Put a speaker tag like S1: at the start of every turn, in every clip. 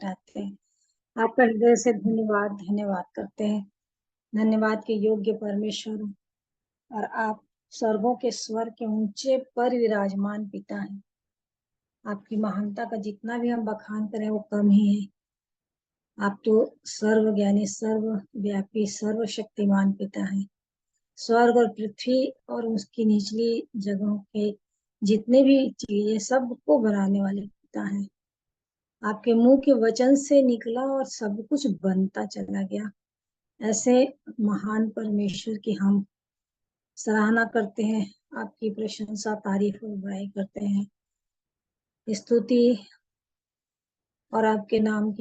S1: उठाते हैं। आपका हृदय से धन्यवाद धन्यवाद करते हैं। धन्यवाद के योग्य परमेश्वर, और आप स्वर्गों के स्वर के ऊंचे पर विराजमान पिता हैं। आपकी महानता का जितना भी हम बखान करें वो कम ही है। आप तो सर्वज्ञानी, सर्वव्यापी, सर्वशक्तिमान पिता हैं। स्वर्ग और पृथ्वी और उसकी निचली जगहों के जितने भी चीजें सबको बनाने वाले पिता हैं। आपके मुंह के वचन से निकला और सब कुछ बनता चला गया। ऐसे महान परमेश्वर की हम सराहना करते हैं, आपकी प्रशंसा, तारीफ और बड़ाई करते हैं। स्तुति और आपके नाम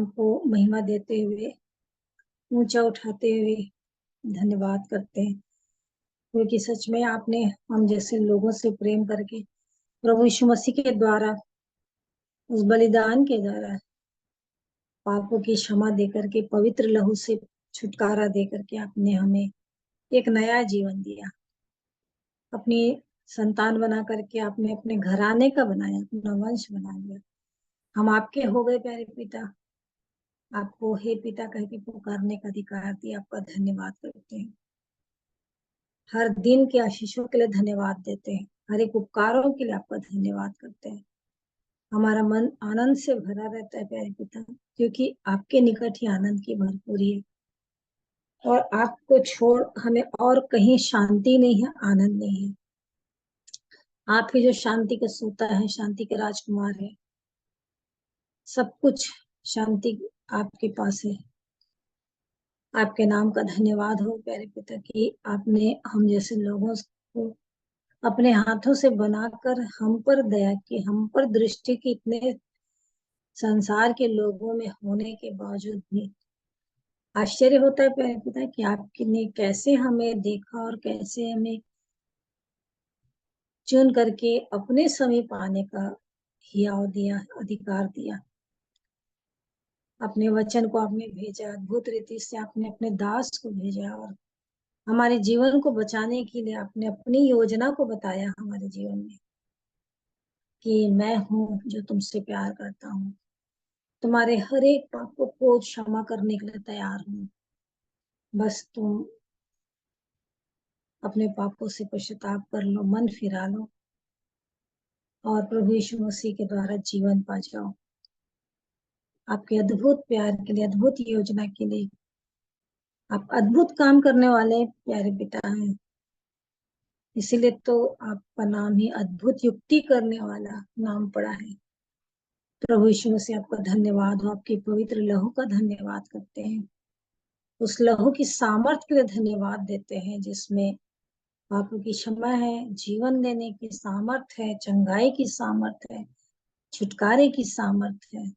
S1: को महिमा देते हुए, ऊंचा उठाते हुए धन्यवाद करते हैं, क्योंकि सच में आपने हम जैसे लोगों से प्रेम करके प्रभु यीशु मसीह के द्वारा, उस बलिदान के द्वारा पापों की क्षमा देकर के, पवित्र लहू से छुटकारा देकर के आपने हमें एक नया जीवन दिया। अपनी संतान बना करके आपने अपने घराने का बनाया, अपना वंश बना लिया। हम आपके हो गए प्यारे पिता। आपको हे पिता कह के पुकारने का अधिकार दिया। आपका धन्यवाद करते हैं। हर दिन के आशीषों के लिए धन्यवाद देते हैं। हर एक उपकारों के लिए आपका धन्यवाद करते हैं। हमारा मन आनंद से भरा रहता है प्यारे पिता, क्योंकि आपके निकट ही आनंद की भरपूरी है। और आपको छोड़ हमें और कहीं शांति नहीं है, आनंद नहीं है। आप ही जो शांति का सूता है, शांति के राजकुमार है। सब कुछ शांति आपके पास है। आपके नाम का धन्यवाद हो प्यारे पिता कि आपने हम जैसे लोगों को अपने हाथों से बनाकर हम पर दया की, हम पर दृष्टि की, इतने संसार के लोगों में होने के बावजूद भी आश्चर्य होता है प्यारे पिता कि आपने कैसे हमें देखा और कैसे हमें चुन करके अपने समीप आने का हियाव दिया, अधिकार दिया। अपने वचन को आपने भेजा, अद्भुत रीति से आपने अपने दास को भेजा, और हमारे जीवन को बचाने के लिए आपने अपनी योजना को बताया हमारे जीवन में कि मैं हूँ जो तुमसे प्यार करता हूँ, तुम्हारे हर एक पापों को क्षमा करने के लिए तैयार हूँ। बस तुम अपने पापों से पश्चाताप कर लो, मन फिरा लो और प्रभु यीशु मसीह के द्वारा जीवन पा जाओ। आपके अद्भुत प्यार के लिए, अद्भुत योजना के लिए आप अद्भुत काम करने वाले प्यारे पिता हैं। इसीलिए तो आपका नाम ही अद्भुत युक्ति करने वाला नाम पड़ा है। प्रभु यीशु मसीह आपका धन्यवाद हो। आपके पवित्र लहू का धन्यवाद करते हैं। उस लहू की सामर्थ्य के लिए धन्यवाद देते हैं जिसमें पापों की क्षमा है, जीवन देने की सामर्थ्य है, चंगाई की सामर्थ्य है, छुटकारे की सामर्थ्य है,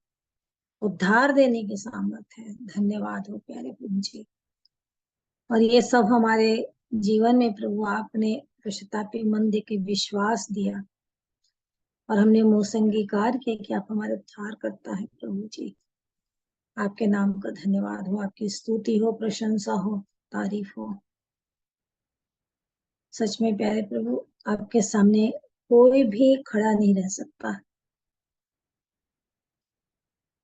S1: उद्धार देने की सामर्थ्य है। धन्यवाद हो प्यारे प्रभु जी। और ये सब हमारे जीवन में प्रभु आपने पश्चातापी मन दे के विश्वास दिया, और हमने मुंह से अंगीकार किया कि आप हमारे उद्धार करता है प्रभु जी। आपके नाम का धन्यवाद हो, आपकी स्तुति हो, प्रशंसा हो, तारीफ हो। सच में प्यारे प्रभु, आपके सामने कोई भी खड़ा नहीं रह सकता,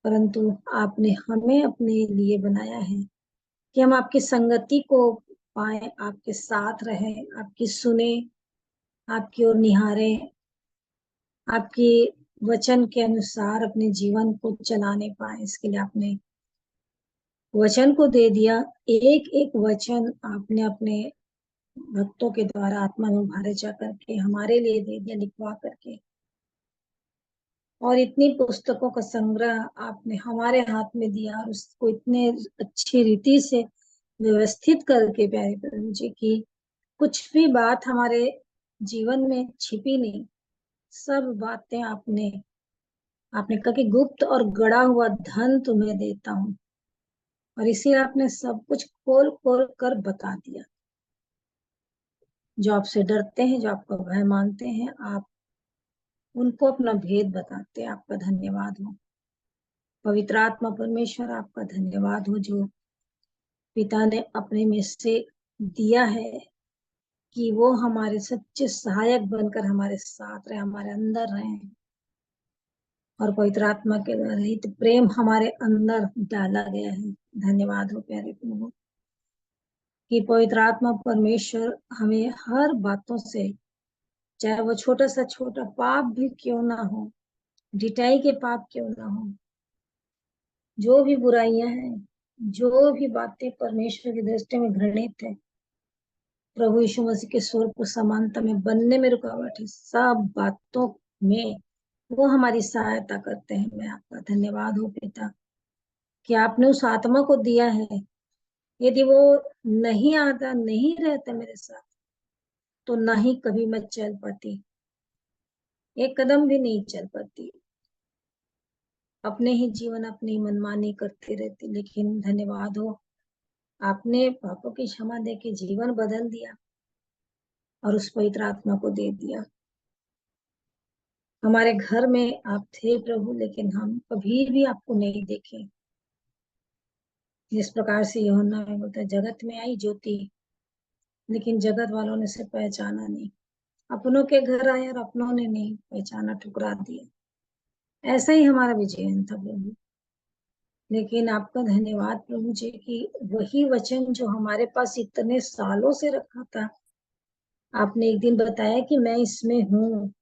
S1: परंतु आपने हमें अपने लिए बनाया है कि हम आपकी संगति को पाए, आपके साथ रहे, आपकी सुने, आपकी ओर निहारे, आपकी वचन के अनुसार अपने जीवन को चलाने पाए। इसके लिए आपने वचन को दे दिया। एक एक वचन आपने अपने भक्तों के द्वारा आत्मा में भरे जा करके हमारे लिए दे दिया, लिखवा करके। और इतनी पुस्तकों का संग्रह आपने हमारे हाथ में दिया, और उसको इतने अच्छी रीति से व्यवस्थित करके प्यारे प्रभु जी की कुछ भी बात हमारे जीवन में छिपी नहीं। सब बातें आपने आपने कहा कि गुप्त और गड़ा हुआ धन तुम्हें देता हूँ, और इसीलिए आपने सब कुछ खोल खोल कर बता दिया। जो आपसे डरते हैं, जो आपका भय मानते हैं, आप उनको अपना भेद बताते हैं। आपका धन्यवाद हो पवित्र आत्मा परमेश्वर, आपका धन्यवाद हो जो पिता ने अपने में से दिया है कि वो हमारे सच्चे सहायक बनकर हमारे साथ रहे, हमारे अंदर रहे, और पवित्र आत्मा के रहित प्रेम हमारे अंदर डाला गया है। धन्यवाद हो प्यारे प्रभु कि पवित्र आत्मा परमेश्वर हमें हर बातों से, चाहे वो छोटा सा छोटा पाप भी क्यों ना हो, ढिठाई के पाप क्यों ना हो, जो भी बुराइयां हैं, जो भी बातें परमेश्वर की दृष्टि में घृणित है, प्रभु यीशु मसीह के स्वर को समानता में बनने में रुकावट है, सब बातों में वो हमारी सहायता करते हैं। मैं आपका धन्यवाद हो पिता कि आपने उस आत्मा को दिया है। यदि वो नहीं आता, नहीं रहता मेरे साथ, तो ना ही कभी मैं चल पाती, एक कदम भी नहीं चल पाती, अपने ही जीवन अपनी मनमानी करती रहती। लेकिन धन्यवाद हो, आपने पापों की क्षमा दे के जीवन बदल दिया और उस पवित्र आत्मा को दे दिया। हमारे घर में आप थे प्रभु, लेकिन हम कभी भी आपको नहीं देखे। जिस प्रकार से यूहन्ना में बोलता है, जगत में आई ज्योति, लेकिन जगत वालों ने से पहचाना नहीं। अपनों के घर आए और अपनों ने नहीं पहचाना, ठुकरा दिया। ऐसा ही हमारा भी जीवन था प्रभु। लेकिन आपका धन्यवाद प्रभु जी कि वही वचन जो हमारे पास इतने सालों से रखा था, आपने एक दिन बताया कि मैं इसमें हूँ,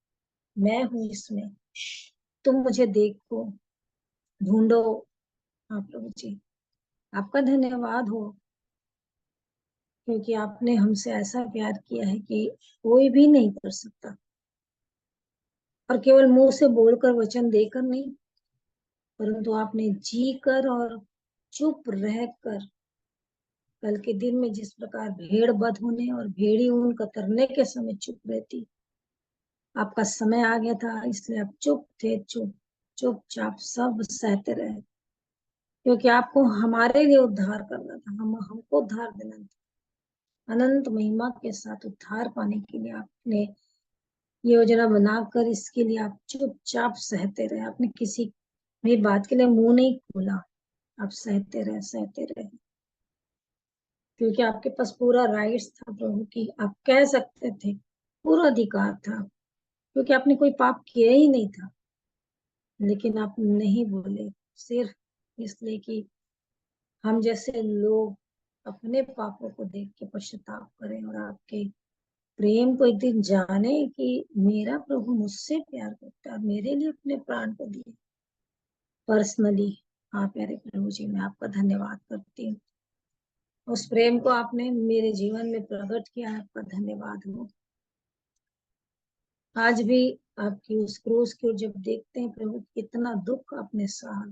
S1: मैं हूँ इसमें, तुम मुझे देखो, ढूंढो। हाँ प्रभु जी, आपका धन्यवाद हो क्योंकि आपने हमसे ऐसा प्यार किया है कि कोई भी नहीं कर सकता। और केवल मुंह से बोलकर, वचन देकर नहीं, परंतु आपने जी कर और चुप रहकर, कल के दिन में जिस प्रकार भेड़ बध होने और भेड़ी ऊन कतरने के समय चुप रहती, आपका समय आ गया था, इसलिए आप चुप थे, चुपचाप सब सहते रहे, क्योंकि आपको हमारे लिए उद्धार करना था, हमको उद्धार देना था। अनंत महिमा के साथ उद्धार पाने के लिए आपने योजना बनाकर, इसके लिए आप चुपचाप सहते रहे। आपने किसी भी बात के लिए मुंह नहीं खोला, आप सहते रहे, सहते रहे, क्योंकि आपके पास पूरा राइट्स था प्रभु की आप कह सकते थे, पूरा अधिकार था, क्योंकि आपने कोई पाप किया ही नहीं था। लेकिन आप नहीं बोले, सिर्फ इसलिए कि हम जैसे लोग अपने पापों को देख के पश्चाताप करें और आपके प्रेम को एक दिन जाने कि मेरा प्रभु मुझसे प्यार करता है और मेरे लिए अपने प्राण को दिए पर्सनली। हाँ प्यारे प्रभु जी, मैं आपका धन्यवाद करती हूँ। उस प्रेम को आपने मेरे जीवन में प्रकट किया, आपका धन्यवाद हो। आज भी आपकी उस क्रूस को जब देखते हैं प्रभु, कितना दुख आपने सहा।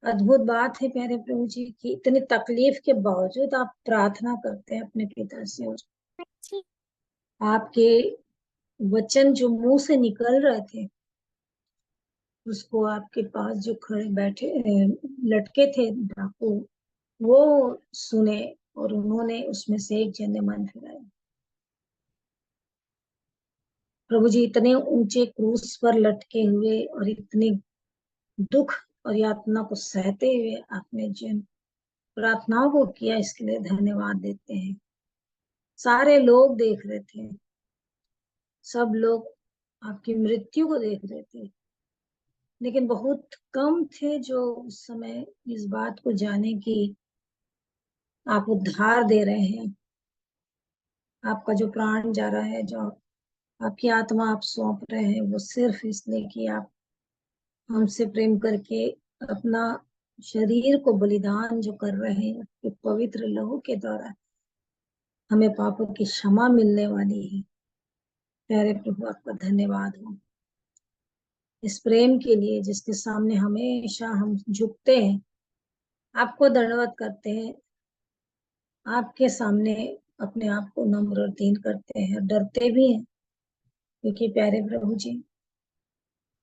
S1: अद्भुत बात है प्यारे प्रभु जी की इतनी तकलीफ के बावजूद आप प्रार्थना करते हैं अपने पिता से, और आपके वचन जो मुंह से निकल रहे थे, उसको आपके पास जो खड़े बैठे लटके थे डाकू, वो सुने और उन्होंने उसमें से एक जन ने मन फिराया। प्रभु जी, इतने ऊंचे क्रूस पर लटके हुए और इतने दुख और यातना को सहते हुए आपने जिन प्रार्थनाओं को किया, इसके लिए धन्यवाद देते हैं। सारे लोग देख रहे थे, सब लोग आपकी मृत्यु को देख रहे थे, लेकिन बहुत कम थे जो उस समय इस बात को जाने कि आप उद्धार दे रहे हैं। आपका जो प्राण जा रहा है, जो आपकी आत्मा आप सौंप रहे हैं, वो सिर्फ इसलिए कि आप हमसे प्रेम करके अपना शरीर को बलिदान जो कर रहे हैं, आपके पवित्र लहू के द्वारा हमें पापों की क्षमा मिलने वाली है। प्यारे प्रभु, आपका धन्यवाद हो इस प्रेम के लिए जिसके सामने हमेशा हम झुकते हैं, आपको दंडवत करते हैं, आपके सामने अपने आप को नम्र और दीन करते हैं, डरते भी हैं, क्योंकि प्यारे प्रभु जी,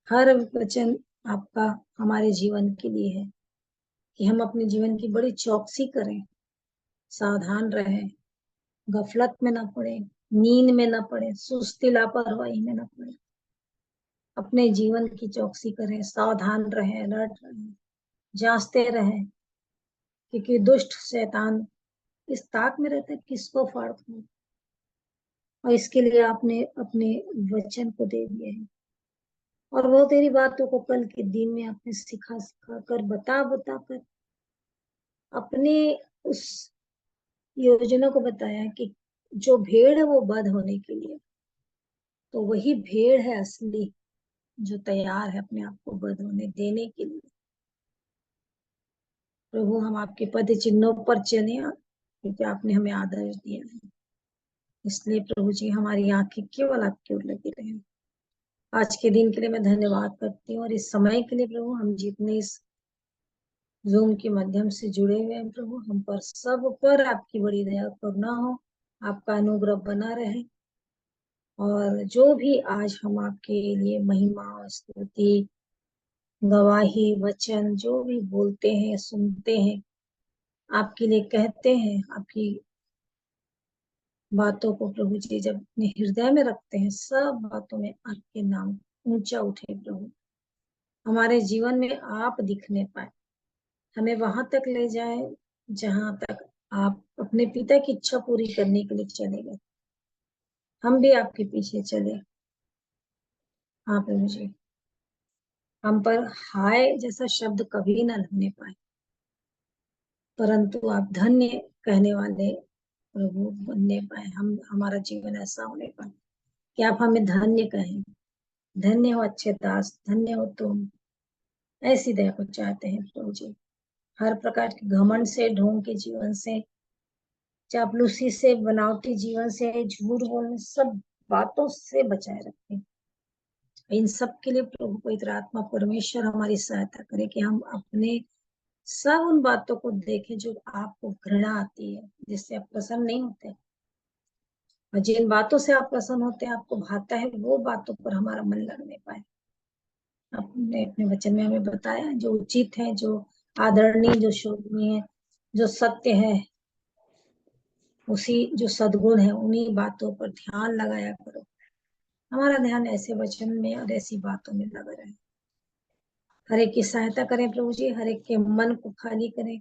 S1: हर वचन आपका हमारे जीवन के लिए है कि हम अपने जीवन की बड़ी चौकसी करें, सावधान रहें, गफलत में न पड़े, नींद में न पड़े, सुस्ती लापरवाही में न पड़े, अपने जीवन की चौकसी करें, सावधान रहें, अलर्ट रहें, जांचते रहें, क्योंकि दुष्ट शैतान इस ताक में रहता है किसको फाड़ दूं, और इसके लिए आपने अपने वचन को दे दिए हैं। और वो तेरी बातों को कल के दिन में आपने सिखा सिखा कर बता बता कर अपने उस योजना को बताया कि जो भेड़ है वो वध होने के लिए, तो वही भेड़ है असली जो तैयार है अपने आप को वध होने देने के लिए। प्रभु हम आपके पद चिन्हों पर चले, क्योंकि आपने हमें आदर्श दिया है। इसलिए प्रभु जी हमारी आंखें केवल आपकी ओर लगी रहे। आज के दिन के लिए मैं धन्यवाद करती हूँ, और इस समय के लिए प्रभु हम जितने इस जूम के माध्यम से जुड़े हुए हैं प्रभु, हम पर सब पर आपकी बड़ी दया करुणा हो, आपका अनुग्रह बना रहे। और जो भी आज हम आपके लिए महिमा स्तुति गवाही वचन जो भी बोलते हैं सुनते हैं, आपके लिए कहते हैं, आपकी बातों को प्रभु जी जब अपने हृदय में रखते हैं, सब बातों में आपके नाम ऊंचा उठे प्रभु। हमारे जीवन में आप दिखने पाए, हमें वहां तक ले जाए जहां तक आप अपने पिता की इच्छा पूरी करने के लिए चले गए। हम भी आपके पीछे चले। हाँ प्रभु जी, हम पर हाय जैसा शब्द कभी न लगने पाए, परंतु आप धन्य कहने वाले प्रभु बनने पाए। हम हमारा जीवन ऐसा होने पाए कि आप हमें धन्य कहें। धन्य हो अच्छे दास, धन्य हो तुम। ऐसी दया को चाहते हैं प्रभु जी। हर प्रकार के घमंड से, ढोंग के जीवन से, चापलूसी से, बनावटी जीवन से, झूठ बोलने, सब बातों से बचाए रखें। इन सब के लिए प्रभु पवित्र आत्मा परमेश्वर हमारी सहायता करे कि हम अपने सब उन बातों को देखें जो आपको घृणा आती है, जिससे आप प्रसन्न नहीं होते, और जिन बातों से आप प्रसन्न होते हैं, आपको भाता है, वो बातों पर हमारा मन लगने पाए। आपने अपने वचन में हमें बताया जो उचित है, जो आदरणीय, जो शोभनीय है, जो सत्य है, उसी जो सद्गुण है, उन्हीं बातों पर ध्यान लगाया करो। हमारा ध्यान ऐसे वचन में और ऐसी बातों में लगा रहे। हर एक की सहायता करें प्रभु जी, हर एक के मन को खाली करें,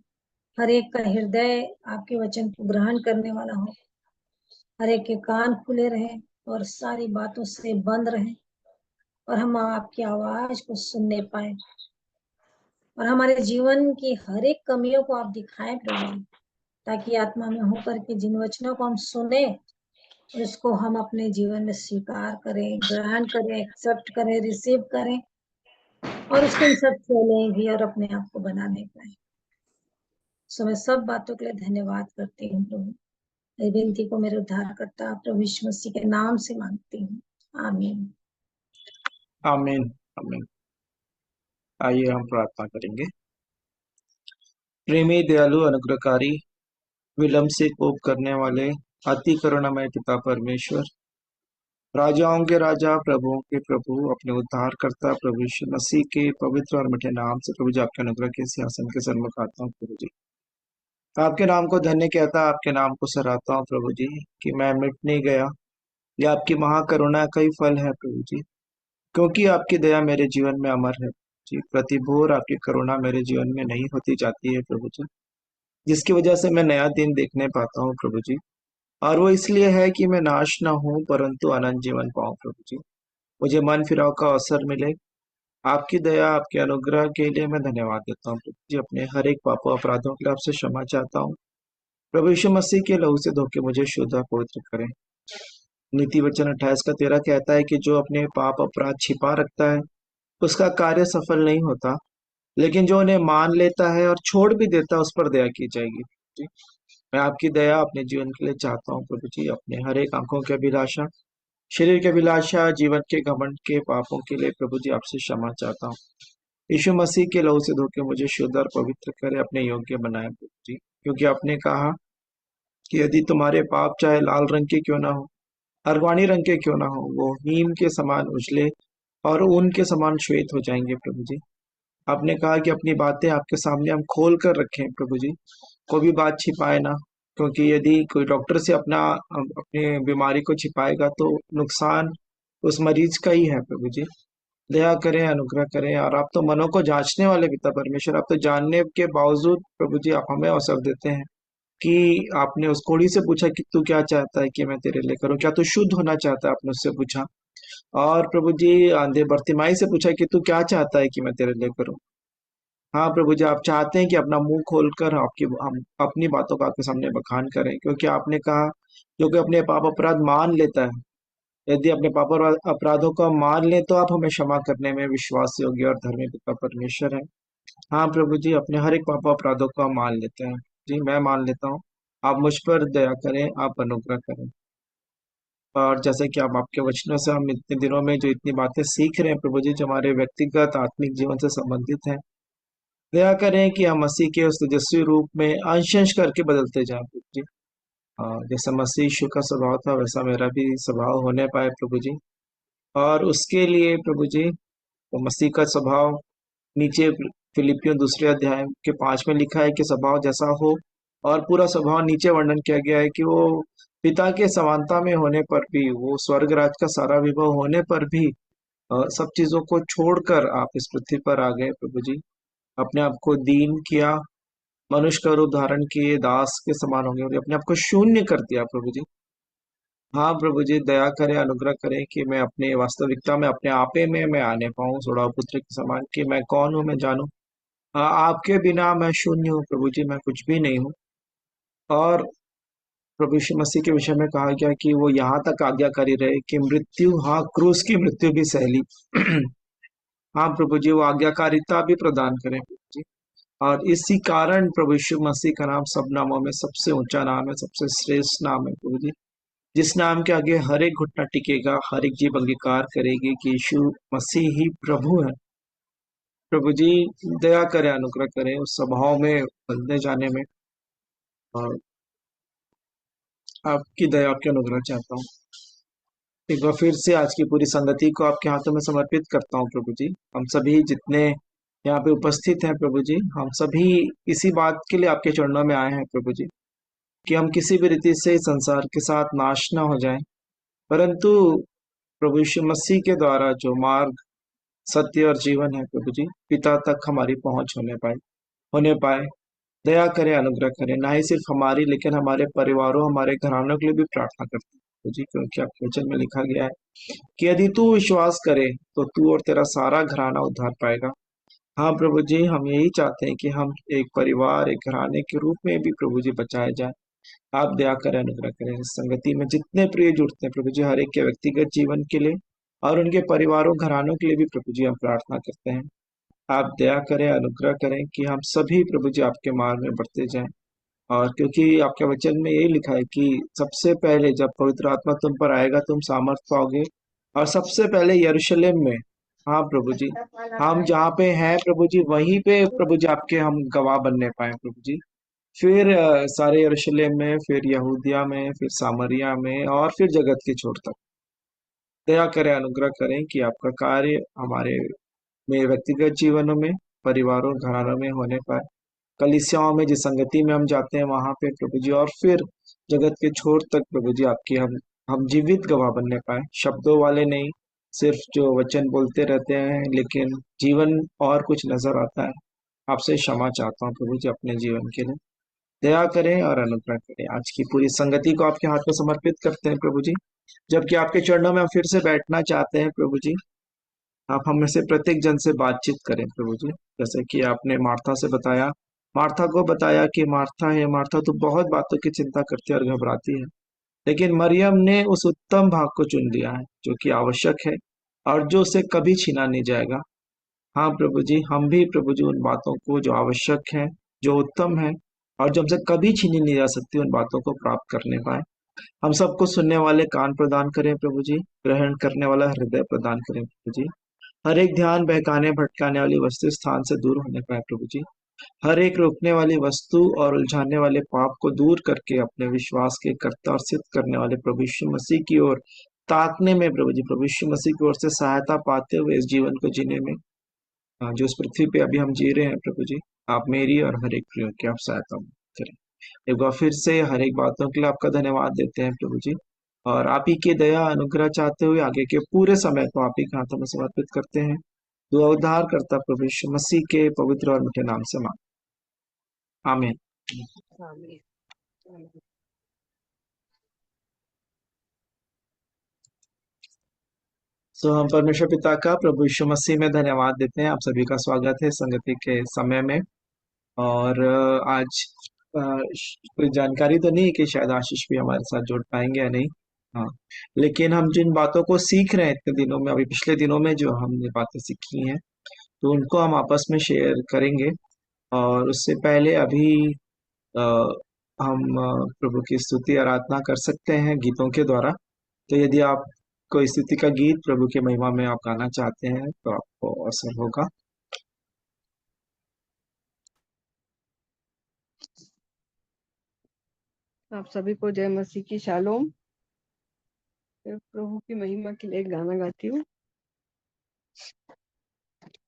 S1: हर एक का हृदय आपके वचन को ग्रहण करने वाला हो, हर एक के कान खुले रहें और सारी बातों से बंद रहें, और हम आपकी आवाज को सुनने पाए, और हमारे जीवन की हर एक कमियों को आप दिखाएं प्रभु जी, ताकि आत्मा में होकर के जिन वचनों को हम सुने उसको हम अपने जीवन में स्वीकार करें, ग्रहण करें, एक्सेप्ट करें, रिसीव करें, और उसके अनुसार चलें भी और अपने आप को बनाने पाए। सो मैं सब बातों के लिए धन्यवाद करती हूँ प्रभु। ये विनती को मेरे उद्धारकर्ता प्रभु यीशु मसीह के नाम से मांगती हूँ, आमीन।
S2: आमीन आमीन। आइए हम प्रार्थना करेंगे। प्रेमी दयालु अनुग्रहकारी विलंब से कोप करने वाले अति करुणामय पिता परमेश्वर, राजाओं के राजा प्रभुओं के प्रभु, अपने उद्धारकर्ता प्रभु यीशु मसीह के पवित्र और मीठे नाम से प्रभु जी आपके अनुग्रह के सिंहासन के सन्मुख आता हूँ प्रभु जी। आपके नाम को धन्य कहता, आपके नाम को सराहता हूँ प्रभु जी कि मैं मिट नहीं गया। यह आपकी महाकरुणा का ही फल है प्रभु जी, क्योंकि आपकी दया मेरे जीवन में अमर है जी। प्रतिभोर आपकी करुणा मेरे जीवन में नहीं होती जाती है प्रभु जी, जिसकी वजह से मैं नया दिन देखने पाता हूँ प्रभु जी। और वो इसलिए है कि मैं नाश ना हूँ परंतु अनंत जीवन पाऊँ प्रभु जी। मुझे मन फिराव का अवसर मिले। आपकी दया आपके अनुग्रह के लिए मैं धन्यवाद देता हूँ प्रभु जी। अपने हर एक पापों अपराधों के लिए आपसे क्षमा चाहता हूँ प्रभु यीशु मसीह के लहू से धोके मुझे शुद्ध और पवित्र करें। नीति वचन 28:13 कहता है कि जो अपने पाप अपराध छिपा रखता है उसका कार्य सफल नहीं होता, लेकिन जो उन्हें मान लेता है और छोड़ भी देता है उस पर दया की जाएगी जी। मैं आपकी दया अपने जीवन के लिए चाहता हूँ प्रभु जी। अपने हर एक आंखों की अभिलाषा, शरीर की अभिलाषा, जीवन के घमंड के पापों के लिए प्रभु जी आपसे क्षमा चाहता हूँ। यीशु मसीह के लहू से धोके मुझे शुद्ध और पवित्र करे, अपने योग्य बनाए प्रभु जी। क्योंकि आपने कहा कि यदि तुम्हारे पाप चाहे लाल रंग के क्यों ना हो, अरवानी रंग के क्यों ना हो, वो हीम के समान उजले और ऊन के समान श्वेत हो जाएंगे प्रभु जी। आपने कहा कि अपनी बातें आपके सामने हम खोल कर रखें प्रभु जी, कोई भी बात छिपाए ना, क्योंकि यदि कोई डॉक्टर से अपनी बीमारी को छिपाएगा तो नुकसान उस मरीज का ही है प्रभु जी। दया करें, अनुग्रह करें। और आप तो मनों को जांचने वाले पिता परमेश्वर, आप तो जानने के बावजूद प्रभु जी आप हमें अवसर देते हैं कि आपने उस कोढ़ी से पूछा कि तू क्या चाहता है कि मैं तेरे लिए करूं, क्या तू शुद्ध होना चाहता है, आपने उससे पूछा। और प्रभु जी आंधे बर्तिमाई से पूछा कि तू क्या चाहता है कि मैं तेरे लिए करूं। हाँ प्रभु जी, आप चाहते हैं कि अपना मुंह खोलकर आपकी हम अपनी बातों का आपके सामने बखान करें, क्योंकि आपने कहा जो कि अपने पाप अपराध मान लेता है, यदि अपने पाप और अपराधों को हम मान लें तो आप हमें क्षमा करने में विश्वास योग्य और धर्मी पिता परमेश्वर है। हाँ प्रभु जी, अपने हर एक पाप अपराधों को हम मान लेते हैं। जी मैं मान लेता हूँ। आप मुझ पर दया करें, आप अनुग्रह करें। और जैसे कि आप आपके वचनों से हम इतने दिनों में जो इतनी बातें सीख रहे हैं प्रभु जी, जो हमारे व्यक्तिगत आत्मिक जीवन से संबंधित हैं, दया करें कि हम मसीह के उस तेजस्वी रूप में अंश अंश करके बदलते जाएं प्रभु जी। जैसा मसीह यीशु का स्वभाव था वैसा मेरा भी स्वभाव होने पाए प्रभु जी। और उसके लिए प्रभु जी, वो मसीह का स्वभाव नीचे फिलिपियों दूसरे अध्याय के 5 में लिखा है कि स्वभाव जैसा हो, और पूरा स्वभाव नीचे वर्णन किया गया है कि वो पिता के समानता में होने पर भी, वो स्वर्ग राज का सारा विभव होने पर भी सब चीजों को छोड़कर आप इस पृथ्वी पर आ गए प्रभु जी। अपने आप को दीन किया, मनुष्य का रूप धारण किए, दास के समान होंगे और अपने आप को शून्य कर दिया प्रभु जी। हाँ प्रभु जी, दया करें, अनुग्रह करें कि मैं अपने वास्तविकता में अपने आपे में मैं आने पाऊँ सोड़ा पुत्र के समान, कि मैं कौन हूँ मैं जानूं। हाँ, आपके बिना मैं शून्य हूँ प्रभु जी, मैं कुछ भी नहीं हूँ। और प्रभु यीशु मसीह के विषय में कहा गया कि वो यहाँ तक आज्ञाकारी रहे कि मृत्यु, हाँ क्रूस की मृत्यु भी सहली। हाँ प्रभु जी, वो आज्ञाकारिता भी प्रदान करें प्रभु जी। और इसी कारण प्रभु यीशु मसीह का नाम सब नामों में सबसे ऊंचा नाम है, सबसे श्रेष्ठ नाम है प्रभु जी। जिस नाम के आगे हर एक घुटना टिकेगा, हर एक जीभ अंगीकार करेगी कि यीशु मसीह ही प्रभु है। प्रभु जी दया करें, अनुग्रह करें उस स्वभाव में बदलने जाने में। और आपकी दया, आपके अनुग्रह चाहता हूँ। एक बार फिर से आज की पूरी संगति को आपके हाथों में समर्पित करता हूँ प्रभु जी। हम सभी जितने यहाँ पे उपस्थित हैं प्रभु जी, हम सभी इसी बात के लिए आपके चरणों में आए हैं प्रभु जी, कि हम किसी भी रीति से इस संसार के साथ नाश ना हो जाएं, परंतु प्रभु यीशु मसीह के द्वारा जो मार्ग, सत्य और जीवन है प्रभु जी, पिता तक हमारी पहुंच होने पाए। दया करें, अनुग्रह करें, ना ही सिर्फ हमारी लेकिन हमारे परिवारों, हमारे घरानों के लिए भी प्रार्थना करते हैं प्रभु जी, क्योंकि आपके वचन में लिखा गया है कि यदि तू विश्वास करे तो तू और तेरा सारा घराना उद्धार पाएगा। हाँ प्रभु जी, हम यही चाहते हैं कि हम एक परिवार, एक घराने के रूप में भी प्रभु जी बचाए जाए। आप दया करें, अनुग्रह करें। इस संगति में जितने प्रिय जुड़ते हैं प्रभु जी, हर एक के व्यक्तिगत जीवन के लिए और उनके परिवारों, घरानों के लिए भी प्रभु जी हम प्रार्थना करते हैं। आप दया करें, अनुग्रह करें कि हम सभी प्रभु जी आपके मार्ग में बढ़ते जाएं। और क्योंकि आपके वचन में यही लिखा है कि सबसे पहले जब पवित्र आत्मा तुम पर आएगा तुम सामर्थ पाओगे, और सबसे पहले यरूशलेम में, हाँ प्रभु जी, हम जहाँ पे हैं प्रभु जी वहीं पे प्रभु जी आपके हम गवाह बनने पाए प्रभु जी। फिर सारे यरूशलेम में, फिर यहूदिया में, फिर सामरिया में, और फिर जगत के छोर तक। दया करें, अनुग्रह करें कि आपका कार्य हमारे में व्यक्तिगत जीवनों में, परिवारों, घरानों में होने पाए, कलीसियाओं में, जिस संगति में हम जाते हैं वहां पे प्रभु जी, और फिर जगत के छोर तक प्रभु जी आपकी हम जीवित गवाह बनने पाए, शब्दों वाले नहीं, सिर्फ जो वचन बोलते रहते हैं लेकिन जीवन और कुछ नजर आता है। आपसे क्षमा चाहता हूँ प्रभु जी अपने जीवन के लिए। दया करें और अनुग्रह करें। आज की पूरी संगति को आपके हाथ में समर्पित करते हैं प्रभु जी, जबकि आपके चरणों में हम फिर से बैठना चाहते हैं प्रभु जी। आप हम में से प्रत्येक जन से बातचीत करें प्रभु जी, जैसे कि आपने मार्था से बताया, मार्था को बताया कि मार्था है, मार्था तो बहुत बातों की चिंता करती है और घबराती है, लेकिन मरियम ने उस उत्तम भाग को चुन लिया है जो कि आवश्यक है और जो उसे कभी छीना नहीं जाएगा। हाँ प्रभु जी, हम भी प्रभु जी उन बातों को जो आवश्यक है, जो उत्तम है और जो हमसे कभी छीनी नहीं जा सकती, उन बातों को प्राप्त करने पाए। हम सबको सुनने वाले कान प्रदान करें प्रभु जी, ग्रहण करने वाला हृदय प्रदान करें प्रभु जी। हर एक ध्यान बहकाने भटकाने वाली वस्तु स्थान से दूर होने पाए प्रभु जी। हर एक रोकने वाली वस्तु और उलझाने वाले पाप को दूर करके अपने विश्वास के कर्ता और सिद्ध करने वाले प्रभु यीशु मसीह की ओर ताकने में प्रभु जी, प्रभु यीशु मसीह की ओर से सहायता पाते हुए इस जीवन को जीने में, जो इस पृथ्वी पे अभी हम जी रहे हैं प्रभु जी, आप मेरी और हर एक प्रियो की आप सहायता करें। एक बार फिर से हर एक बातों के लिए आपका धन्यवाद देते हैं प्रभु जी, और आप ही की दया अनुग्रह चाहते हुए आगे के पूरे समय को आप ही के हाथों में समर्पित करते हैं। दुआ उद्धार करता प्रभु यीशु मसीह के पवित्र और मीठे नाम से मांग, आमीन।
S3: आमीन। आमीन।
S2: सो हम परमेश्वर पिता का प्रभु यीशु मसीह में धन्यवाद देते हैं। आप सभी का स्वागत है संगति के समय में। और आज कोई जानकारी तो नहीं है कि शायद आशीष भी हमारे साथ जुड़ पाएंगे या नहीं। हाँ, लेकिन हम जिन बातों को सीख रहे हैं इतने दिनों में, अभी पिछले दिनों में जो हमने बातें सीखी हैं, तो उनको हम आपस में शेयर करेंगे। और उससे पहले अभी अ, हम प्रभु की स्तुति आराधना कर सकते हैं गीतों के द्वारा। तो यदि आप कोई स्तुति का गीत प्रभु की महिमा में आप गाना चाहते हैं तो आपको अवसर होगा।
S3: आप सभी को जय मसीह की शालोम। मैं प्रभु की महिमा के लिए एक गाना गाती हूँ।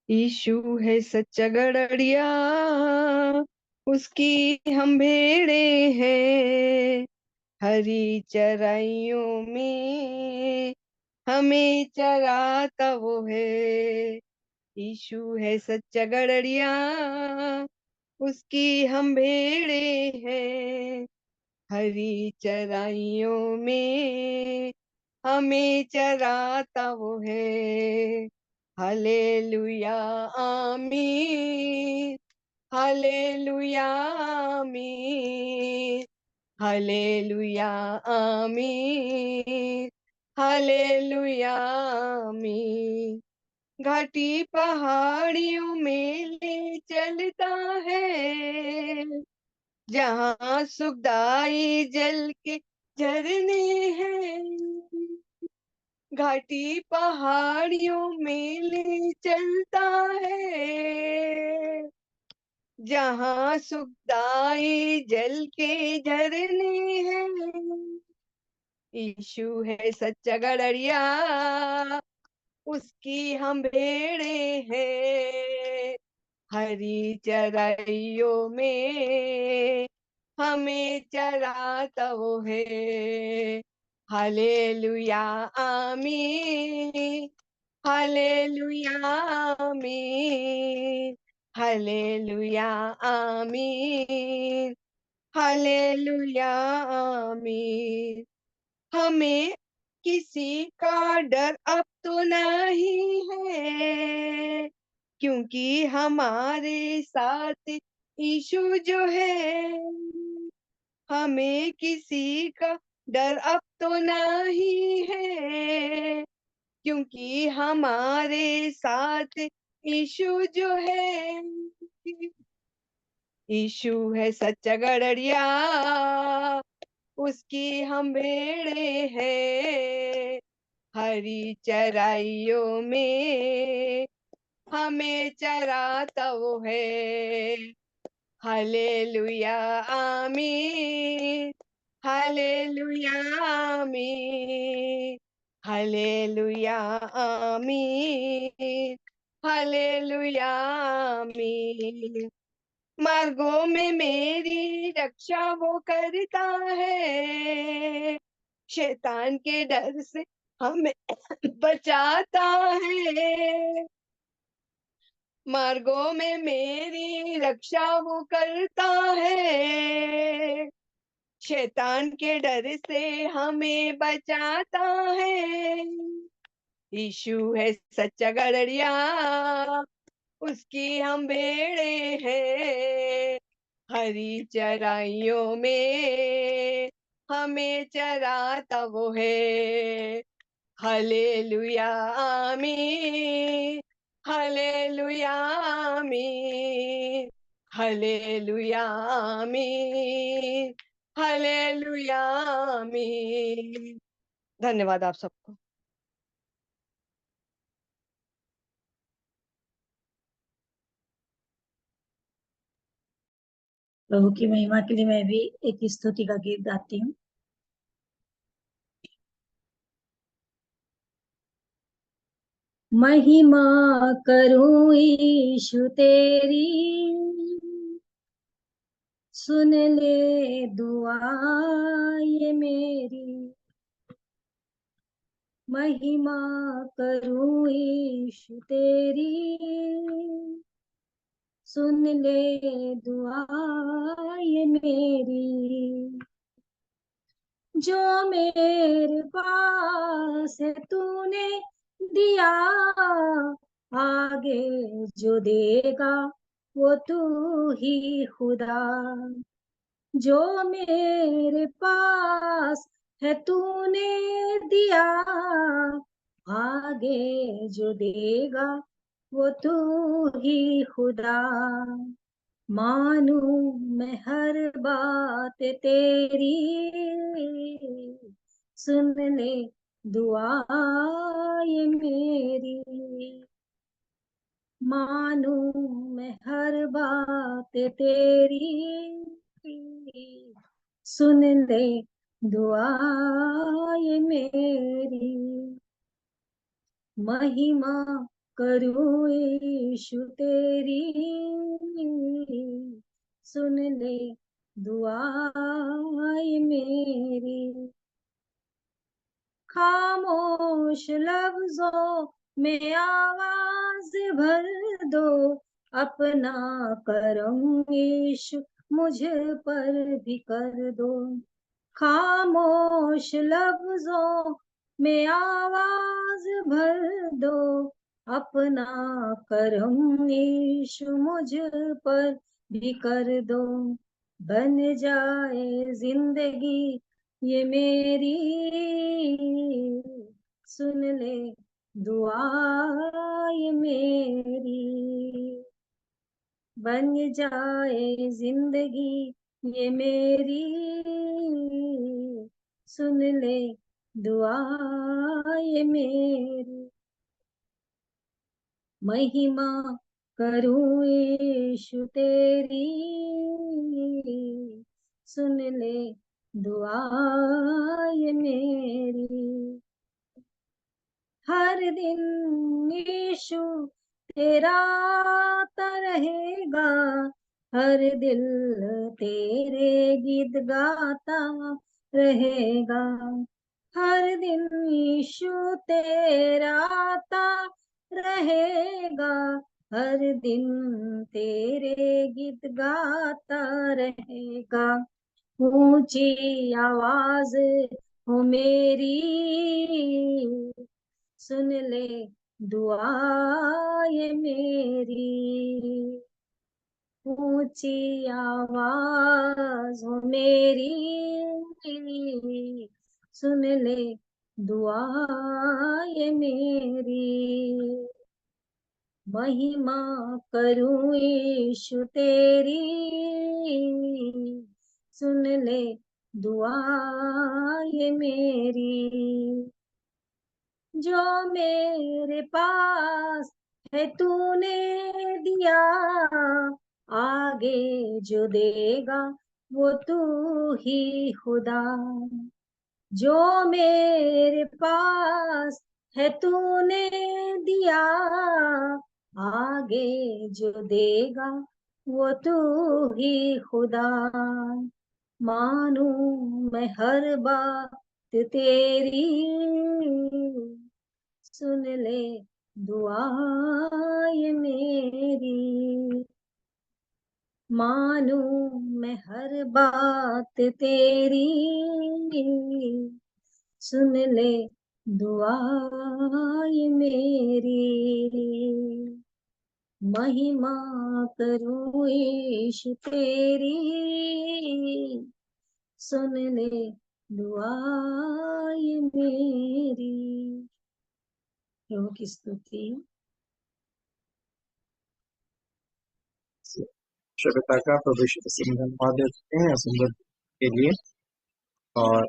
S3: यीशु है सच्चा गड़रिया, उसकी हम भेड़े हैं, हरी चराइयों में हमें चराता वो है। यीशु है सच्चा गड़रिया, उसकी हम भेड़े हैं, हरी चराइयों में हमें चराता वो है। हालेलुया आमीन, हालेलुया आमीन, हालेलुया आमीन, हालेलुया आमीन। घाटी पहाड़ियों में ले चलता है, जहाँ सुखदाई जल के झरने हैं। घाटी पहाड़ियों में ले चलता है, जहाँ सुखदाई जल के झरने हैं। यीशु है सच्चा गड़रिया, उसकी हम भेड़े हैं, हरी चराइयों में हमें चराता वो है। हालेलुया आमीन, हालेलुया आमीन, हालेलुया आमीन, हालेलुया आमीन। हमें किसी का डर अब तो नहीं है, क्योंकि हमारे साथ यीशु जो है। हमें किसी का डर अब तो नहीं है, क्योंकि हमारे साथ यीशु जो है। यीशु है सच्चा गड़रिया, उसकी हम भेड़े हैं, हरी चराइयों में हमें चराता वो है। हालेलुया आमीन, हालेलुया आमीन, हालेलुया आमीन, हालेलुया आमीन। मार्गों में मेरी रक्षा वो करता है, शैतान के डर से हमें बचाता है। मार्गों में मेरी रक्षा वो करता है, शैतान के डर से हमें बचाता है। यीशु है सच्चा गड़रिया, उसकी हम भेड़े हैं, हरी चराइयों में हमें चराता वो है। हालेलुया आमीन, हालेलुया आमीन, हालेलुया आमीन, हालेलुया आमीन। धन्यवाद आप सबको।
S1: प्रभु की महिमा के लिए मैं भी एक स्तुति का गीत गाती हूँ। महिमा करूं ईशु तेरी, सुन ले दुआ ये मेरी। महिमा करूं ईशु तेरी, सुन ले दुआ ये मेरी। जो मेरे पास है तूने दिया, आगे जो देगा वो तू ही खुदा। जो मेरे पास है तूने दिया, आगे जो देगा वो तू ही खुदा। मानू मैं हर बात तेरी, सुन ले दुआ ये मेरी। मानू मैं हर बात तेरी, सुन ले दुआ ये मेरी। महिमा करूं यीशु तेरी, सुन ले दुआ ये मेरी। खामोश लफ्जों में आवाज भर दो, अपना करम यीशु मुझ पर भी कर दो। खामोश लफ्जों में आवाज भर दो, अपना करम यीशु मुझ पर भी कर दो। बन जाए जिंदगी ये मेरी, सुन ले दुआ ये मेरी। बन जाए जिंदगी ये मेरी, सुन ले दुआ ये मेरी। महिमा करूं यीशु तेरी, सुन ले दुआ ये मेरी। हर दिन यीशु तेरा आता रहेगा, हर दिल तेरे गीत गाता रहेगा। हर दिन यीशु तेरा आता रहेगा, हर दिन तेरे गीत गाता रहेगा। ऊंची आवाज हो मेरी, सुन ले दुआ ये मेरी। ऊंची आवाज हो मेरी, सुन ले दुआ ये मेरी। महिमा करूं यीशु तेरी, सुन ले दुआ ये मेरी। जो मेरे पास है तूने दिया, आगे जो देगा वो तू ही खुदा। जो मेरे पास है तूने दिया, आगे जो देगा वो तू ही खुदा। मानू मैं हर बात तेरी, सुन ले दुआ ये मेरी। मानू मैं हर बात तेरी, सुन ले दुआ ये मेरी। महिमा करूं यीशु तेरी, सुन ले दुआ ये मेरी। प्रभु की स्तुति।
S2: श्रोता का प्रभु यीशु मसीह में धन्यवाद देते हैं सुंदर के लिए। और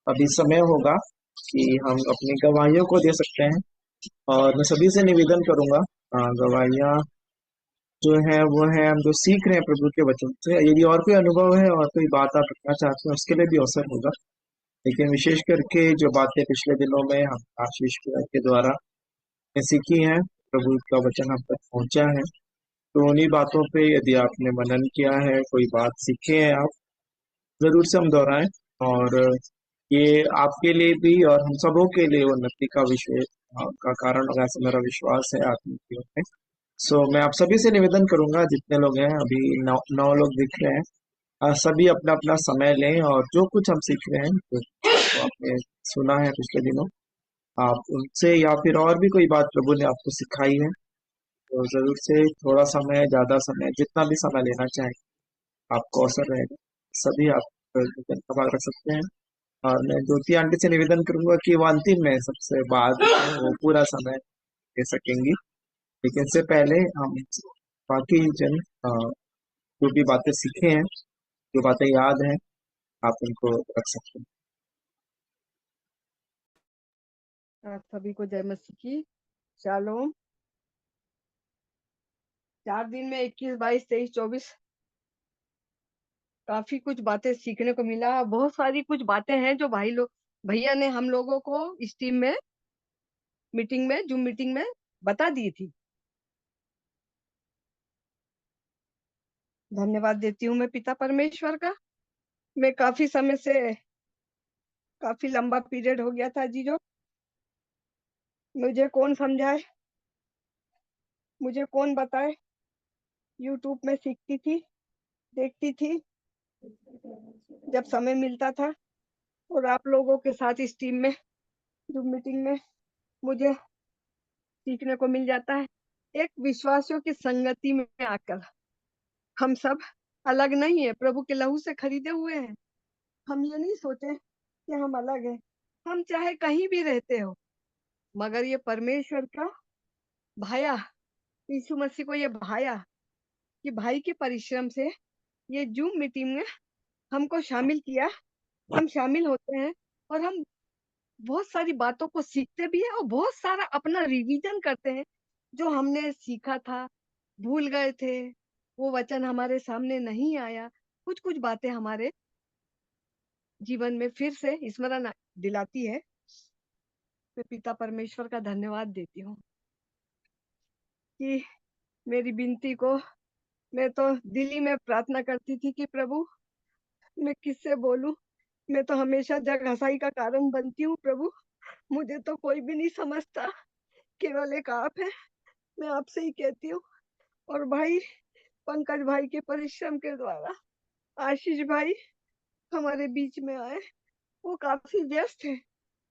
S2: अभी समय होगा कि हम अपनी गवाहियों को दे सकते हैं। और मैं सभी से निवेदन करूंगा, गवाहियां जो है वो है हम जो सीख रहे हैं प्रभु के वचन से। यदि और कोई अनुभव है और कोई बात आप रखना चाहते हैं उसके लिए भी अवसर होगा। लेकिन विशेष करके जो बातें पिछले दिनों में हम आशीष के द्वारा सीखी हैं, प्रभु का वचन हम तक पहुंचा है, तो उन्हीं बातों पे यदि आपने मनन किया है, कोई बात सीखे हैं, आप जरूर से हम दोहराएं। और ये आपके लिए भी और हम सबों के लिए उन्नति का विषय का कारण होगा, ऐसा मेरा विश्वास है आत्मिक जीवन में। सो मैं आप सभी से निवेदन करूंगा, जितने लोग हैं अभी 9 लोग दिख रहे हैं, सभी अपना अपना समय लें और जो कुछ हम सीख रहे हैं तो आपने सुना है पिछले दिनों, आप उनसे या फिर और भी कोई बात प्रभु ने आपको सिखाई है तो जरूर से थोड़ा समय, ज्यादा समय, जितना भी समय लेना चाहे आपको अवसर रहेगा, सभी आप निवेदन का भाग रख सकते हैं। और मैं ज्योति आंटी से निवेदन करूंगा कि वो अंतिम में सबसे बाद वो पूरा समय दे सकेंगी, लेकिन इससे पहले हम बाकी जन जो भी बातें सीखे हैं, जो बातें याद हैं, आप उनको रख सकते हैं।
S3: आप सभी को जय मसीह की शालोम। 4 दिन में 21, 22, 23, 24 काफी कुछ बातें सीखने को मिला। बहुत सारी कुछ बातें हैं जो भैया ने हम लोगों को इस टीम में जूम मीटिंग में बता दी थी। धन्यवाद देती हूँ मैं पिता परमेश्वर का। मैं काफी समय से, काफी लंबा पीरियड हो गया था जीजो, मुझे कौन समझाए, मुझे कौन बताए। यूट्यूब में सीखती थी, देखती थी जब समय मिलता था, और आप लोगों के साथ इस टीम में जूम मीटिंग में मुझे सीखने को मिल जाता है। एक विश्वासियों की संगति में आकर हम सब अलग नहीं है, प्रभु के लहू से खरीदे हुए हैं। हम ये नहीं सोचे कि हम अलग हैं, हम चाहे कहीं भी रहते हो, मगर ये परमेश्वर का भाया, यीशु मसीह को ये भाया कि भाई के परिश्रम से ये जूम मीटिंग में हमको शामिल किया। हम शामिल होते हैं और हम बहुत सारी बातों को सीखते भी हैं और बहुत सारा अपना रिवीजन करते हैं। जो हमने सीखा था, भूल गए थे, वो वचन हमारे सामने नहीं आया, कुछ कुछ बातें हमारे जीवन में फिर से स्मरण दिलाती है। मैं पिता परमेश्वर का धन्यवाद देती हूँ कि मेरी विनती को, मैं तो दिल्ली में प्रार्थना करती थी कि प्रभु मैं किससे बोलूं, मैं तो हमेशा जग हंसाई का कारण बनती हूँ प्रभु, मुझे तो कोई भी नहीं समझता, केवल एक आप है। मैं आपसे ही कहती हूँ। और भाई पंकज भाई के परिश्रम के द्वारा आशीष भाई हमारे बीच में आए। वो काफी व्यस्त है,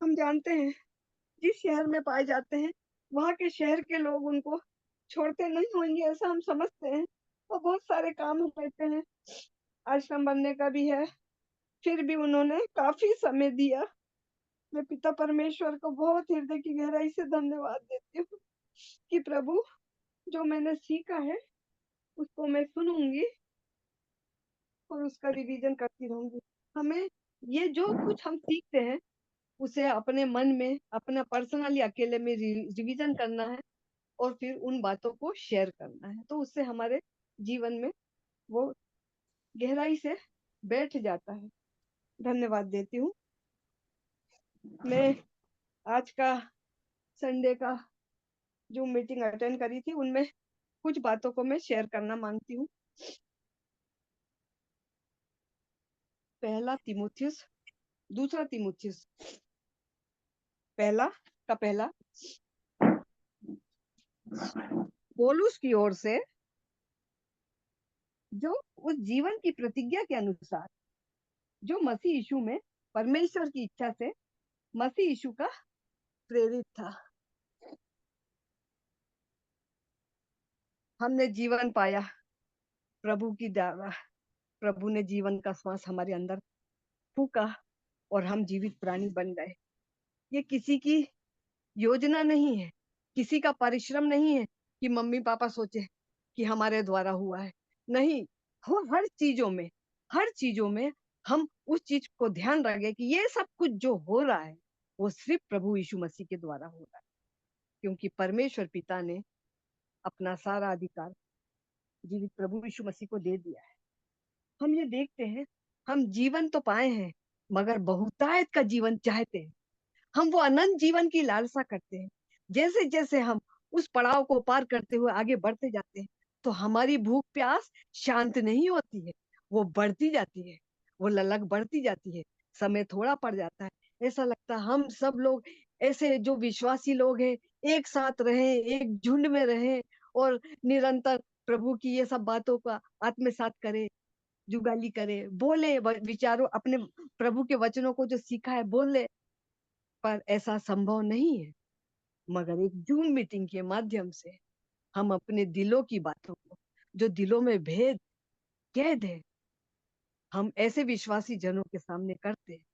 S3: हम जानते हैं, जिस शहर में पाए जाते हैं वहाँ के शहर के लोग उनको छोड़ते नहीं होंगे, ऐसा हम समझते हैं। और बहुत सारे काम रहते हैं, आश्रम बनने का भी है, फिर भी उन्होंने काफी समय दिया। मैं पिता परमेश्वर को बहुत हृदय की गहराई से धन्यवाद देती हूँ कि प्रभु जो मैंने सीखा है उसको मैं सुनूंगी और उसका रिवीजन करती रहूंगी। हमें ये जो कुछ हम सीखते हैं उसे अपने मन में, अपना पर्सनली अकेले में रिवीजन करना है और फिर उन बातों को शेयर करना है, तो उससे हमारे जीवन में वो गहराई से बैठ जाता है। धन्यवाद देती हूँ। मैं आज का संडे का जो मीटिंग अटेंड करी थी उनमें कुछ बातों को मैं शेयर करना मांगती हूँ। पहला तीमुथियुस, दूसरा तीमुथियुस, पहला पौलुस की ओर से, जो उस जीवन की प्रतिज्ञा के अनुसार जो मसीह यीशु में परमेश्वर की इच्छा से मसीह यीशु का प्रेरित था। हमने जीवन पाया प्रभु की द्वारा, प्रभु ने जीवन का श्वास हमारे अंदर फूका और हम जीवित प्राणी बन गए। ये किसी की योजना नहीं है, किसी का परिश्रम नहीं है कि मम्मी पापा सोचे कि हमारे द्वारा हुआ है। नहीं, वो हर चीजों में हम उस चीज को ध्यान रखें कि ये सब कुछ जो हो रहा है वो सिर्फ प्रभु यीशु मसीह के द्वारा हो रहा है, क्योंकि परमेश्वर पिता ने अपना सारा अधिकार जीवित प्रभु यीशु मसीह को दे दिया है। हम ये देखते हैं, हम जीवन तो पाए हैं मगर बहुतायत का जीवन चाहते हैं। हम वो अनंत जीवन की लालसा करते हैं। जैसे जैसे हम उस पड़ाव को पार करते हुए आगे बढ़ते जाते हैं तो हमारी भूख प्यास शांत नहीं होती है, वो बढ़ती जाती है, वो ललक बढ़ती जाती है। समय थोड़ा पड़ जाता है, ऐसा लगता है हम सब लोग ऐसे जो विश्वासी लोग हैं एक साथ रहें, एक झुंड में रहें और निरंतर प्रभु की ये सब बातों का आत्मसात करें, जुगाली करे, बोले विचारों, अपने प्रभु के वचनों को जो सीखा है बोले, पर ऐसा संभव नहीं है, मगर एक जूम मीटिंग के माध्यम से हम अपने दिलों की बातों को, जो दिलों में भेद कैद है, हम ऐसे विश्वासी जनों के सामने करते हैं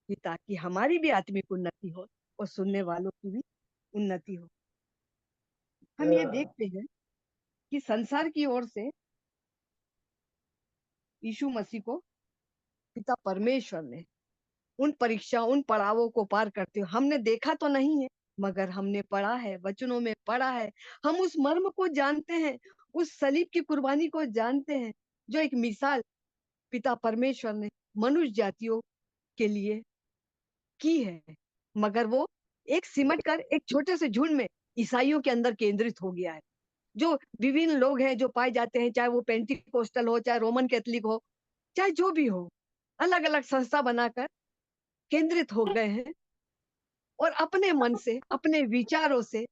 S3: कि ताकि हमारी भी आत्मिक उन्नति हो और सुनने वालों की भी उन्नति हो। हम ये देखते हैं कि संसार की ओर से यीशु मसीह को पिता परमेश्वर ने उन परीक्षाओं, उन पड़ावों को पार करते हुए, हमने देखा तो नहीं है मगर हमने पढ़ा है, वचनों में पढ़ा है, हम उस मर्म को जानते हैं, उस सलीब की कुर्बानी को जानते हैं, जो एक मिसाल पिता परमेश्वर ने मनुष्य जातियों के लिए की है। मगर वो एक सिमट कर एक छोटे से झुंड में ईसाइयों के अंदर केंद्रित हो गया है। जो विभिन्न लोग हैं जो पाए जाते हैं, चाहे वो पेंटिकोस्टल हो, चाहे रोमन कैथलिक हो, चाहे जो भी हो, अलग अलग संस्था बनाकर केंद्रित हो गए हैं और अपने मन से, अपने विचारों से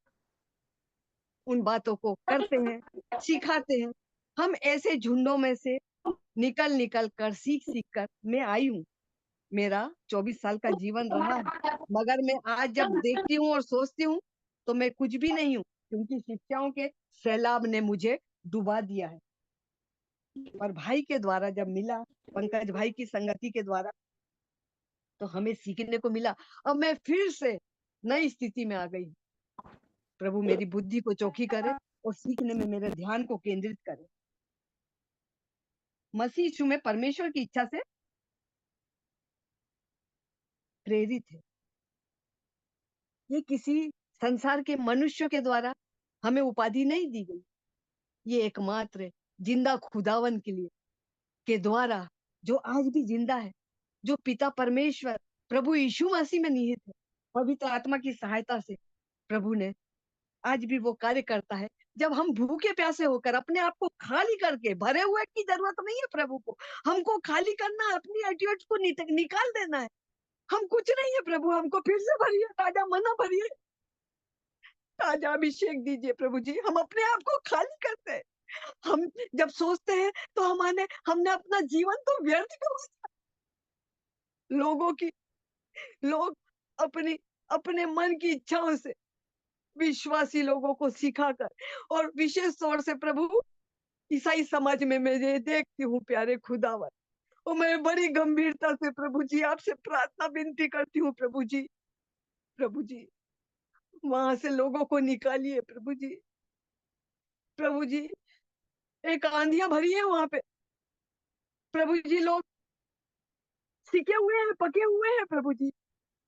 S3: उन बातों को करते हैं, सिखाते हैं। हम ऐसे झुंडों में से निकल निकल कर, सीख सीख कर मैं आई हूँ। मेरा 24 साल का जीवन रहा है, मगर मैं आज जब देखती हूँ और सोचती हूँ तो मैं कुछ भी नहीं हूँ, क्योंकि शिक्षाओं के सैलाब ने मुझे डुबा दिया है। पर भाई के द्वारा जब मिला, पंकज भाई की संगति के द्वारा, तो हमें सीखने को मिला। अब मैं फिर से नई स्थिति में आ गई। प्रभु मेरी बुद्धि को चौखी करे और सीखने में मेरे ध्यान को केंद्रित करे। मसीह यीशु में परमेश्वर की इच्छा से प्रेरित है। ये किसी संसार के मनुष्यों के द्वारा हमें उपाधि नहीं दी गई। ये एकमात्र जिंदा खुदावन के लिए के द्वारा, जो आज भी जिंदा है, जो पिता परमेश्वर प्रभु यीशु मसीह में निहित है, पवित्र आत्मा की सहायता से प्रभु ने आज भी वो कार्य करता है। जब हम भूखे प्यासे होकर अपने आप को खाली करके, भरे हुए की जरूरत नहीं है प्रभु को, हमको खाली करना है, अपनी एटीट्यूड को निकाल देना है। हम कुछ नहीं है प्रभु, हमको फिर से भरिए, ताजा मना भरिए, ताजा अभिषेक दीजिए प्रभु जी। हम अपने आप को खाली करते हैं। हम जब सोचते हैं तो हमने अपना जीवन तो व्यर्थ कर लोगों की लोग अपनी अपने मन की इच्छाओं से विश्वासी लोगों को सिखाकर, और विशेष तौर से प्रभु ईसाई समाज में मैं ये देखती हूँ प्यारे खुदावन, और मैं बड़ी गंभीरता से प्रभु जी आपसे प्रार्थना विनती करती हूँ प्रभु जी, प्रभु जी वहां से लोगों को निकालिए प्रभु जी। प्रभु जी एक आंधियां भरी है वहां पे प्रभु जी, लोग सीखे हुए हैं, पके हुए हैं प्रभु जी,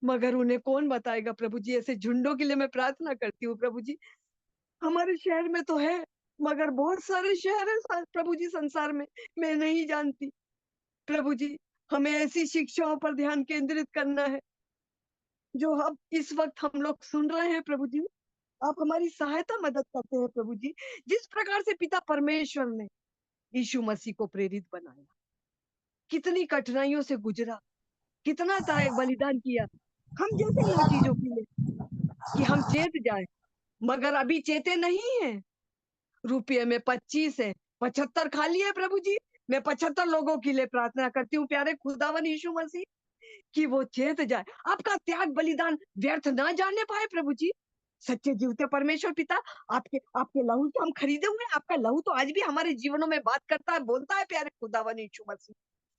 S3: मगर उन्हें कौन बताएगा प्रभु जी। ऐसे झुंडों के लिए मैं प्रार्थना करती हूँ प्रभु जी। हमारे शहर में तो है, मगर बहुत सारे शहर है प्रभु जी संसार में, मैं नहीं जानती प्रभु जी। हमें ऐसी शिक्षाओं पर ध्यान केंद्रित करना है जो अब इस वक्त हम लोग सुन रहे हैं प्रभु जी। आप हमारी सहायता मदद करते हैं प्रभु जी। जिस प्रकार से पिता परमेश्वर ने यीशु मसीह को प्रेरित बनाया, कितनी कठिनाइयों से गुजरा, कितना त्याग बलिदान किया हम जैसे मोचीजों के लिए, कि हम चेत जाए, मगर अभी चेते नहीं है। रुपये में 25 है, 75 खाली है प्रभु जी। मैं 75 लोगों के लिए प्रार्थना करती हूँ प्यारे खुदावन यीशु मसीह, कि वो चेत जाए, आपका त्याग बलिदान व्यर्थ ना जाने पाए प्रभु जी। सच्चे जीवते परमेश्वर पिता, आपके आपके लहू से हम खरीदे हुए हैं। आपका लहू तो आज भी हमारे जीवनों में बात करता है, बोलता है प्यारे खुदावन यीशु मसीह।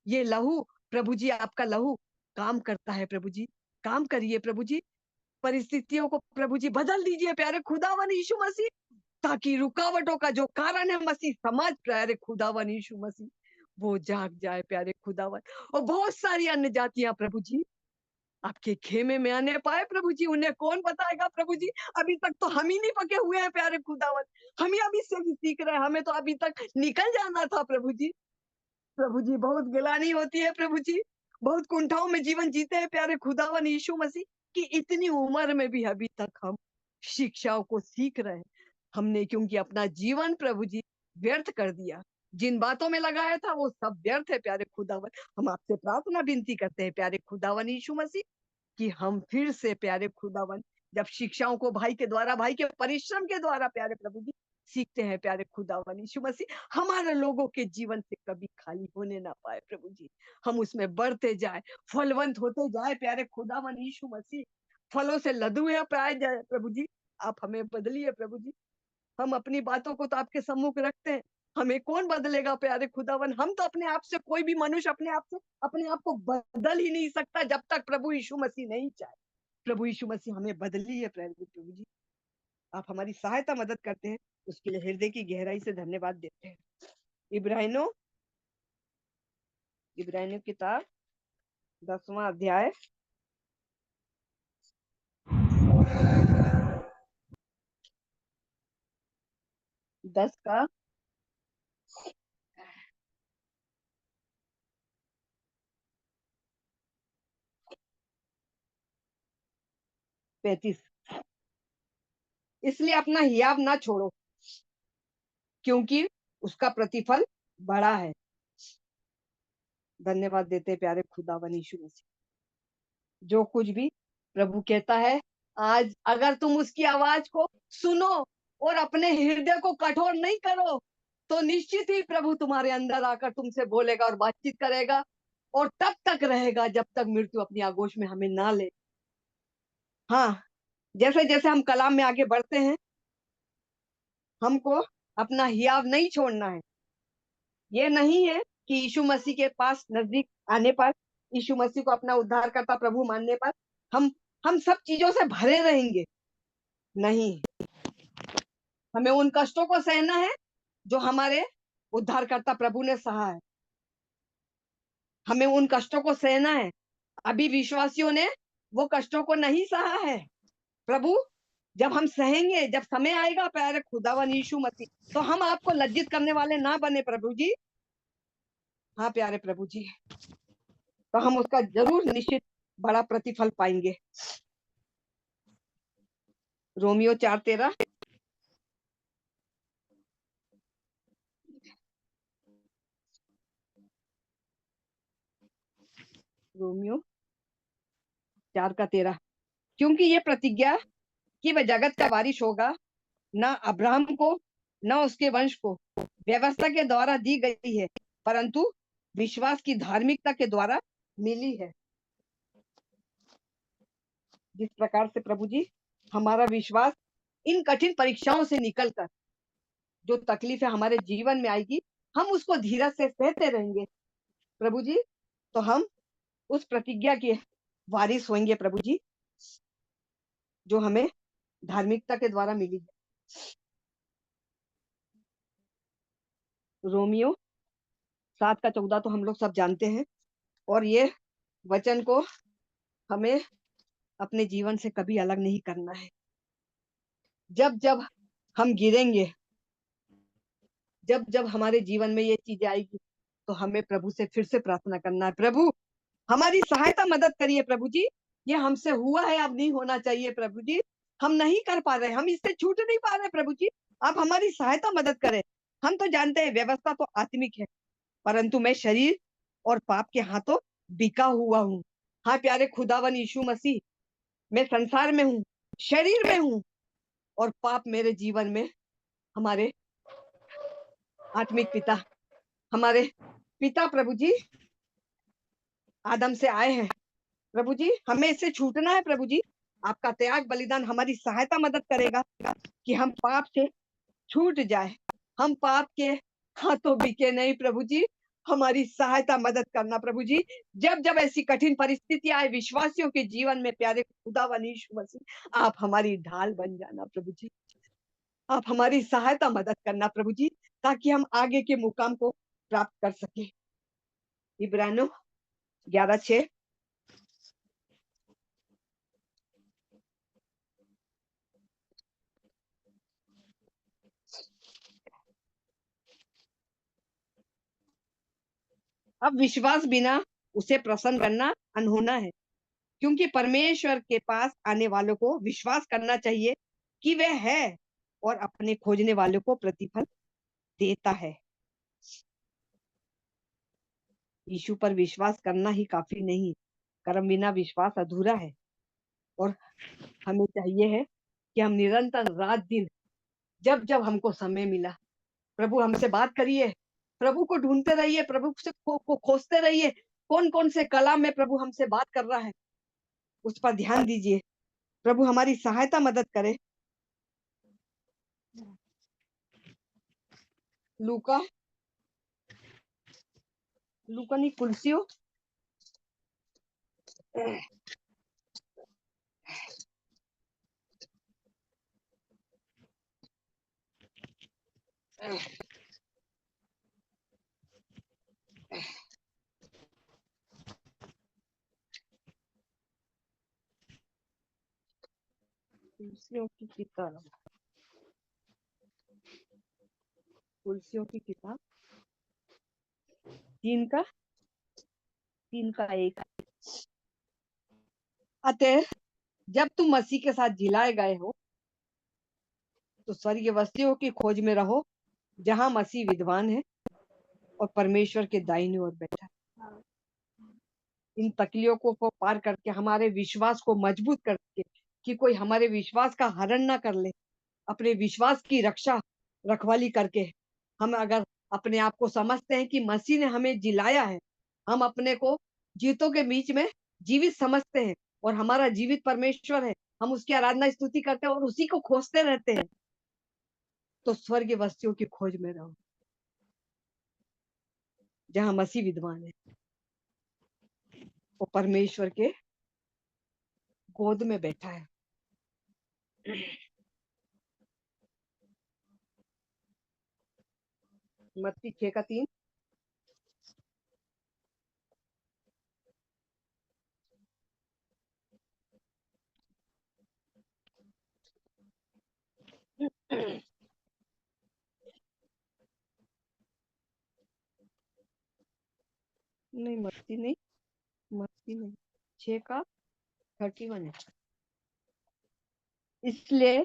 S3: ये लहू प्रभु जी, आपका लहू काम करता है प्रभु जी। काम करिए प्रभु जी, परिस्थितियों को प्रभु जी बदल दीजिए प्यारे खुदावन यीशु मसीह, ताकि रुकावटों का जो कारण है मसीह समाज, प्यारे खुदावन यीशु मसीह, वो जाग जाए प्यारे खुदावन। और बहुत सारी अन्य जातियां प्रभु जी आपके खेमे में आने पाए प्रभु जी, उन्हें कौन बताएगा प्रभु जी। अभी तक तो हम ही नहीं पके हुए हैं प्यारे खुदावन, हम ही अभी से भी सीख रहे हैं, हमें तो अभी तक निकल जाना था प्रभु जी। प्रभु जी बहुत गिलानी होती है प्रभु जी, बहुत कुंठाओं में जीवन जीते हैं प्यारे खुदावन यीशु मसीह, कि इतनी उम्र में भी अभी तक हम शिक्षाओं को सीख रहे हैं। हमने क्योंकि अपना जीवन प्रभु जी व्यर्थ कर दिया, जिन बातों में लगाया था वो सब व्यर्थ है प्यारे खुदावन। हम आपसे प्रार्थना विनती करते हैं प्यारे खुदावन यीशु मसीह, कि हम फिर से प्यारे खुदावन, जब शिक्षाओं को भाई के द्वारा, भाई के परिश्रम के द्वारा प्यारे प्रभु जी सीखते हैं प्यारे खुदावन यीशु मसीह, हमारे लोगों के जीवन से कभी खाली होने ना पाए प्रभु जी। हम उसमें बढ़ते जाए, फलवंत होते जाए प्यारे खुदावन यीशु मसीह, फलों से लदे हुए पाए जाए प्रभु जी। आप हमें बदलिए प्रभु जी। हम अपनी बातों को तो आपके सम्मुख रखते हैं, हमें कौन बदलेगा प्यारे खुदावन। हम तो अपने आप से, कोई भी मनुष्य अपने आप से अपने आप को बदल ही नहीं सकता जब तक प्रभु यीशु मसीह नहीं चाहे। प्रभु यीशु मसीह हमें बदलिए प्रभु जी। आप हमारी सहायता मदद करते हैं, उसके लिए हृदय की गहराई से धन्यवाद देते हैं। इब्राहिमों किताब 10वां अध्याय 10 का 35। इसलिए अपना हियाव ना छोड़ो, क्योंकि उसका प्रतिफल बड़ा है। धन्यवाद देते प्यारे खुदावन यीशु मसीह। जो कुछ भी प्रभु कहता है, आज अगर तुम उसकी आवाज को सुनो और अपने हृदय को कठोर नहीं करो, तो निश्चित ही प्रभु तुम्हारे अंदर आकर तुमसे बोलेगा और बातचीत करेगा, और तब तक रहेगा जब तक मृत्यु अपनी आगोश में हमें ना ले। हाँ, जैसे जैसे हम कलाम में आगे बढ़ते हैं, हमको अपना हियाव नहीं छोड़ना है। ये नहीं है कि यीशु मसीह के पास नजदीक आने पर, यीशु मसीह को अपना उद्धारकर्ता प्रभु मानने पर हम सब चीजों से भरे रहेंगे। नहीं, हमें उन कष्टों को सहना है जो हमारे उद्धारकर्ता प्रभु ने सहा है। हमें उन कष्टों को सहना है। अभी विश्वासियों ने वो कष्टों को नहीं सहा है। प्रभु जब हम सहेंगे, जब समय आएगा प्यारे खुदावन यीशु मसीह, तो हम आपको लज्जित करने वाले ना बने प्रभु जी। हाँ प्यारे प्रभु जी, तो हम उसका जरूर निश्चित बड़ा प्रतिफल पाएंगे। रोमियो 4:13। रोमियो 4:13। क्योंकि ये प्रतिज्ञा कि वह जगत का वारिस होगा, न अब्राहम को न उसके वंश को व्यवस्था के द्वारा दी गई है, परंतु विश्वास की धार्मिकता के द्वारा मिली है। जिस प्रकार से प्रभु जी हमारा विश्वास इन कठिन परीक्षाओं से निकलकर जो तकलीफें हमारे जीवन में आएगी, हम उसको धीरज से सहते रहेंगे प्रभु जी, तो हम उस प्रतिज्ञा के वारिस होंगे प्रभु जी, जो हमें धार्मिकता के द्वारा मिली है। रोमियो 7:14 तो हम लोग सब जानते हैं, और ये वचन को हमें अपने जीवन से कभी अलग नहीं करना है। जब जब हम गिरेंगे, जब जब हमारे जीवन में ये चीजें आएगी, तो हमें प्रभु से फिर से प्रार्थना करना है, प्रभु हमारी सहायता मदद करिए प्रभु जी। ये हमसे हुआ है, अब नहीं होना चाहिए प्रभु जी। हम नहीं कर पा रहे, हम इससे छूट नहीं पा रहे प्रभु जी, आप हमारी सहायता मदद करें। हम तो जानते हैं व्यवस्था तो आत्मिक है, परंतु मैं शरीर और पाप के हाथों बिका हुआ हूँ। हाँ प्यारे खुदावन यीशु मसीह, मैं संसार में हूँ, शरीर में हूँ, और पाप मेरे जीवन में हमारे आत्मिक पिता, हमारे पिता प्रभु जी आदम से आए हैं प्रभु जी, हमें इससे छूटना है प्रभु जी। आपका त्याग बलिदान हमारी सहायता मदद करेगा कि हम पाप से छूट जाए, हम पाप के हाथों बिके नहीं प्रभु जी। हमारी सहायता मदद करना प्रभु जी। जब जब ऐसी कठिन परिस्थिति आए विश्वासियों के जीवन में प्यारे खुदावन यीशु मसीह, आप हमारी ढाल बन जाना प्रभु जी, आप हमारी सहायता मदद करना प्रभु जी, ताकि हम आगे के मुकाम को प्राप्त कर सके। इब्रानियों 11:6। अब विश्वास बिना उसे प्रसन्न करना अनहोना है, क्योंकि परमेश्वर के पास आने वालों को विश्वास करना चाहिए कि वह है, और अपने खोजने वालों को प्रतिफल देता है। यीशु पर विश्वास करना ही काफी नहीं, कर्म बिना विश्वास अधूरा है। और हमें चाहिए है कि हम निरंतर रात दिन जब जब हमको समय मिला प्रभु हमसे बात करिए, प्रभु को ढूंढते रहिए, प्रभु से को खोजते रहिए, कौन कौन से कला में प्रभु हमसे बात कर रहा है उस पर ध्यान दीजिए। प्रभु हमारी सहायता मदद करे। लूका नहीं कुलसियों कुलसियों की किताब, कुलसियों की किताब 3 का 1। अतः जब तुम मसीह के साथ जिलाए गए हो तो स्वर्गीय वस्तुओं की खोज में रहो जहां मसीह विद्वान है और परमेश्वर के दाहिनी ओर बैठा है। इन तकलियों को पार करके हमारे विश्वास को मजबूत करके कि कोई हमारे विश्वास का हरण ना कर ले, अपने विश्वास की रखवाली करके हम अगर अपने आप को समझते हैं कि मसीह ने हमें जिलाया है, हम अपने को जीतों के बीच में जीवित समझते हैं और हमारा जीवित परमेश्वर है, हम उसकी आराधना स्तुति करते हैं और उसी को खोजते रहते हैं, तो स्वर्गीय वस्तुओं की खोज में रहो जहां मसीह विद्वान है वो परमेश्वर के गोद में बैठा है। मत्ती 6:3। नहीं मत्ती नहीं 6:31 है। इसलिए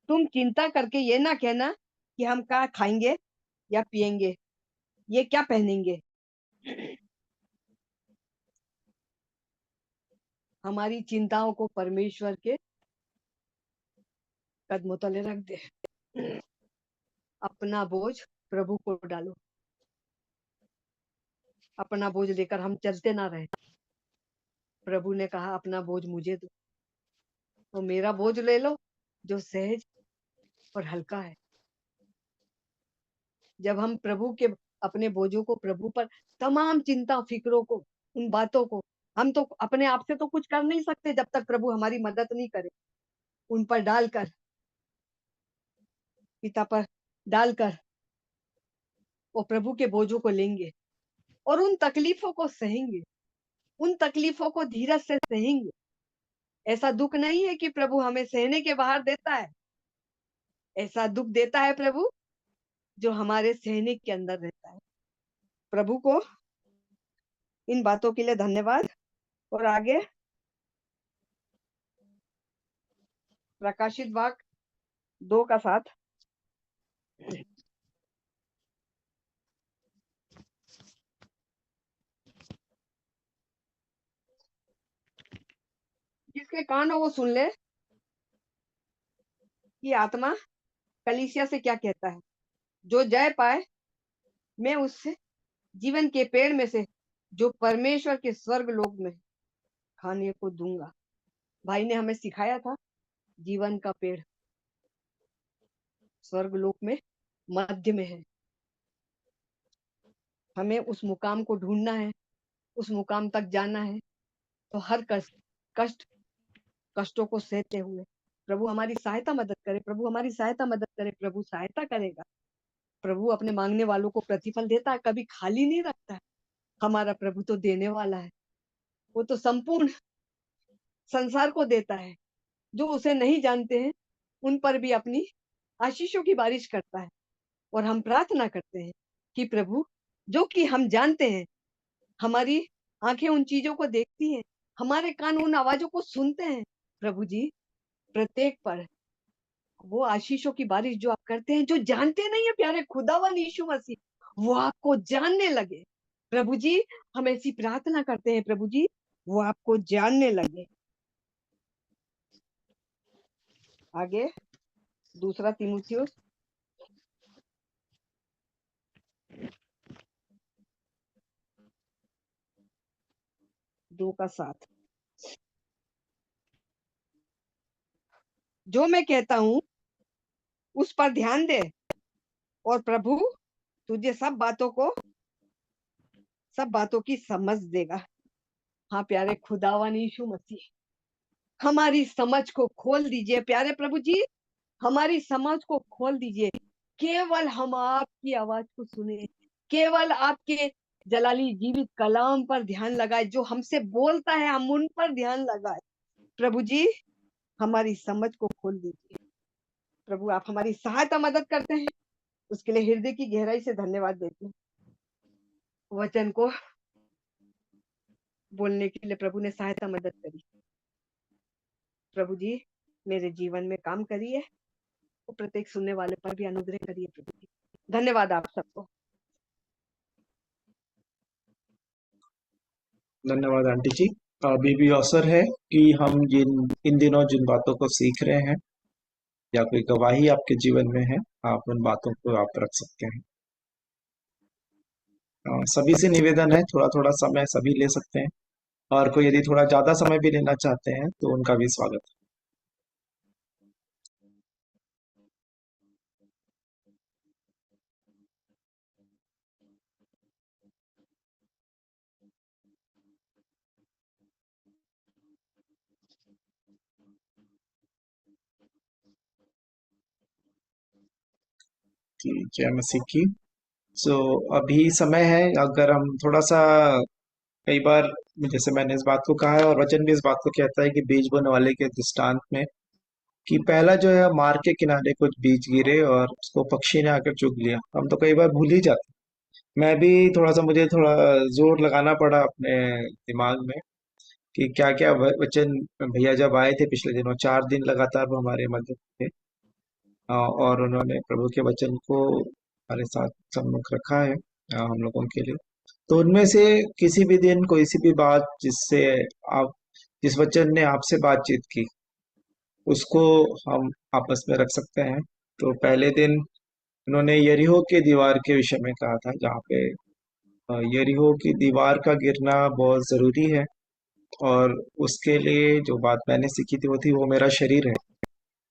S3: तुम चिंता करके ये ना कहना कि हम क्या खाएंगे या पिएंगे, ये क्या पहनेंगे। हमारी चिंताओं को परमेश्वर के कदमों तले रख दे। अपना बोझ प्रभु को डालो, अपना बोझ लेकर हम चलते ना रहे। प्रभु ने कहा अपना बोझ मुझे दो, तो मेरा बोझ ले लो जो सहज और हल्का है। जब हम प्रभु के अपने बोझों को प्रभु पर, तमाम चिंता फिक्रों को, उन बातों को, हम तो अपने आप से तो कुछ कर नहीं सकते जब तक प्रभु हमारी मदद नहीं करे, उन पर डालकर, पिता पर डालकर वो प्रभु के बोझों को लेंगे और उन तकलीफों को सहेंगे, उन तकलीफों को धीरज से सहेंगे। ऐसा दुख नहीं है कि प्रभु हमें सहने के बाहर देता है, ऐसा दुख देता है प्रभु जो हमारे सहने के अंदर रहता है। प्रभु को इन बातों के लिए धन्यवाद। और आगे प्रकाशित वाक्य 2:7। जिसके कान हो वो सुन ले कि आत्मा कलीसिया से क्या कहता है। जो जय पाए मैं उससे जीवन के पेड़ में से जो परमेश्वर के स्वर्ग लोक में खाने को दूंगा। भाई ने हमें सिखाया था जीवन का पेड़ स्वर्ग लोक में मध्य में है। हमें उस मुकाम को ढूंढना है, उस मुकाम तक जाना है। तो हर कष्टों को सहते हुए प्रभु हमारी सहायता मदद करे, प्रभु हमारी सहायता मदद करे, प्रभु सहायता करेगा। प्रभु अपने मांगने वालों को प्रतिफल देता है, कभी खाली नहीं रखता है। हमारा प्रभु तो देने वाला है, वो तो संपूर्ण संसार को देता है। जो उसे नहीं जानते हैं उन पर भी अपनी आशीषों की बारिश करता है। और हम प्रार्थना करते हैं कि प्रभु, जो कि हम जानते हैं, हमारी आंखें उन चीजों को देखती हैं, हमारे कान उन आवाजों को सुनते हैं। प्रभु जी, प्रत्येक पर वो आशीषों की बारिश जो आप करते हैं, जो जानते नहीं है प्यारे खुदावन यीशु मसीह, वो आपको जानने लगे। प्रभु जी, हम ऐसी प्रार्थना करते हैं प्रभु जी, वो आपको जानने लगे। आगे दूसरा तीमुथियुस 2:7। जो मैं कहता हूँ उस पर ध्यान दे और प्रभु तुझे सब बातों की समझ देगा। हाँ प्यारे खुदावन यीशु मसीह, हमारी समझ को खोल दीजिए प्यारे प्रभु जी, हमारी समझ को खोल दीजिए। केवल हम आपकी आवाज को सुने, केवल आपके जलाली जीवित कलाम पर ध्यान लगाए, जो हमसे बोलता है हम उन पर ध्यान लगाए। प्रभु जी हमारी समझ को खोल दीजिए। प्रभु आप हमारी सहायता मदद करते हैं, उसके लिए हृदय की गहराई से धन्यवाद देते हैं। वचन को बोलने के लिए प्रभु ने सहायता मदद करी। प्रभु जी मेरे जीवन में काम करिए और प्रत्येक सुनने वाले पर भी अनुग्रह करिए। प्रभु जी धन्यवाद आप सबको।
S2: धन्यवाद आंटी जी। अभी भी अवसर है कि हम इन दिनों जिन बातों को सीख रहे हैं या कोई गवाही आपके जीवन में है, आप उन बातों को आप रख सकते हैं। सभी से निवेदन है, थोड़ा थोड़ा समय सभी ले सकते हैं, और कोई यदि थोड़ा ज्यादा समय भी लेना चाहते हैं तो उनका भी स्वागत है। कि जय मसीह की। अभी समय है, अगर हम थोड़ा सा, कई बार जैसे मैंने इस बात को कहा है और वचन भी इस बात को कहता है कि बीज बोने वाले के दृष्टांत में, कि पहला जो है मार्ग के किनारे कुछ बीज गिरे और उसको पक्षी ने आकर चुग लिया। हम तो कई बार भूल ही जाते। मैं भी मुझे थोड़ा जोर लगाना पड़ा अपने दिमाग में कि क्या क्या वचन भैया जब आए थे पिछले दिनों, 4 दिन लगातार वो हमारे मध्य थे, और उन्होंने प्रभु के वचन को हमारे साथ सम्मुख रखा है हम लोगों के लिए। तो उनमें से किसी भी दिन कोई सी भी बात जिससे आप, जिस वचन ने आपसे बातचीत की, उसको हम आपस में रख सकते हैं। तो पहले दिन उन्होंने यरीहो के दीवार के विषय में कहा था, जहाँ पे यरीहो की दीवार का गिरना बहुत जरूरी है, और उसके लिए जो बात मैंने सीखी थी वो मेरा शरीर है,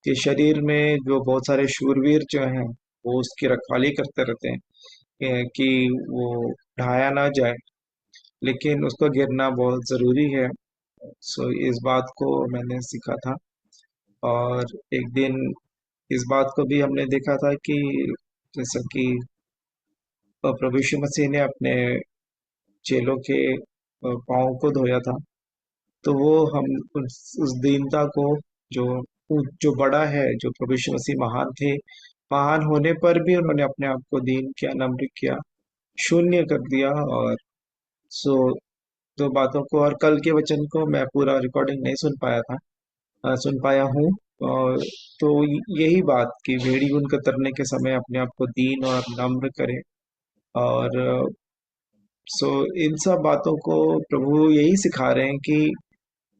S2: कि शरीर में जो बहुत सारे शूरवीर जो हैं वो उसकी रखवाली करते रहते हैं, कि वो ढाया ना जाए, लेकिन उसको गिरना बहुत ज़रूरी है। इस बात को मैंने सीखा था। और एक दिन इस बात को भी हमने देखा था कि जैसा कि प्रभु यीशु मसीह ने अपने चेलों के पाँव को धोया था, तो वो हम उस दीनता को, जो जो बड़ा है, जो प्रभु यीशु मसीह महान थे, महान होने पर भी उन्होंने अपने आप को दीन किया, नम्र किया, शून्य कर दिया। और सो दो बातों को, और कल के वचन को मैं पूरा रिकॉर्डिंग नहीं सुन पाया था, सुन पाया हूँ। और तो यही बात कि भेड़ी उन कतरने के समय अपने आप को दीन और नम्र करे। और इन सब बातों को प्रभु यही सिखा रहे हैं कि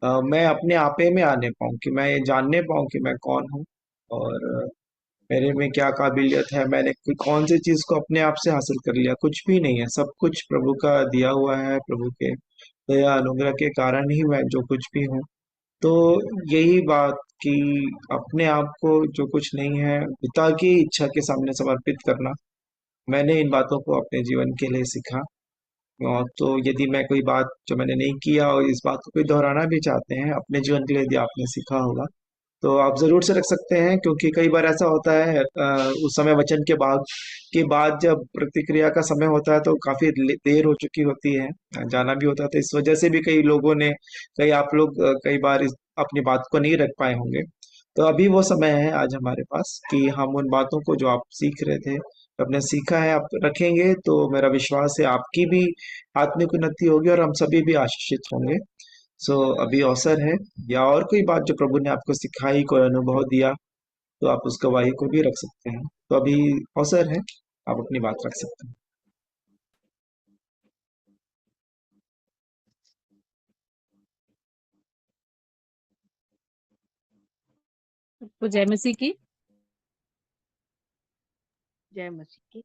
S2: मैं अपने आपे में आने पाऊँ, कि मैं ये जानने पाऊँ कि मैं कौन हूँ, और मेरे में क्या काबिलियत है, मैंने कौन सी चीज को अपने आप से हासिल कर लिया। कुछ भी नहीं है, सब कुछ प्रभु का दिया हुआ है, प्रभु के दया अनुग्रह के कारण ही मैं जो कुछ भी हूँ। तो यही बात कि अपने आप को, जो कुछ नहीं है, पिता की इच्छा के सामने समर्पित करना, मैंने इन बातों को अपने जीवन के लिए सीखा। और तो यदि मैं कोई बात जो मैंने नहीं किया और इस बात को कोई दोहराना भी चाहते हैं अपने जीवन के लिए, यदि आपने सीखा होगा, तो आप जरूर से रख सकते हैं। क्योंकि कई बार ऐसा होता है, उस समय वचन के बाद जब प्रतिक्रिया का समय होता है तो काफी देर हो चुकी होती है, जाना भी होता है। तो इस वजह से भी कई लोगों ने, कई आप लोग कई बार अपनी बात को नहीं रख पाए होंगे। तो अभी वो समय है आज हमारे पास कि हम उन बातों को जो आप सीख रहे थे, आपने सीखा है, आप रखेंगे, तो मेरा विश्वास है आपकी भी आत्मिक उन्नति होगी और हम सभी भी आशीषित होंगे। अभी अवसर है, या और कोई बात जो प्रभु ने आपको सिखाई, कोई अनुभव दिया, तो आप उस गवाही को भी रख सकते हैं। तो अभी अवसर है, आप अपनी बात रख सकते हैं।
S4: तो जय मसीह की।
S3: जय मसीह की।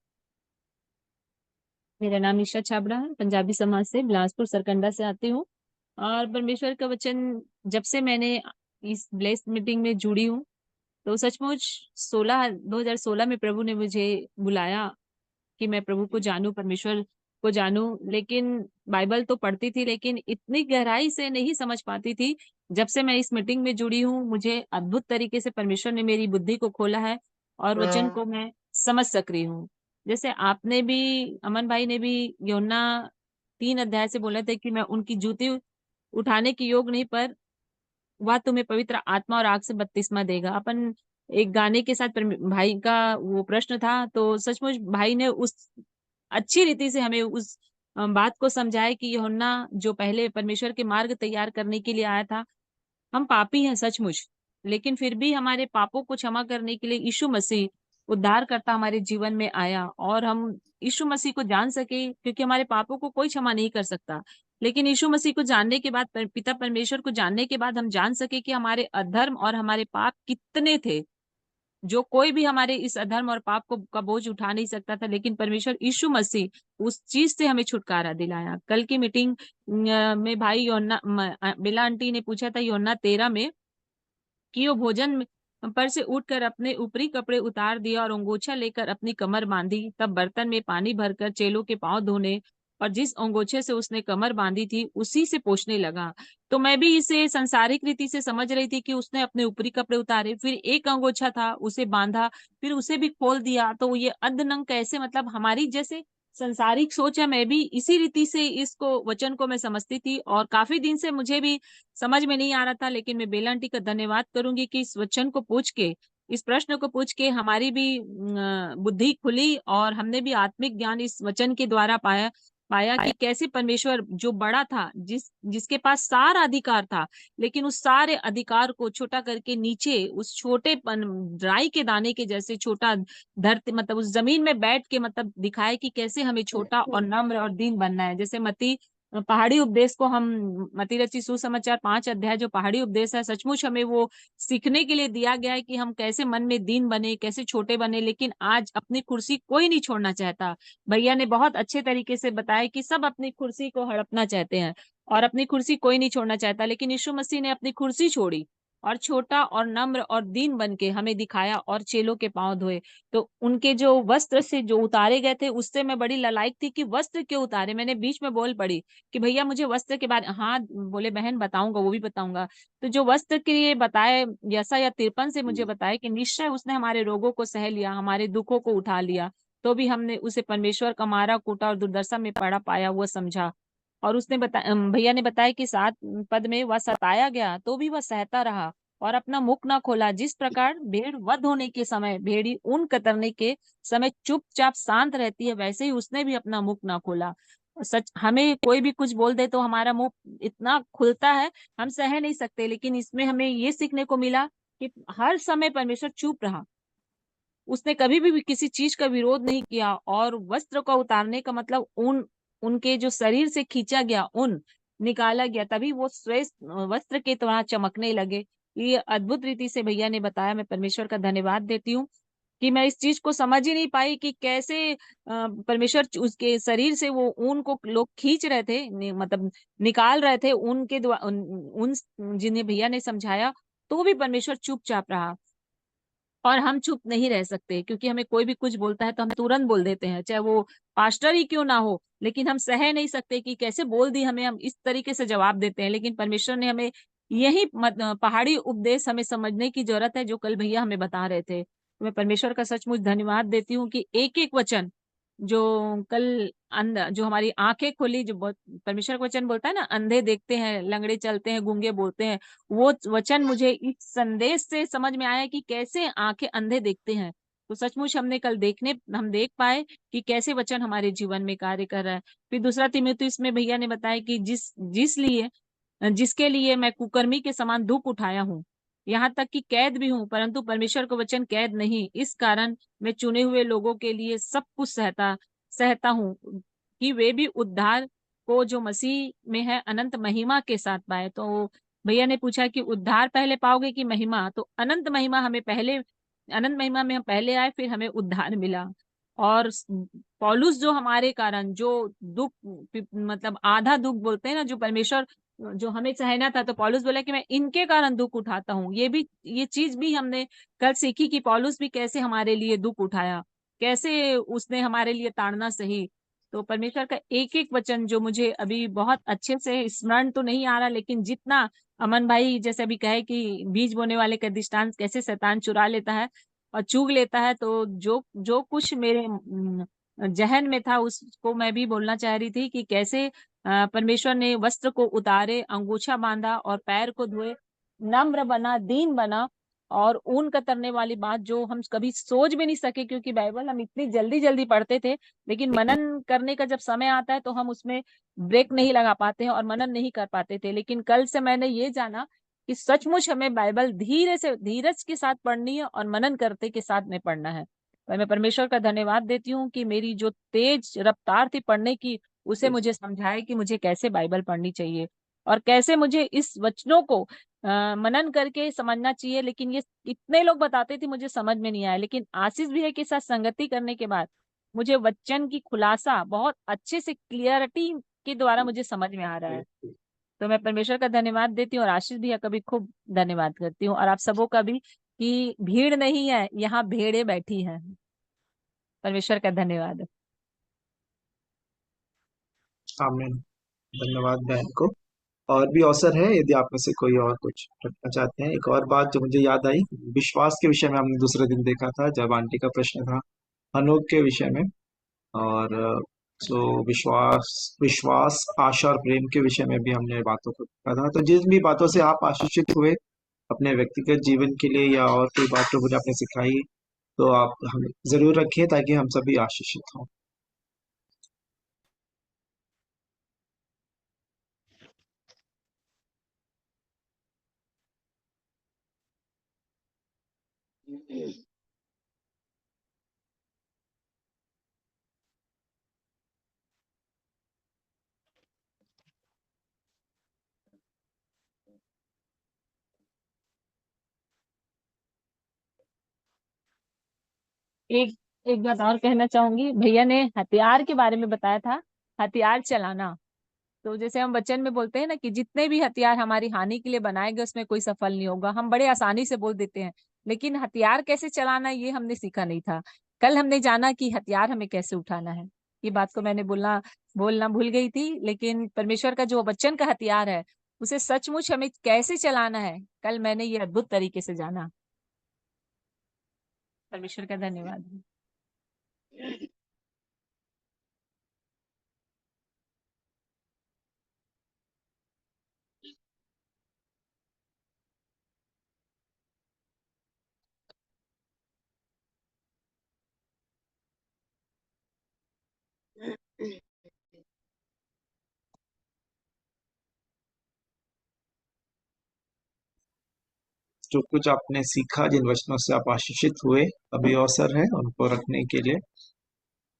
S4: मेरा नाम ईशा छाबड़ा है, पंजाबी समाज से बिलासपुर सरकंडा से आती हूँ। और परमेश्वर का वचन जब से मैंने इस ब्लेस मीटिंग में जुड़ी हूँ, तो सचमुच 2016 में प्रभु ने मुझे बुलाया कि मैं प्रभु को जानूं, परमेश्वर को जानूं। लेकिन बाइबल तो पढ़ती थी, लेकिन इतनी गहराई से नहीं समझ पाती थी। जब से मैं इस मीटिंग में जुड़ी हूँ, मुझे अद्भुत तरीके से परमेश्वर ने मेरी बुद्धि को खोला है और वचन को मैं समझ सक रही हूँ। जैसे आपने भी, अमन भाई ने भी यूहन्ना 3 अध्याय से बोला था कि मैं उनकी जूती उठाने की योग नहीं, पर वह तुम्हें पवित्र आत्मा और आग से बपतिस्मा देगा। अपन एक गाने के साथ भाई का वो प्रश्न था, तो सचमुच भाई ने उस अच्छी रीति से हमें उस बात को समझाया कि यूहन्ना जो पहले परमेश्वर के मार्ग तैयार करने के लिए आया था, हम पापी हैं सचमुच, लेकिन फिर भी हमारे पापों को क्षमा करने के लिए यीशु मसीह उद्धारकर्ता हमारे जीवन में आया और हम यीशु मसीह को जान सके, क्योंकि हमारे पापों को कोई क्षमा नहीं कर सकता। लेकिन यीशु मसीह को जानने के बाद, पिता परमेश्वर को जानने के बाद हम जान सके कि हमारे अधर्म और हमारे पाप कितने थे, जो कोई भी हमारे इस अधर्म और पाप को का बोझ उठा नहीं सकता था। लेकिन परमेश्वर यीशु मसीह उस चीज से हमें छुटकारा दिलाया। कल की मीटिंग में भाई बेला आंटी ने पूछा था यूहन्ना 13 में कि वो पर से उठकर अपने ऊपरी कपड़े उतार दिया और अंगोछा लेकर अपनी कमर बांधी। तब बर्तन में पानी भरकर चेलों के पांव धोने और जिस अंगोछे से उसने कमर बांधी थी उसी से पोंछने लगा। तो मैं भी इसे संसारिक रीति से समझ रही थी कि उसने अपने ऊपरी कपड़े उतारे, फिर एक अंगोछा था उसे बांधा, फिर उसे भी खोल दिया। तो ये अधनंग कैसे, मतलब हमारी जैसे संसारिक सोच है, मैं भी इसी रीति से इसको वचन को मैं समझती थी और काफी दिन से मुझे भी समझ में नहीं आ रहा था। लेकिन मैं बेला आंटी का धन्यवाद करूंगी कि इस वचन को पूछ के, इस प्रश्न को पूछ के हमारी भी बुद्धि खुली और हमने भी आत्मिक ज्ञान इस वचन के द्वारा पाया पाया कि कैसे परमेश्वर जो बड़ा था, जिसके पास सारा अधिकार था, लेकिन उस सारे अधिकार को छोटा करके नीचे उस छोटे राई के दाने के जैसे छोटा धरती, मतलब उस जमीन में बैठ के मतलब दिखाए कि कैसे हमें छोटा और नम्र और दीन बनना है। जैसे मती पहाड़ी उपदेश को हम, मती रची सुसमाचार 5 अध्याय जो पहाड़ी उपदेश है, सचमुच हमें वो सीखने के लिए दिया गया है कि हम कैसे मन में दीन बने, कैसे छोटे बने। लेकिन आज अपनी कुर्सी कोई नहीं छोड़ना चाहता। भैया ने बहुत अच्छे तरीके से बताया कि सब अपनी कुर्सी को हड़पना चाहते हैं और अपनी कुर्सी कोई नहीं छोड़ना चाहता, लेकिन यीशु मसीह ने अपनी कुर्सी छोड़ी और छोटा और नम्र और दीन बन के हमें दिखाया और चेलों के पांव धोए। तो उनके जो वस्त्र से जो उतारे गए थे, उससे मैं बड़ी ललायक थी कि वस्त्र क्यों उतारे। मैंने बीच में बोल पड़ी कि भैया मुझे वस्त्र के बारे, हाँ बोले बहन बताऊंगा, वो भी बताऊंगा। तो जो वस्त्र के लिए बताए, यसा 53 से मुझे बताया कि निश्चय उसने हमारे रोगों को सह लिया, हमारे दुखों को उठा लिया, तो भी हमने उसे परमेश्वर का मारा कूटा और दुर्दशा में पड़ा पाया हुआ समझा। और उसने भैया ने बताया कि 7 पद में वह सताया गया तो भी वह सहता रहा और अपना मुख ना खोला। जिस प्रकार भेड़ वध होने के समय भेड़ी ऊन कतरने के समय चुपचाप शांत रहती है, वैसे ही उसने भी अपना मुख ना खोला। सच, हमें कोई भी कुछ बोल दे तो हमारा मुंह इतना खुलता है, हम सह नहीं सकते। लेकिन इसमें हमें ये सीखने को मिला कि हर समय परमेश्वर चुप रहा, उसने कभी भी किसी चीज का विरोध नहीं किया। और वस्त्र को उतारने का मतलब ऊन, उनके जो शरीर से खींचा गया ऊन निकाला गया, तभी वो श्रेष्ठ वस्त्र के तरह चमकने लगे। ये अद्भुत रीति से भैया ने बताया। मैं परमेश्वर का धन्यवाद देती हूँ कि मैं इस चीज को समझ ही नहीं पाई कि कैसे परमेश्वर उसके शरीर से वो ऊन को लोग खींच रहे थे, मतलब निकाल रहे थे ऊन के द्वारा, ऊन जिन्हें भैया ने समझाया, तो भी परमेश्वर चुपचाप रहा। और हम चुप नहीं रह सकते, क्योंकि हमें कोई भी कुछ बोलता है तो हम तुरंत बोल देते हैं, चाहे वो पास्टर ही क्यों ना हो। लेकिन हम सह नहीं सकते कि कैसे बोल दी हमें, हम इस तरीके से जवाब देते हैं। लेकिन परमेश्वर ने हमें यही पहाड़ी उपदेश हमें समझने की जरूरत है, जो कल भैया हमें बता रहे थे। तो मैं परमेश्वर का सचमुच धन्यवाद देती हूँ कि एक एक वचन जो कल जो हमारी आंखें खोली, जो परमेश्वर का वचन बोलता है ना, अंधे देखते हैं, लंगड़े चलते हैं, गूंगे बोलते हैं, वो वचन मुझे इस संदेश से समझ में आया कि कैसे आंखें अंधे देखते हैं। तो सचमुच हम देख पाए कि कैसे वचन हमारे जीवन में कार्य कर रहा है। फिर दूसरा तीमुथियुस में भैया ने बताया कि जिसके लिए मैं कुकर्मी के समान दुख उठाया हूँ, यहाँ तक कि कैद भी हूँ, परंतु परमेश्वर का वचन कैद नहीं। इस कारण मैं चुने हुए लोगों के लिए सब कुछ सहता सहता हूँ कि वे भी उद्धार को जो मसीह में है अनंत महिमा के साथ पाए। तो भैया ने पूछा कि उद्धार पहले पाओगे कि महिमा, तो अनंत महिमा में हम पहले आए, फिर हमें उद्धार मिला। और पौलुस जो हमारे कारण जो दुख मतलब आधा दुख बोलते हैं ना, जो परमेश्वर जो हमें सहना था, तो पौलुस बोला कि मैं इनके कारण दुख उठाता हूँ। ये चीज भी हमने कल सीखी कि पौलुस भी कैसे हमारे लिए दुख उठाया, कैसे उसने हमारे लिए ताड़ना सही। तो परमेश्वर का एक एक वचन जो मुझे अभी बहुत अच्छे से स्मरण तो नहीं आ रहा, लेकिन जितना अमन भाई जैसे अभी कहे कि बीज बोने वाले का दृष्टांत कैसे शैतान चुरा लेता है और चुग लेता है, तो जो जो कुछ मेरे जहन में था उसको मैं भी बोलना चाह रही थी कि कैसे परमेश्वर ने वस्त्र को उतारे, अंगूछा बांधा और पैर को धोए, नम्र बना, दीन बना और ऊन कतरने वाली बात जो हम कभी सोच भी नहीं सके, क्योंकि बाइबल हम इतनी जल्दी जल्दी पढ़ते थे, लेकिन मनन करने का जब समय आता है तो हम उसमें ब्रेक नहीं लगा पाते हैं और मनन नहीं कर पाते थे। लेकिन कल से मैंने ये जाना कि सचमुच हमें बाइबल धीरे से धीरज के साथ पढ़नी है और मनन करते के साथ में पढ़ना है। और मैं परमेश्वर का धन्यवाद देती हूँ कि मेरी जो तेज रफ्तार थी पढ़ने की, उसे मुझे समझाए कि मुझे कैसे बाइबल पढ़नी चाहिए और कैसे मुझे इस वचनों को मनन करके समझना चाहिए। लेकिन ये इतने लोग बताते थे, मुझे समझ में नहीं आया, लेकिन आशीष भी है के साथ संगति करने के बाद मुझे वचन की खुलासा बहुत अच्छे से क्लियरिटी के द्वारा मुझे समझ में आ रहा है। तो मैं परमेश्वर का धन्यवाद देती हूँ और आशीष भैया का भी खूब धन्यवाद करती हूँ और आप सबों का भी कि भीड़ नहीं है, यहाँ भेड़े बैठी हैं। परमेश्वर का धन्यवाद।
S2: आमीन। धन्यवाद बहन को। और भी अवसर है यदि आप में से कोई और कुछ रखना चाहते हैं। एक और बात जो मुझे याद आई, विश्वास के विषय में हमने दूसरे दिन देखा था जब आंटी का प्रश्न था हनोक के विषय में, और जो विश्वास विश्वास आशा और प्रेम के विषय में भी हमने बातों को देखा था। तो जिन भी बातों से आप आशीषित हुए अपने व्यक्तिगत जीवन के लिए या और कोई बात प्रभु ने आपने सिखाई, तो आप हम जरूर रखें ताकि हम सभी आशीषित हों।
S4: एक एक बात और कहना चाहूंगी, भैया ने हथियार के बारे में बताया था, हथियार चलाना। तो जैसे हम वचन में बोलते हैं ना कि जितने भी हथियार हमारी हानि के लिए बनाए गए उसमें कोई सफल नहीं होगा, हम बड़े आसानी से बोल देते हैं, लेकिन हथियार कैसे चलाना ये हमने सीखा नहीं था। कल हमने जाना कि हथियार हमें कैसे उठाना है। ये बात को मैंने बोलना भूल गई थी, लेकिन परमेश्वर का जो वचन का हथियार है उसे सचमुच हमें कैसे चलाना है, कल मैंने ये अद्भुत तरीके से जाना। परमेश्वर का धन्यवाद।
S2: जो कुछ आपने सीखा, जिन वचनों से आप आशीषित हुए, अभी अवसर है उनको रखने के लिए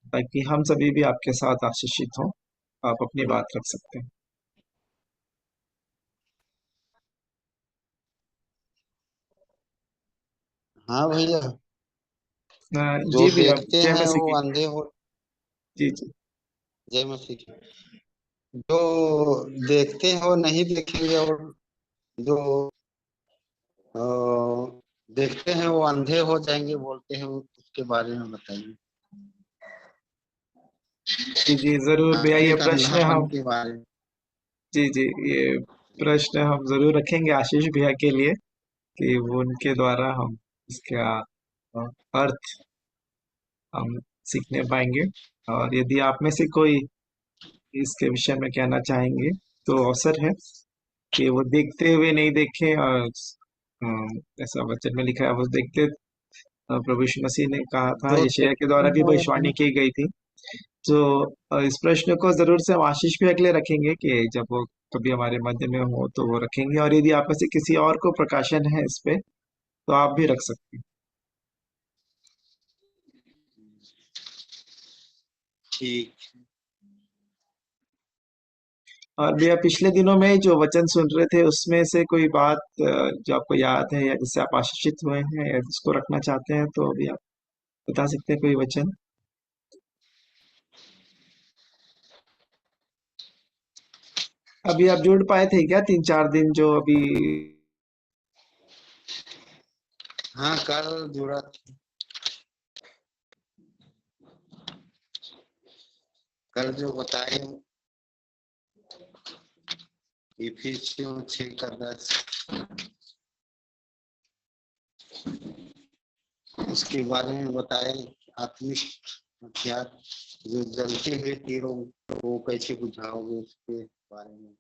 S2: ताकि हम सभी भी आपके साथ आशीषित हों। आप अपनी बात रख सकते हैं।
S5: हाँ भैया, जो
S2: जी भैया,
S5: देखते
S2: जय
S5: हैं
S2: मसीह
S5: वो
S2: की।
S5: अंधे हो।
S2: जी जी।
S5: जय मसीह की। जो देखते हैं वो नहीं देखेंगे, और जो अ, देखते हैं वो अंधे हो जाएंगे बोलते हैं, उसके बारे में बताइए।
S2: जी जी जरूर भैया, ये
S5: एक
S2: प्रश्न
S5: अंधापन
S2: हम
S5: के बारे में।
S2: जी जी ये प्रश्न हम जरूर रखेंगे आशीष भैया के लिए कि वो उनके द्वारा हम इसका अर्थ हम सीखने पाएंगे। और यदि आप में से कोई इसके विषय में कहना चाहेंगे तो अवसर है कि वो देखते हुए नहीं देखें। और ऐसा वचन में लिखा है, वो देखते प्रभु यीशु मसीह ने कहा था,
S5: जो
S2: यशायाह के
S5: देखते
S2: द्वारा भी
S5: हैं वो
S2: भविष्यवाणी
S5: नहीं।
S2: की गई थी। तो इस प्रश्न को जरूर से हम आशीष भी अगले रखेंगे कि जब वो कभी हमारे मध्य में हो तो वो रखेंगे। और यदि आप में से किसी और को प्रकाशन है इस पे तो आप भी रख सकते हैं।
S5: ठीक।
S2: और भैया, पिछले दिनों में जो वचन सुन रहे थे उसमें से कोई बात जो आपको याद है या जिससे आप आशीषित हुए हैं या जिसको रखना चाहते हैं तो अभी आप बता सकते हैं कोई वचन। अभी आप जुड़ पाए थे क्या 3-4 दिन जो अभी?
S5: हाँ, कल जुड़ा था। कल जो बताए इफिसियों 6:10 उसके बारे में बताए, आत्मिक हथियार जो जलते हुए तीरों को कैसे बुझाओगे उसके बारे में।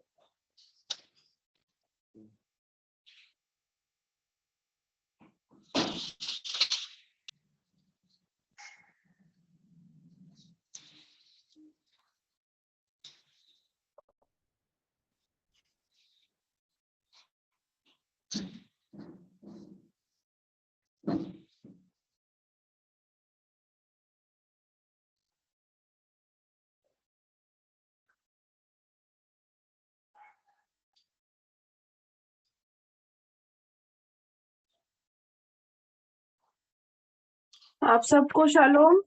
S6: आप सबको शालोम।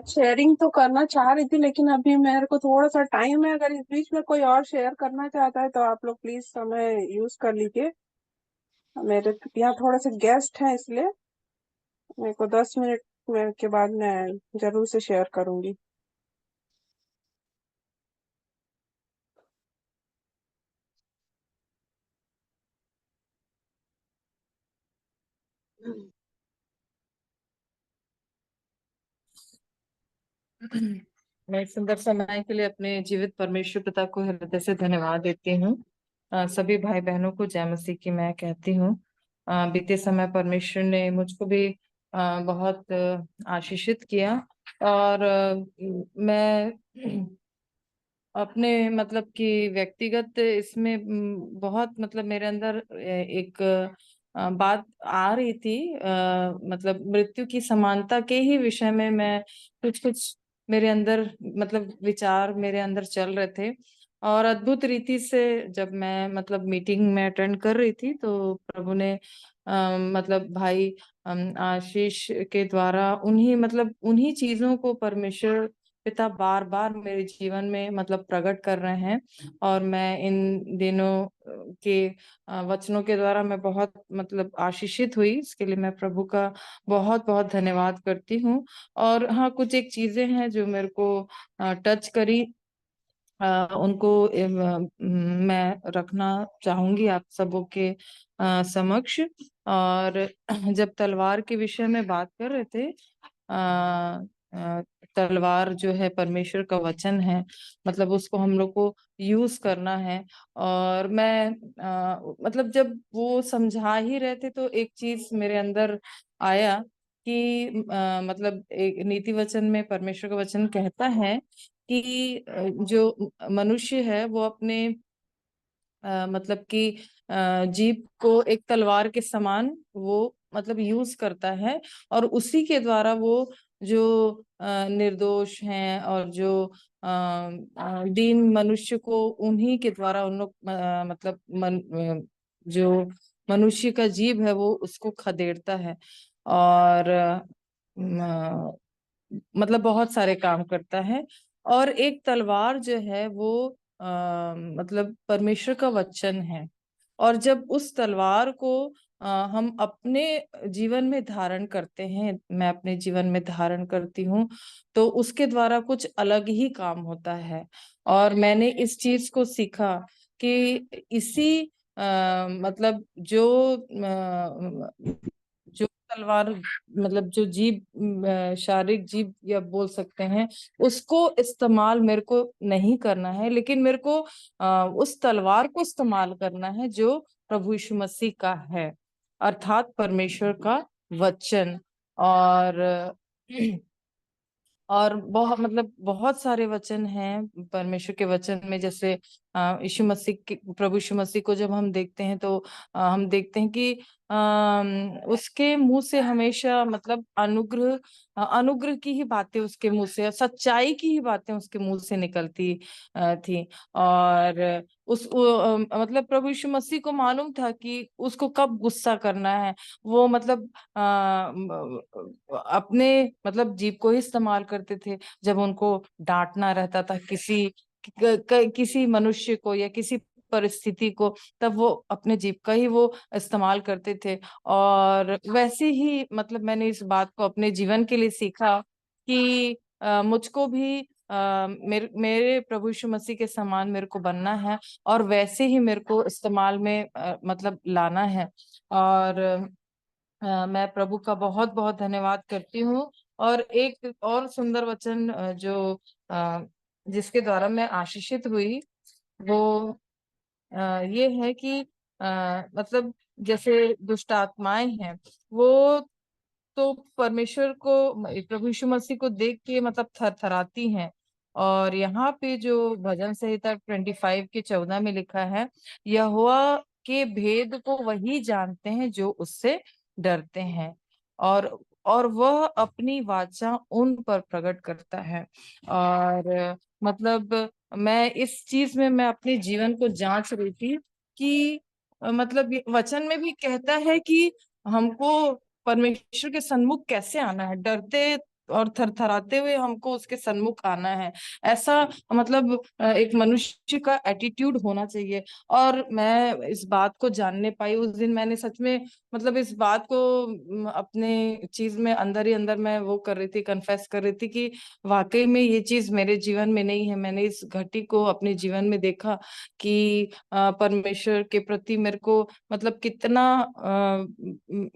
S6: शेयरिंग तो करना चाह रही थी, लेकिन अभी मेरे को थोड़ा सा टाइम है। अगर इस बीच में कोई और शेयर करना चाहता है तो आप लोग प्लीज समय यूज कर लीजिए। मेरे यहाँ थोड़े से गेस्ट हैं, इसलिए मेरे को 10 मिनट के बाद मैं जरूर से शेयर करूंगी।
S7: मैं इस सुंदर समय के लिए अपने जीवित परमेश्वर पिता को हृदय से धन्यवाद देती हूँ। सभी भाई बहनों को जय मसीह की मैं कहती हूँ। बीते समय परमेश्वर ने मुझको भी बहुत आशीषित किया, और मैं अपने मतलब कि व्यक्तिगत इसमें बहुत मतलब मेरे अंदर एक बात आ रही थी, मतलब मृत्यु की समानता के ही विषय में मैं कुछ कुछ मेरे अंदर मतलब विचार मेरे अंदर चल रहे थे। और अद्भुत रीति से जब मैं मतलब मीटिंग में अटेंड कर रही थी तो प्रभु ने मतलब भाई आशीष के द्वारा उन्हीं चीजों को परमेश्वर पिता बार बार मेरे जीवन में मतलब प्रकट कर रहे हैं। और मैं इन दिनों के वचनों के द्वारा मैं बहुत मतलब आशीषित हुई। इसके लिए मैं प्रभु का बहुत बहुत धन्यवाद करती हूँ। और हाँ, कुछ एक चीजें हैं जो मेरे को टच करी, उनको मैं रखना चाहूंगी आप सबों के समक्ष। और जब तलवार के विषय में बात कर रहे थे, तलवार जो है परमेश्वर का वचन है, मतलब उसको हम लोग को यूज करना है। और मैं मतलब जब वो समझा ही रहे थे तो एक चीज मेरे अंदर आया कि मतलब एक नीति वचन में परमेश्वर का वचन कहता है कि जो मनुष्य है वो अपने मतलब कि जीभ को एक तलवार के समान वो मतलब यूज करता है, और उसी के द्वारा वो जो निर्दोष हैं और जो दीन मनुष्य को उन्हीं के द्वारा उन लोग मतलब जो मनुष्य का जीभ है वो उसको खदेड़ता है। और मतलब बहुत सारे काम करता है। और एक तलवार जो है वो मतलब परमेश्वर का वचन है। और जब उस तलवार को हम अपने जीवन में धारण करते हैं, मैं अपने जीवन में धारण करती हूँ, तो उसके द्वारा कुछ अलग ही काम होता है। और मैंने इस चीज को सीखा कि इसी मतलब जो तलवार मतलब जो जीभ शारीरिक जीभ या बोल सकते हैं, उसको इस्तेमाल मेरे को नहीं करना है, लेकिन मेरे को उस तलवार को इस्तेमाल करना है जो प्रभु यीशु मसीह का है, अर्थात परमेश्वर का वचन। और और बहुत मतलब बहुत सारे वचन हैं परमेश्वर के वचन में। जैसे यीशु मसीह प्रभु यीशु मसीह को जब हम देखते हैं तो हम देखते हैं कि उसके मुंह से हमेशा मतलब अनुग्रह की ही बातें उसके मुंह से, सच्चाई की ही बातें उसके मुंह से निकलती थी। और मतलब प्रभु यीशु मसीह को मालूम था कि उसको कब गुस्सा करना है। वो मतलब अपने मतलब जीभ को ही इस्तेमाल करते थे जब उनको डांटना रहता था किसी मनुष्य को या किसी परिस्थिति को, तब वो अपने जीभ का ही वो इस्तेमाल करते थे। और वैसे ही मतलब मैंने इस बात को अपने जीवन के लिए सीखा कि मुझको भी मेरे प्रभु यीशु मसीह के समान मेरे को बनना है और वैसे ही मेरे को इस्तेमाल में मतलब लाना है। और मैं प्रभु का बहुत बहुत धन्यवाद करती हूँ। और एक और सुंदर वचन अ, जिसके द्वारा मैं आशीषित हुई वो ये है कि मतलब जैसे दुष्ट आत्माएं हैं वो तो परमेश्वर को, प्रभु यीशु मसीह को देख के मतलब थरथराती हैं। और यहाँ पे जो भजन संहिता 25 के 14 में लिखा है, यहोवा के भेद को वही जानते हैं जो उससे डरते हैं, और वह अपनी वाचा उन पर प्रकट करता है। और मतलब मैं इस चीज में मैं अपने जीवन को जांच रही थी कि मतलब ये वचन में भी कहता है कि हमको परमेश्वर के सन्मुख कैसे आना है, डरते और थरथराते हुए हमको उसके सन्मुख आना है। ऐसा मतलब एक मनुष्य का एटीट्यूड होना चाहिए। और मैं इस बात को जानने पाई उस दिन, मैंने सच में मतलब इस बात को अपने चीज में अंदर ही अंदर मैं वो कर रही थी, कन्फेस कर रही थी कि वाकई में ये चीज मेरे जीवन में नहीं है। मैंने इस घटी को अपने जीवन में देखा कि परमेश्वर के प्रति मेरे को मतलब कितना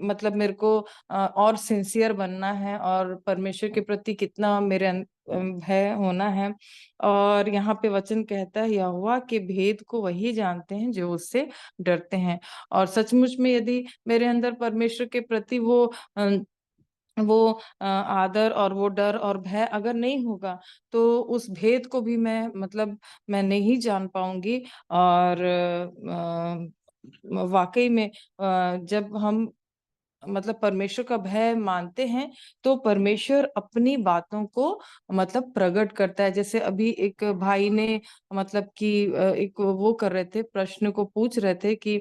S7: मतलब मेरे को और सिंसियर बनना है और परमेश्वर के प्रति कितना मेरे भय होना है। और यहाँ पे वचन कहता है, यहोवा के भेद को वही जानते हैं जो उससे डरते हैं। और सचमुच में यदि मेरे अंदर परमेश्वर के प्रति वो आदर और वो डर और भय अगर नहीं होगा तो उस भेद को भी मैं नहीं जान पाऊंगी। और वाकई में जब हम मतलब परमेश्वर का भय मानते हैं तो परमेश्वर अपनी बातों को मतलब प्रकट करता है। जैसे अभी एक भाई ने मतलब कि एक वो कर रहे थे, प्रश्न को पूछ रहे थे कि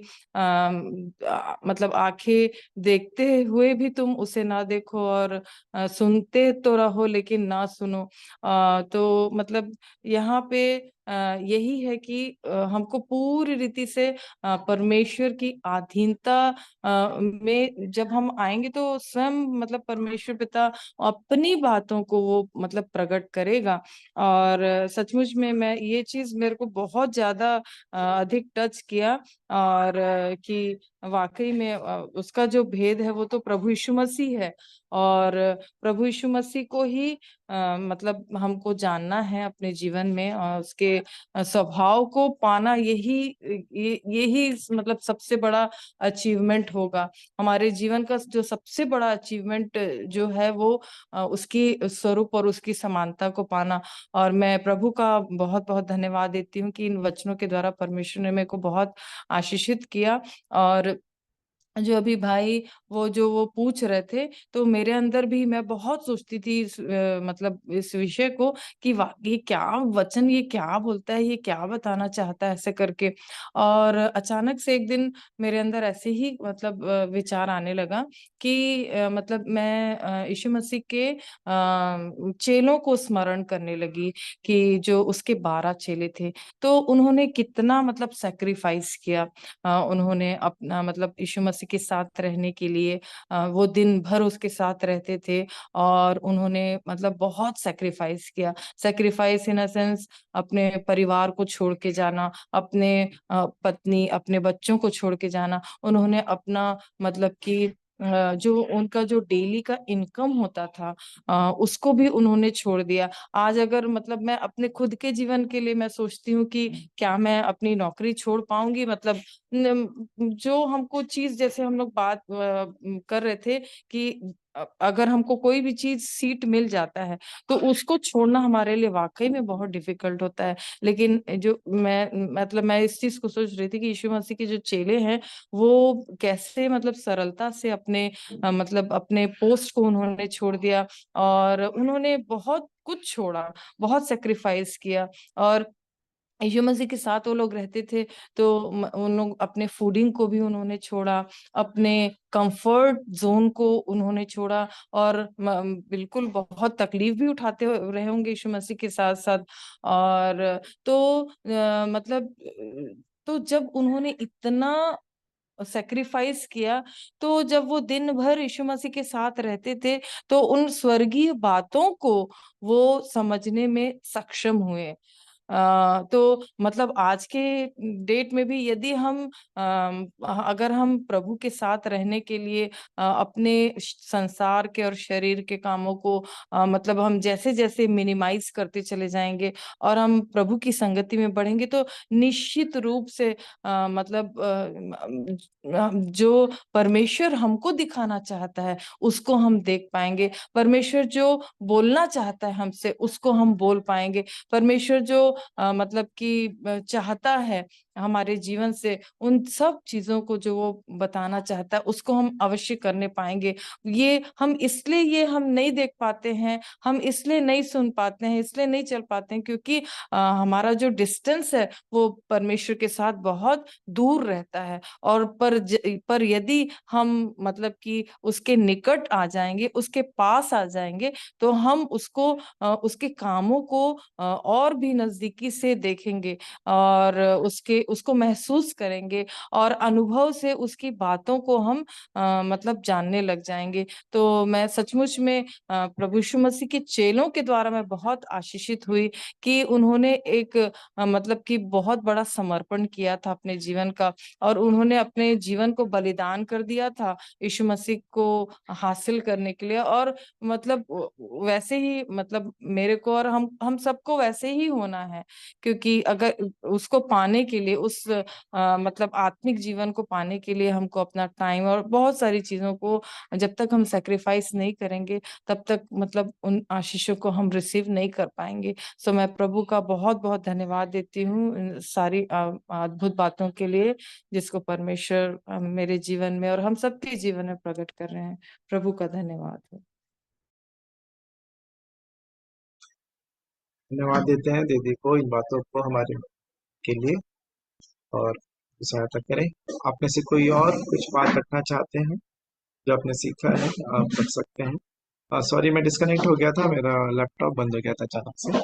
S7: मतलब आंखें देखते हुए भी तुम उसे ना देखो और सुनते तो रहो लेकिन ना सुनो। तो मतलब यहाँ पे यही है कि हमको पूरी रीति से परमेश्वर की अधीनता में जब हम आएंगे तो स्वयं मतलब परमेश्वर पिता अपनी बातों को वो मतलब प्रकट करेगा। और सचमुच में मैं ये चीज मेरे को बहुत ज्यादा अधिक टच किया। और कि वाकई में उसका जो भेद है वो तो प्रभु यीशु मसीह है। और प्रभु यीशु मसीह को ही मतलब हमको जानना है अपने जीवन में, और उसके स्वभाव को पाना यही मतलब सबसे बड़ा अचीवमेंट होगा। हमारे जीवन का जो सबसे बड़ा अचीवमेंट जो है वो उसकी स्वरूप और उसकी समानता को पाना। और मैं प्रभु का बहुत बहुत धन्यवाद देती हूँ कि इन वचनों के द्वारा परमेश्वर ने मेरे को बहुत आशीषित किया। और जो अभी भाई वो पूछ रहे थे तो मेरे अंदर भी मैं बहुत सोचती थी मतलब इस विषय को कि ये क्या वचन, ये क्या बोलता है, ये क्या बताना चाहता है ऐसे करके। और अचानक से एक दिन मेरे अंदर ऐसे ही मतलब विचार आने लगा कि मतलब मैं यीशु मसीह के चेलों को स्मरण करने लगी कि जो उसके 12 चेले थे तो उन्होंने कितना मतलब सेक्रीफाइस किया। उन्होंने अपना मतलब यीशु मसीह के साथ रहने के लिए वो दिन भर उसके साथ रहते थे और उन्होंने मतलब बहुत सेक्रीफाइस किया। सेक्रीफाइस इन अ सेंस अपने परिवार को छोड़ के जाना, अपने पत्नी अपने बच्चों को छोड़ के जाना। उन्होंने अपना मतलब कि जो उनका जो डेली का इनकम होता था उसको भी उन्होंने छोड़ दिया। आज अगर मतलब मैं अपने खुद के जीवन के लिए मैं सोचती हूँ कि क्या मैं अपनी नौकरी छोड़ पाऊंगी, मतलब जो हमको चीज जैसे हम लोग बात कर रहे थे कि अगर हमको कोई भी चीज सीट मिल जाता है तो उसको छोड़ना हमारे लिए वाकई में बहुत डिफिकल्ट होता है। लेकिन जो मैं इस चीज को सोच रही थी कि यीशु मसीह के जो चेले हैं वो कैसे मतलब सरलता से अपने मतलब अपने पोस्ट को उन्होंने छोड़ दिया और उन्होंने बहुत कुछ छोड़ा, बहुत सेक्रीफाइस किया। और यीशु मसीह के साथ वो लोग रहते थे तो उन लोग अपने फूडिंग को भी उन्होंने छोड़ा, अपने कंफर्ट जोन को उन्होंने छोड़ा और बिल्कुल बहुत तकलीफ भी उठाते रहे होंगे यीशु मसीह के साथ साथ। और तो मतलब तो जब उन्होंने इतना सेक्रीफाइस किया तो जब वो दिन भर यीशु मसीह के साथ रहते थे तो उन स्वर्गीय बातों को वो समझने में सक्षम हुए। तो मतलब आज के डेट में भी यदि हम अगर हम प्रभु के साथ रहने के लिए अपने संसार के और शरीर के कामों को मतलब हम जैसे जैसे मिनिमाइज करते चले जाएंगे और हम प्रभु की संगति में बढ़ेंगे तो निश्चित रूप से मतलब जो परमेश्वर हमको दिखाना चाहता है उसको हम देख पाएंगे। परमेश्वर जो बोलना चाहता है हमसे उसको हम बोल पाएंगे। परमेश्वर जो मतलब कि चाहता है हमारे जीवन से उन सब चीजों को जो वो बताना चाहता है उसको हम अवश्य करने पाएंगे। ये हम नहीं देख पाते हैं, हम इसलिए नहीं सुन पाते हैं, इसलिए नहीं चल पाते हैं क्योंकि हमारा जो डिस्टेंस है वो परमेश्वर के साथ बहुत दूर रहता है। और पर यदि हम मतलब कि उसके निकट आ जाएंगे, उसके पास आ जाएंगे तो हम उसके कामों को और भी नजदीकी से देखेंगे और उसको महसूस करेंगे और अनुभव से उसकी बातों को हम मतलब जानने लग जाएंगे। तो मैं सचमुच में प्रभु यीशु मसीह के चेलों के द्वारा मैं बहुत आशीषित हुई कि उन्होंने एक मतलब कि बहुत बड़ा समर्पण किया था अपने जीवन का और उन्होंने अपने जीवन को बलिदान कर दिया था यीशु मसीह को हासिल करने के लिए। और मतलब वैसे ही मतलब मेरे को और हम सबको वैसे ही होना है क्योंकि अगर उसको पाने के लिए मतलब आत्मिक जीवन को पाने के लिए हमको अपना टाइम और बहुत सारी चीजों को जब तक हम सेक्रीफाइस नहीं करेंगे तब तक मतलब उन आशीषों को हम रिसीव नहीं कर पाएंगे। सो मैं प्रभु का बहुत बहुत धन्यवाद देती हूँ इन सारी अद्भुत बातों के लिए जिसको परमेश्वर मेरे जीवन में और हम सबके जीवन में प्रकट कर रहे हैं। प्रभु का धन्यवाद हो।
S2: धन्यवाद देते हैं दीदी को इन बातों को हमारे के लिए और सहायता करें। आप में से कोई और कुछ बात रखना चाहते हैं जो आपने सीखा है आप रख सकते हैं। सॉरी मैं डिस्कनेक्ट हो गया था, मेरा लैपटॉप बंद हो गया था अचानक से।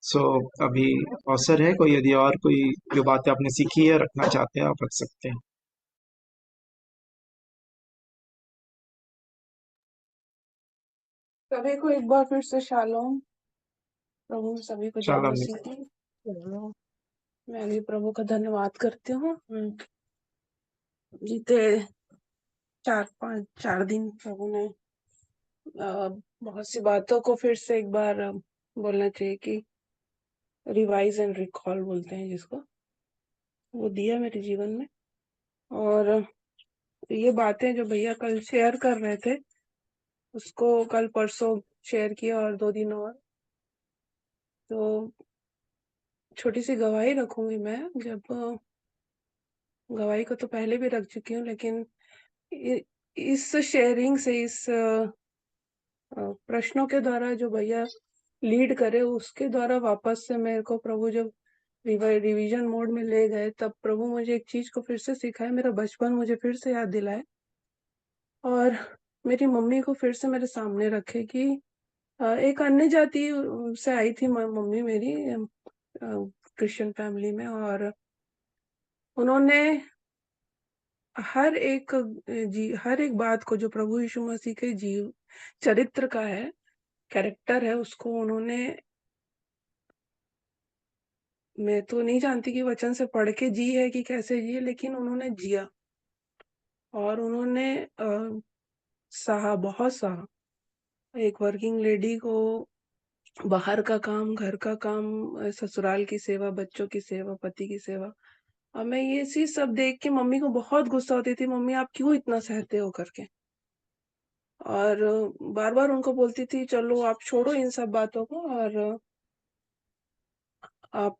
S2: सो अभी अवसर है कोई यदि और कोई जो बातें आपने सीखी है रखना चाहते हैं आप रख सकते हैं।
S6: सभी को एक बार फिर से शालोम। प्रभु सभी को जय
S2: शालोम
S6: मसीह की। मैं भी प्रभु का धन्यवाद करती हूँ। बीते 4 दिन प्रभु ने बहुत सी बातों को फिर से एक बार बोलना चाहिए कि रिवाइज एंड रिकॉल बोलते हैं जिसको, वो दिया मेरे जीवन में। और ये बातें जो भैया कल शेयर कर रहे थे उसको कल परसों शेयर किया और 2 दिन और। तो छोटी सी गवाही रखूंगी मैं, जब गवाही को तो पहले भी रख चुकी हूँ लेकिन इस शेयरिंग से, इस प्रश्नों के द्वारा जो भैया लीड करे उसके द्वारा वापस से मेरे को प्रभु जब रिवीजन मोड में ले गए तब प्रभु मुझे एक चीज को फिर से सिखाया, मेरा बचपन मुझे फिर से याद दिलाए और मेरी मम्मी को फिर से मेरे सामने रखे कि एक अन्य जाति से आई थी मम्मी मेरी क्रिश्चियन फैमिली में, और उन्होंने हर एक बात को जो प्रभु यीशु मसीह के जीव चरित्र का है, कैरेक्टर है, उसको उन्होंने, मैं तो नहीं जानती कि वचन से पढ़ के जी है कि कैसे जी है, लेकिन उन्होंने जिया और उन्होंने सहा, बहुत सहा। एक वर्किंग लेडी को बाहर का काम, घर का काम, ससुराल की सेवा, बच्चों की सेवा, पति की सेवा। और मैं ये चीज सब देख के मम्मी को बहुत गुस्सा होती थी, मम्मी आप क्यों इतना सहते हो करके। और बार बार उनको बोलती थी चलो आप छोड़ो इन सब बातों को और आप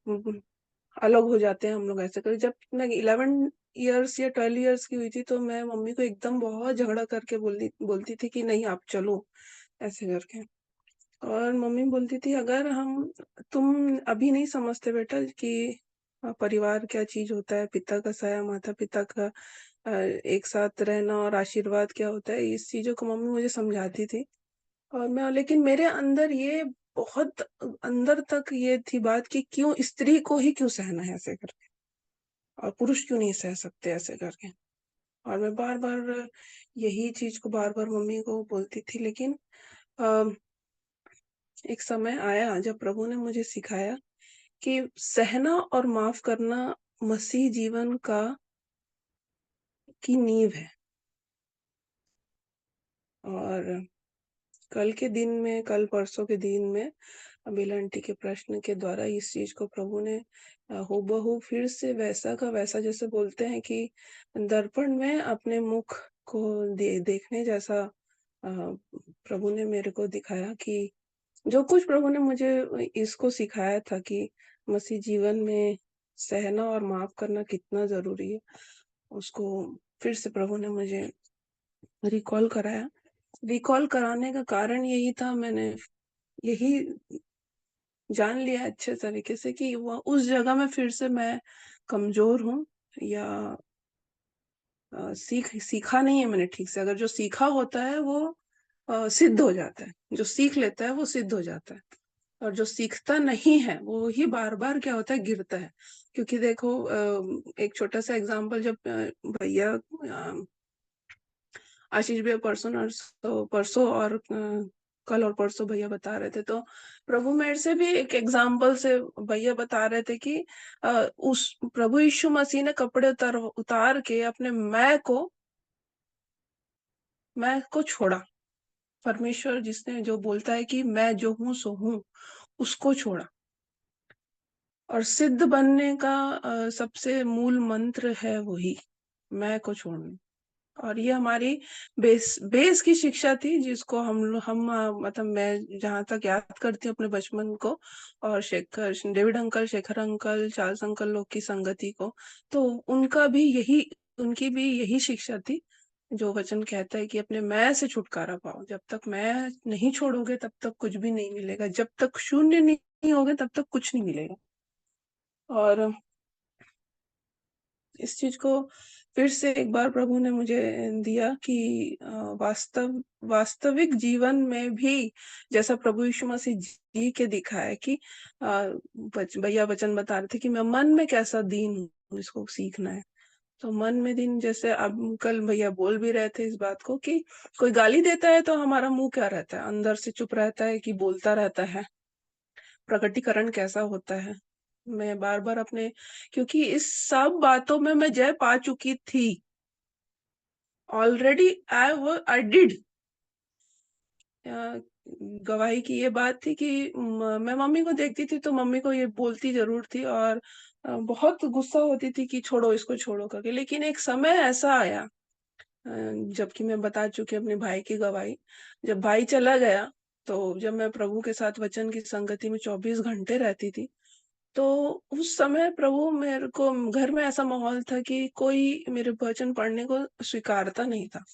S6: अलग हो जाते हैं हम लोग ऐसे कर। जब मैं 11 इयर्स या 12 इयर्स की हुई थी तो मैं मम्मी को एकदम बहुत झगड़ा करके बोलती थी कि नहीं आप चलो ऐसे करके। और मम्मी बोलती थी अगर तुम अभी नहीं समझते बेटा कि परिवार क्या चीज होता है, पिता का साया, माता पिता का एक साथ रहना और आशीर्वाद क्या होता है, इस चीजों को मम्मी मुझे समझाती थी। और मैं लेकिन मेरे अंदर ये बहुत अंदर तक ये थी बात कि क्यों स्त्री को ही क्यों सहना है ऐसे करके, और पुरुष क्यों नहीं सह सकते ऐसे करके। और मैं बार बार यही चीज को बार बार मम्मी को बोलती थी। लेकिन अ, एक समय आया जब प्रभु ने मुझे सिखाया कि सहना और माफ करना मसीह जीवन की नींव है। और कल परसों के दिन में अबिल आंटी के प्रश्न के द्वारा इस चीज को प्रभु ने हूबहू फिर से वैसा का वैसा, जैसे बोलते हैं कि दर्पण में अपने मुख को देखने जैसा प्रभु ने मेरे को दिखाया कि जो कुछ प्रभु ने मुझे इसको सिखाया था कि मसीह जीवन में सहना और माफ करना कितना जरूरी है, उसको फिर से प्रभु ने मुझे रिकॉल कराया। रिकॉल कराने का कारण यही था, मैंने यही जान लिया अच्छे तरीके से कि वह उस जगह में फिर से मैं कमजोर हूँ, या सीखा नहीं है मैंने ठीक से। अगर जो सीखा होता है वो सिद्ध हो जाता है, जो सीख लेता है वो सिद्ध हो जाता है, और जो सीखता नहीं है वो ही बार बार क्या होता है, गिरता है। क्योंकि देखो एक छोटा सा एग्जांपल, जब भैया आशीष भैया परसों और कल और परसों भैया बता रहे थे, तो प्रभु मेरे से भी एक एग्जाम्पल से भैया बता रहे थे कि उस प्रभु यीशु मसीह ने कपड़े उतार के अपने मैं को छोड़ा। परमेश्वर जिसने जो बोलता है कि मैं जो हूं सो हूं, उसको छोड़ा। और सिद्ध बनने का सबसे मूल मंत्र है वही मैं को छोड़ना। और ये हमारी बेस की शिक्षा थी, जिसको मतलब मैं जहां तक याद करती हूँ अपने बचपन को, और David uncle, Shekhar uncle, Charles uncle लोग की संगति को, तो उनकी भी यही शिक्षा थी। जो वचन कहता है कि अपने मैं से छुटकारा पाओ। जब तक मैं नहीं छोड़ोगे तब तक कुछ भी नहीं मिलेगा, जब तक शून्य नहीं होगे तब तक कुछ नहीं मिलेगा। और इस चीज को फिर से एक बार प्रभु ने मुझे दिया कि वास्तविक जीवन में भी जैसा प्रभु यीशु मसीह जी के दिखाया कि भैया वचन बता रहे थे कि मैं मन में कैसा दीन हूँ, इसको सीखना है। तो मन में दीन, जैसे अब कल भैया बोल भी रहे थे इस बात को कि कोई गाली देता है तो हमारा मुंह क्या रहता है, अंदर से चुप रहता है कि बोलता रहता है, प्रकटीकरण कैसा होता है। मैं बार बार क्योंकि इस सब बातों में मैं जय पा चुकी थी ऑलरेडी। I did. गवाही की ये बात थी कि मैं मम्मी को देखती थी तो मम्मी को ये बोलती जरूर थी, और बहुत गुस्सा होती थी कि छोड़ो इसको, छोड़ो करके। लेकिन एक समय ऐसा आया, जबकि मैं बता चुकी अपने भाई की गवाही, जब भाई चला गया, तो जब मैं प्रभु के साथ वचन की संगति में 24 घंटे रहती थी, तो उस समय प्रभु मेरे को, घर में ऐसा माहौल था कि कोई मेरे वचन पढ़ने को स्वीकारता नहीं था,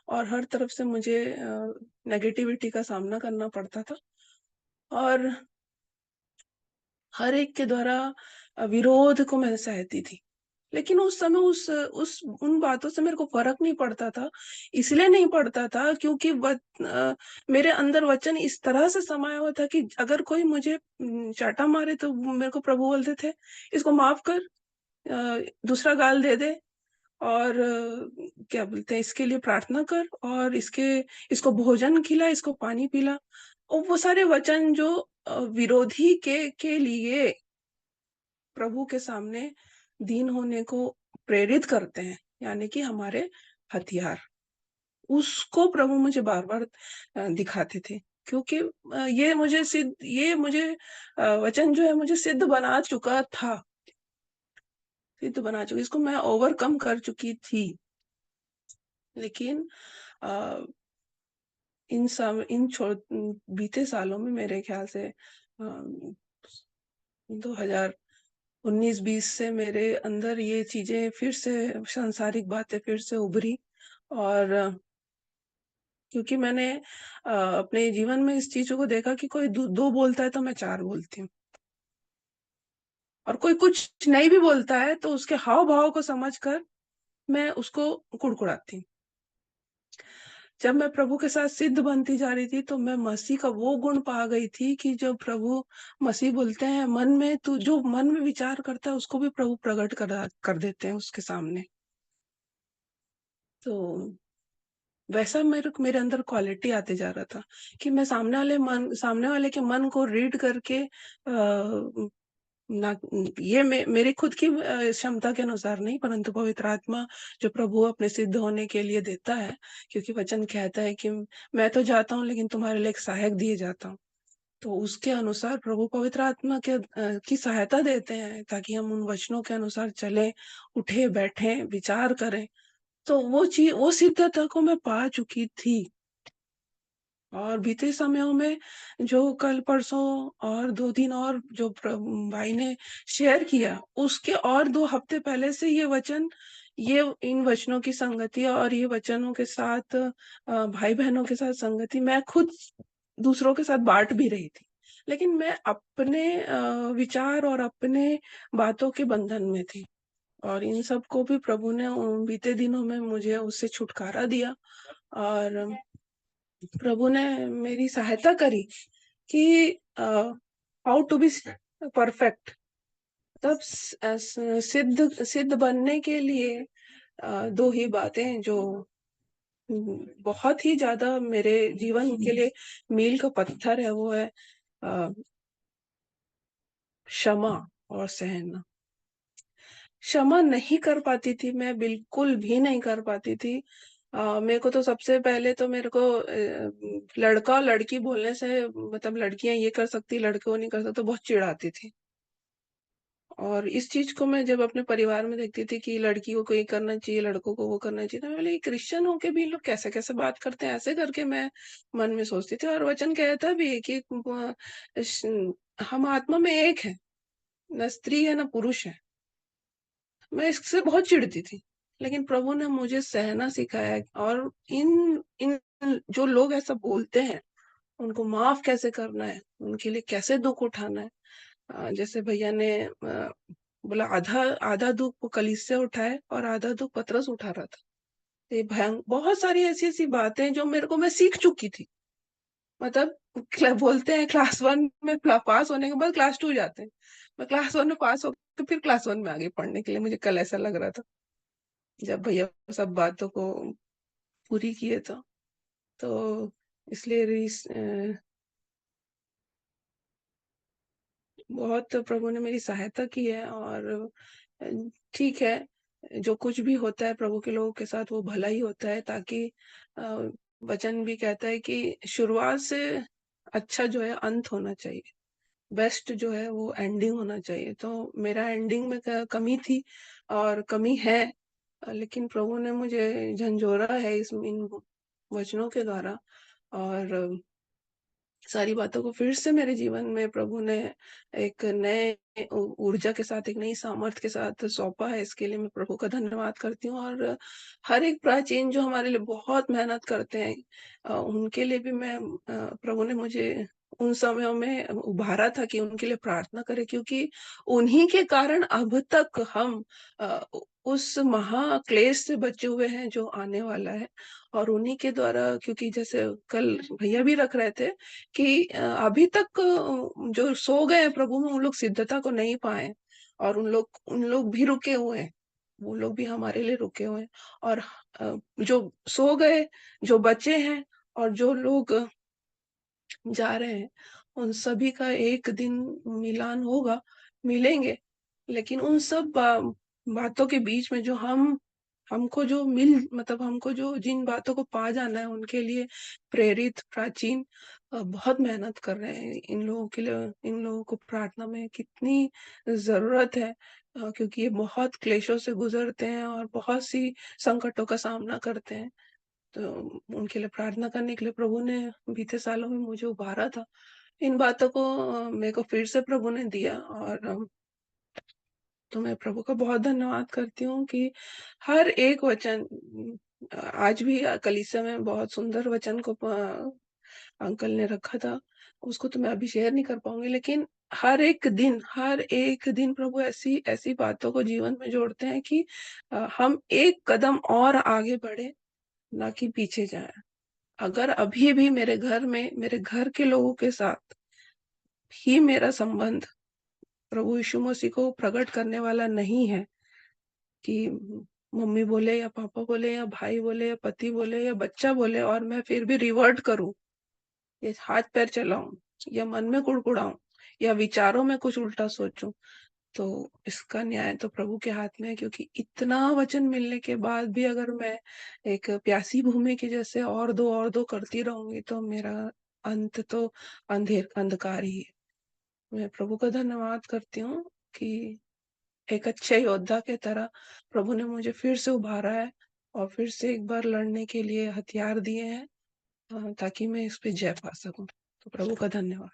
S6: और हर तरफ से मुझे नेगेटिविटी का सामना करना पड़ता था, और हर एक के द्वारा विरोध को मैं सहती थी। लेकिन उस समय उन बातों से मेरे को फर्क नहीं पड़ता था। इसलिए नहीं पड़ता था क्योंकि मेरे अंदर वचन इस तरह से समाया हुआ था कि अगर कोई मुझे चाटा मारे तो मेरे को प्रभु बोलते थे इसको माफ कर, दूसरा गाल दे दे, और क्या बोलते हैं, इसके लिए प्रार्थना कर, और इसको भोजन खिला, इसको पानी पिला। और वो सारे वचन जो विरोधी के लिए प्रभु के सामने दीन होने को प्रेरित करते हैं, यानी कि हमारे हथियार, उसको प्रभु मुझे बार बार दिखाते थे। क्योंकि ये मुझे वचन जो है मुझे सिद्ध बना चुका था, इसको मैं ओवरकम कर चुकी थी। लेकिन बीते सालों में मेरे ख्याल से 2019-20 से मेरे अंदर ये चीजें फिर से, सांसारिक बातें फिर से उभरी। और क्योंकि मैंने अपने जीवन में इस चीजों को देखा कि कोई दो बोलता है तो मैं 4 बोलती हूँ, और कोई कुछ नहीं भी बोलता है तो उसके हाव भाव को समझकर मैं उसको कुड़कुड़ाती हूँ। जब मैं प्रभु के साथ सिद्ध बनती जा रही थी तो मैं मसीह का वो गुण पा गई थी कि जब प्रभु मसीह बोलते हैं मन में, तू जो मन में विचार करता है उसको भी प्रभु प्रकट कर देते हैं उसके सामने। तो वैसा मेरे अंदर क्वालिटी आते जा रहा था कि मैं सामने वाले के मन को रीड करके ना, ये मेरी खुद की क्षमता के अनुसार नहीं, परंतु पवित्र आत्मा जो प्रभु अपने सिद्ध होने के लिए देता है, क्योंकि वचन कहता है कि मैं तो जाता हूँ लेकिन तुम्हारे लिए एक सहायक दिए जाता हूँ। तो उसके अनुसार प्रभु पवित्र आत्मा की सहायता देते हैं ताकि हम उन वचनों के अनुसार चलें, उठे बैठे विचार करें। तो वो सिद्धता को मैं पा चुकी थी। और बीते समयों में जो कल परसों और 2 दिन और जो भाई ने शेयर किया, उसके और 2 हफ्ते पहले से ये इन वचनों की संगति और ये वचनों के साथ भाई बहनों के साथ संगति मैं खुद दूसरों के साथ बांट भी रही थी, लेकिन मैं अपने विचार और अपने बातों के बंधन में थी। और इन सब को भी प्रभु ने बीते दिनों में मुझे उससे छुटकारा दिया, और प्रभु ने मेरी सहायता करी कि हाउ टू बी परफेक्ट। तब सिद्ध बनने के लिए 2 ही बातें जो बहुत ही ज्यादा मेरे जीवन के लिए मील का पत्थर है, वो है क्षमा और सहना। क्षमा नहीं कर पाती थी मैं, बिल्कुल भी नहीं कर पाती थी। मेरे को तो सबसे पहले तो मेरे को लड़का और लड़की बोलने से, मतलब लड़कियां ये कर सकती लड़के वो नहीं कर सकते, बहुत चिढ़ आती थी। और इस चीज को मैं जब अपने परिवार में देखती थी कि लड़की को कोई करना चाहिए, लड़कों को वो करना चाहिए, तो मैं बोली क्रिश्चियन होके भी लोग कैसे कैसे बात करते हैं, ऐसे करके मैं मन में सोचती थी। और वचन कहता भी है कि हम आत्मा में एक है, न स्त्री है न पुरुष है। मैं इससे बहुत चिढ़ती थी, लेकिन प्रभु ने मुझे सहना सिखाया। और इन इन जो लोग ऐसा बोलते हैं उनको माफ कैसे करना है, उनके लिए कैसे दुख उठाना है। जैसे भैया ने बोला आधा आधा दुख वो कलीसिया उठाए और आधा दुख पतरस उठा रहा था। ये बहुत सारी ऐसी ऐसी बातें जो मेरे को मैं सीख चुकी थी। मतलब बोलते हैं क्लास 1 में पास होने के बाद क्लास 2 जाते हैं, मैं क्लास 1 में पास होकर फिर क्लास 1 में आगे पढ़ने के लिए, मुझे कल ऐसा लग रहा था जब भैया सब बातों को पूरी किए। तो इसलिए बहुत प्रभु ने मेरी सहायता की है। और अ, ठीक है, जो कुछ भी होता है प्रभु के लोगों के साथ वो भला ही होता है, ताकि वचन भी कहता है कि शुरुआत से अच्छा जो है अंत होना चाहिए, बेस्ट जो है वो एंडिंग होना चाहिए। तो मेरा एंडिंग में कमी थी और कमी है, लेकिन प्रभु ने मुझे झंझोरा है इन वचनों के द्वारा, और सारी बातों को फिर से मेरे जीवन में प्रभु ने एक नए ऊर्जा के साथ, एक नई सामर्थ्य के साथ सौंपा है। इसके लिए मैं प्रभु का धन्यवाद करती हूँ। और हर एक प्राचीन जो हमारे लिए बहुत मेहनत करते हैं, उनके लिए भी मैं प्रभु ने मुझे उन समयों में उभारा था कि उनके लिए प्रार्थना करें, क्योंकि उन्हीं के कारण अब तक हम उस महाक्लेश से बचे हुए हैं जो आने वाला है। और उन्हीं के द्वारा, क्योंकि जैसे कल भैया भी रख रहे थे कि अभी तक जो सो गए हैं प्रभु में, उन लोग सिद्धता को नहीं पाए, और उन लोग भी रुके हुए हैं, वो लोग भी हमारे लिए रुके हुए हैं। और जो सो गए, जो बचे हैं, और जो लोग जा रहे हैं, उन सभी का एक दिन मिलान होगा, मिलेंगे। लेकिन उन सब बातों के बीच में जो हमको जो हमको जो जिन बातों को पा जाना है, उनके लिए प्रेरित प्राचीन बहुत मेहनत कर रहे हैं। इन लोगों के लिए, इन लोगों को प्रार्थना में कितनी जरूरत है, क्योंकि ये बहुत क्लेशों से गुजरते हैं और बहुत सी संकटों का सामना करते हैं। तो उनके लिए प्रार्थना करने के लिए प्रभु ने बीते सालों में मुझे उभारा था। इन बातों को मेरे को फिर से प्रभु ने दिया, और तो मैं प्रभु का बहुत धन्यवाद करती हूँ कि हर एक वचन, आज भी कलीसिया में बहुत सुंदर वचन को अंकल ने रखा था, उसको तो मैं अभी शेयर नहीं कर पाऊंगी, लेकिन हर एक दिन प्रभु ऐसी ऐसी बातों को जीवन में जोड़ते हैं कि हम एक कदम और आगे बढ़े, ना कि पीछे जाए। अगर अभी भी मेरे घर में मेरे घर के लोगों के साथ ही मेरा संबंध प्रभु यीशु मसीह को प्रकट करने वाला नहीं है, कि मम्मी बोले या पापा बोले या भाई बोले या पति बोले या बच्चा बोले और मैं फिर भी रिवर्ट करूं, ये हाथ पैर चलाऊं या मन में कुड़कुड़ाऊं या विचारों में कुछ उल्टा सोचूं, तो इसका न्याय तो प्रभु के हाथ में है। क्योंकि इतना वचन मिलने के बाद भी अगर मैं एक प्यासी भूमि के जैसे और दो करती रहूंगी, तो मेरा अंत तो अंधकार ही है। मैं प्रभु का धन्यवाद करती हूँ कि एक अच्छे योद्धा के तरह प्रभु ने मुझे फिर से उभारा है और फिर से एक बार लड़ने के लिए हथियार दिए हैं, ताकि मैं इस पे जय पा सकूं। तो प्रभु का धन्यवाद।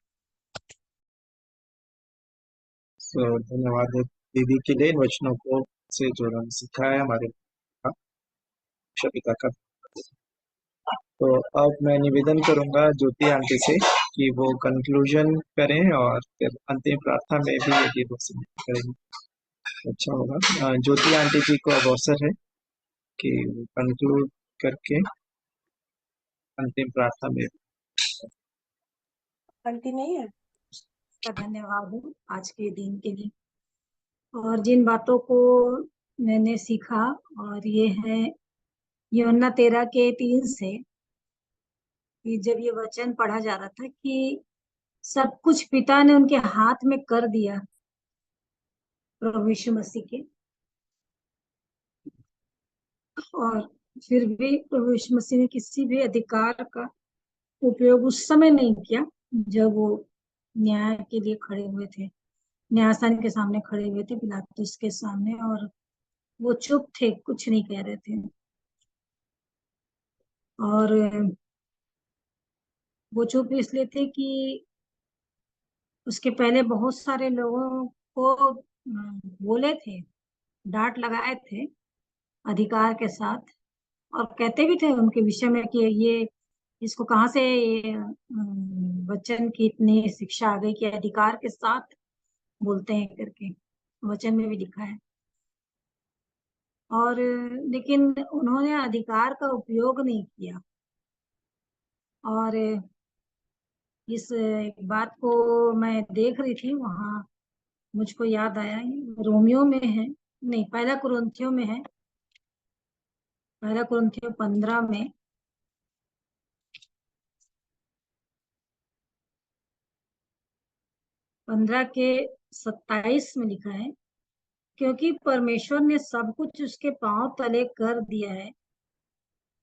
S2: धन्यवाद है दीदी के लिए इन वचनों को से जोड़ना सिखाया हमारे पिता का। तो अब मैं निवेदन करूंगा ज्योति आंटी से कि वो कंक्लूजन करें और फिर अंतिम प्रार्थना में भी यदि वो करेंगे अच्छा होगा। ज्योति आंटी जी को अब अवसर है कि कंक्लूड करके अंतिम प्रार्थना में।
S6: आंटी नहीं है?
S1: का धन्यवाद है आज के दिन के लिए, और जिन बातों को मैंने सीखा, और ये है यूहन्ना 13:3 से, कि जब ये वचन पढ़ा जा रहा था कि सब कुछ पिता ने उनके हाथ में कर दिया प्रभु यीशु मसीह के, और फिर भी प्रभु यीशु मसीह ने किसी भी अधिकार का उपयोग उस समय नहीं किया जब वो न्याय के लिए खड़े हुए थे, न्यायस्थान के सामने खड़े हुए थे, पिलातुस के सामने, और वो चुप थे, कुछ नहीं कह रहे थे। और वो चुप इसलिए थे कि उसके पहले बहुत सारे लोगों को बोले थे, डांट लगाए थे अधिकार के साथ, और कहते भी थे उनके विषय में कि ये इसको कहाँ से ये वचन की इतनी शिक्षा आ गई कि अधिकार के साथ बोलते हैं करके, वचन में भी लिखा है। और लेकिन उन्होंने अधिकार का उपयोग नहीं किया। और इस बात को मैं देख रही थी वहां, मुझको याद आया, रोमियो में है, नहीं, पहला कुरिन्थियों में है, पहला कुरिन्थियों 15 में 15 के 27 में लिखा है, क्योंकि परमेश्वर ने सब कुछ उसके पांव तले कर दिया है।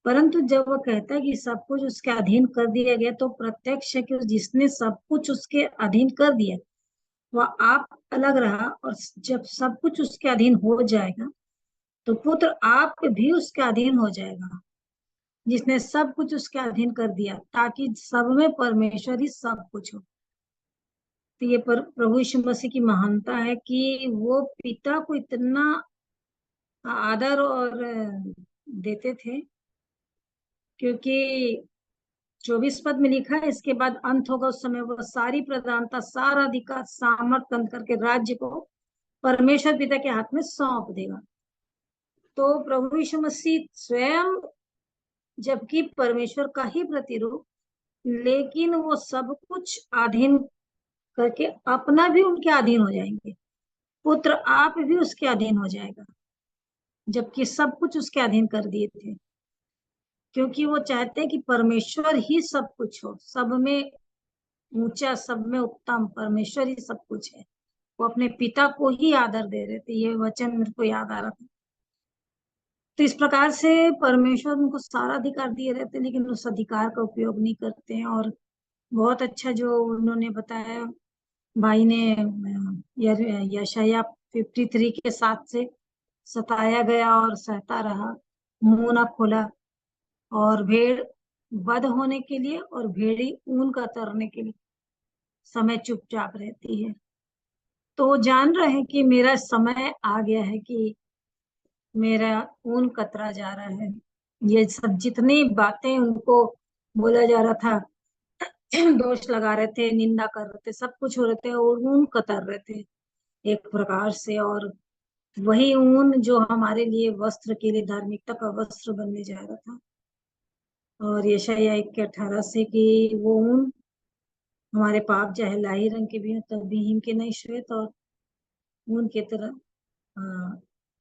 S1: परंतु जब वह कहता है कि सब कुछ उसके अधीन कर दिया गया, तो प्रत्यक्ष है कि जिसने सब कुछ उसके अधीन कर दिया वह आप अलग रहा, और जब सब कुछ उसके अधीन हो जाएगा तो पुत्र आप भी उसके अधीन हो जाएगा, जिसने सब कुछ उसके अधीन कर दिया, ताकि सब में परमेश्वर ही सब कुछ हो। तो ये प्रभु यीशु मसीह की महानता है कि वो पिता को इतना आदर और देते थे, क्योंकि 24 पद में लिखा है, इसके बाद अंत होगा, उस समय वह सारी प्रधानता, सारा अधिकार, सामर्थ अंत करके राज्य को परमेश्वर पिता के हाथ में सौंप देगा। तो प्रभु यीशु मसीह स्वयं, जबकि परमेश्वर का ही प्रतिरूप, लेकिन वो सब कुछ अधीन करके अपना भी उनके अधीन हो जाएंगे, पुत्र आप भी उसके अधीन हो जाएगा, जबकि सब कुछ उसके अधीन कर दिए थे, क्योंकि वो चाहते हैं कि परमेश्वर ही सब कुछ हो, सब में ऊंचा, सब में उत्तम परमेश्वर ही सब कुछ है। वो अपने पिता को ही आदर दे रहे थे, ये वचन मेरे को याद आ रहा था। तो इस प्रकार से परमेश्वर उनको सारा अधिकार दिए रहते हैं, लेकिन उस अधिकार का उपयोग नहीं करते हैं। और बहुत अच्छा जो उन्होंने बताया भाई ने, यशाया 53 के 7 से, सताया गया और सहता रहा, मुंह ना खोला, और भेड़ वध होने के लिए और भेड़ी ऊन का तरने के लिए समय चुपचाप रहती है। तो वो जान रहे हैं कि मेरा समय आ गया है कि मेरा ऊन कतरा जा रहा है। ये सब जितनी बातें उनको बोला जा रहा था, दोष लगा रहे थे, निंदा कर रहे थे, सब कुछ हो रहे थे और ऊन कतर रहे थे एक प्रकार से। और वही ऊन जो हमारे लिए वस्त्र के लिए धार्मिकता का वस्त्र बनने जा रहा था। और यशायाह 1:18 से कि वो ऊन हमारे पाप चाहे लाही रंग के भी हो तब भी हिम के नहीं श्वेत और ऊन की तरह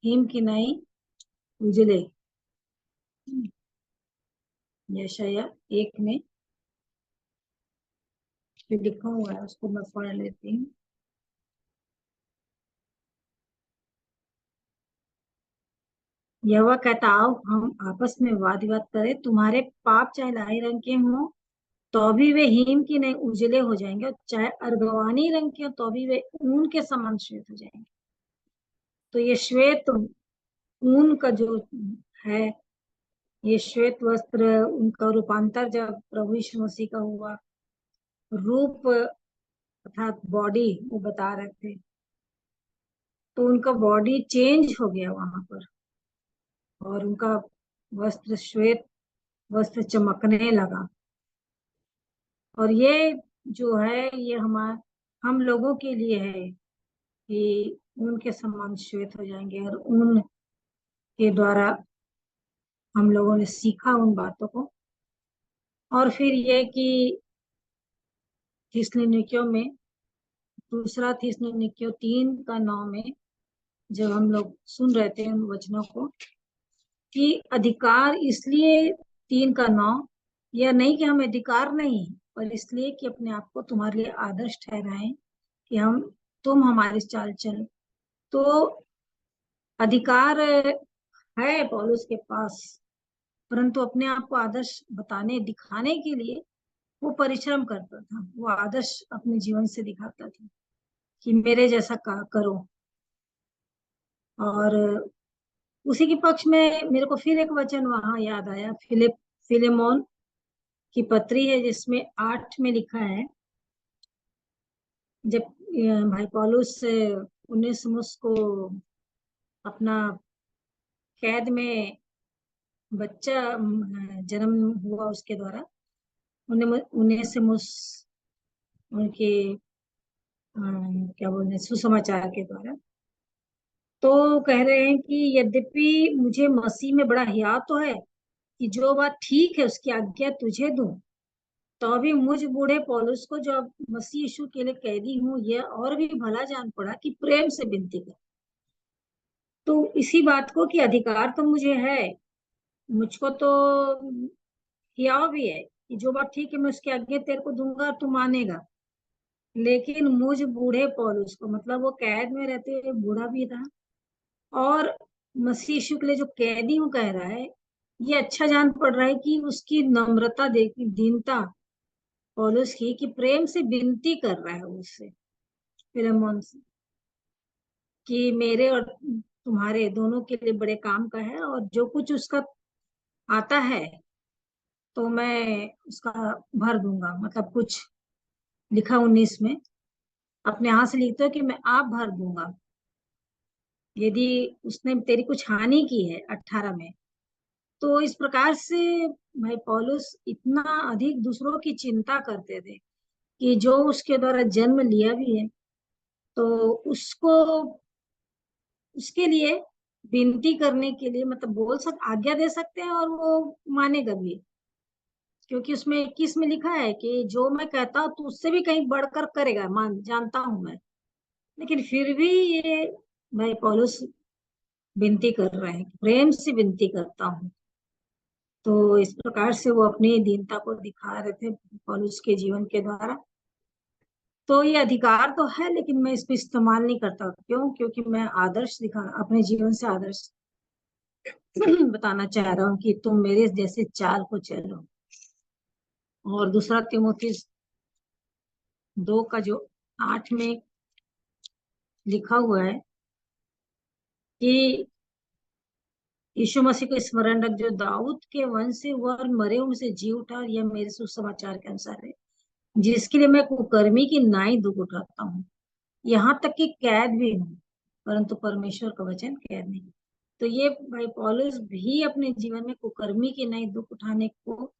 S1: हिम की नहीं उजले। यशायाह 1 में जो लिखा हुआ है उसको मैं पढ़ लेती हूँ। यहोवा कहता, आओ हम आपस में वाद विवाद करें। तुम्हारे पाप चाहे लाही रंग के हों तो भी वे हिम की नहीं उजले हो जाएंगे, और चाहे अर्गवानी रंग के हो तो भी वे ऊन के समान श्वेत हो जाएंगे। तो ये श्वेत ऊन का जो है, ये श्वेत वस्त्र, उनका रूपांतर जब प्रभु यीशु मसीह का हुआ, रूप अर्थात बॉडी वो बता रहे थे, तो उनका बॉडी चेंज हो गया वहां पर और उनका वस्त्र श्वेत वस्त्र चमकने लगा। और ये जो है ये हम लोगों के लिए है कि उनके समान श्वेत हो जाएंगे। और उन के द्वारा हम लोगों ने सीखा उन बातों को। और फिर ये कि थिस्सलुनीकियों में, दूसरा थिस्सलुनीकियों 3:9 में जब हम लोग सुन रहे थे उन वचनों को कि अधिकार, इसलिए 3:9, यह नहीं कि हम अधिकार नहीं, पर इसलिए कि अपने आप को तुम्हारे लिए आदर्श ठहराएं कि तुम हमारे चाल चलो। तो अधिकार है पौलुस के पास, परंतु अपने आप को आदर्श बताने दिखाने के लिए वो परिश्रम करता था। वो आदर्श अपने जीवन से दिखाता था कि मेरे जैसा करो। और उसी के पक्ष में मेरे को फिर एक वचन वहां याद आया, फिलेमोन की पत्री है जिसमें 8 में लिखा है, जब भाई पौलुस उनेसिमुस को अपना कैद में बच्चा जन्म हुआ उसके द्वारा, उनेसिमुस उनके क्या बोलते सुसमाचार के द्वारा, तो कह रहे हैं कि यद्यपि मुझे मसीह में बड़ा हियाव तो है कि जो बात ठीक है उसकी आज्ञा तुझे दूं, तो अभी मुझ बूढ़े पौलुस को जो अब मसीह यीशु के लिए कैदी हूँ, यह और भी भला जान पड़ा कि प्रेम से विनती कर। तो इसी बात को कि अधिकार तो मुझे है, मुझको तो हियाव भी है कि जो बात ठीक है मैं उसकी आज्ञा तेरे को दूंगा और तू मानेगा। लेकिन मुझ बूढ़े पौलुस को, मतलब वो कैद में रहते हुए बूढ़ा भी था और मसीह यीशु के लिए जो कैदी हूँ कह रहा है, ये अच्छा जान पड़ रहा है कि उसकी नम्रता देखी, दीनता पौलुस की, कि प्रेम से विनती कर रहा है उससे, फिलेमोन से, कि मेरे और तुम्हारे दोनों के लिए बड़े काम का है और जो कुछ उसका आता है तो मैं उसका भर दूंगा। मतलब कुछ लिखा 19 में, अपने हाथ से लिखते हो कि मैं आप भर दूंगा यदि उसने तेरी कुछ हानि की है 18 में। तो इस प्रकार से भाई पौलुस इतना अधिक दूसरों की चिंता करते थे कि जो उसके द्वारा जन्म लिया भी है तो उसको, उसके लिए विनती करने के लिए, मतलब आज्ञा दे सकते हैं और वो मानेगा भी, क्योंकि उसमें 21 में लिखा है कि जो मैं कहता हूँ तो उससे भी कहीं बढ़कर करेगा, मान जानता हूं मैं। लेकिन फिर भी ये भाई पौलुस विनती कर रहे हैं, प्रेम से विनती करता हूँ। तो इस प्रकार से वो अपनी दीनता को दिखा रहे थे पौलुस के जीवन के द्वारा। तो ये अधिकार तो है लेकिन मैं इसको इस्तेमाल नहीं करता। क्यों? क्योंकि मैं आदर्श अपने जीवन से आदर्श बताना चाह रहा हूँ कि तुम मेरे जैसे चाल को चलो। और दूसरा तीमुथी 2 का जो 8 में लिखा हुआ है कि यीशु मसीह को स्मरण रख, जो दाऊद के वंश से हुआ और मरे उनसे जी उठा, और यह मेरे सुसमाचार के अनुसार है, जिसके लिए मैं कुकर्मी की नाई दुख उठाता हूँ, यहाँ तक कि कैद भी हूँ, परंतु परमेश्वर का वचन कैद नहीं। तो ये भाई पौलुस भी अपने जीवन में कुकर्मी की नाई दुख उठाने को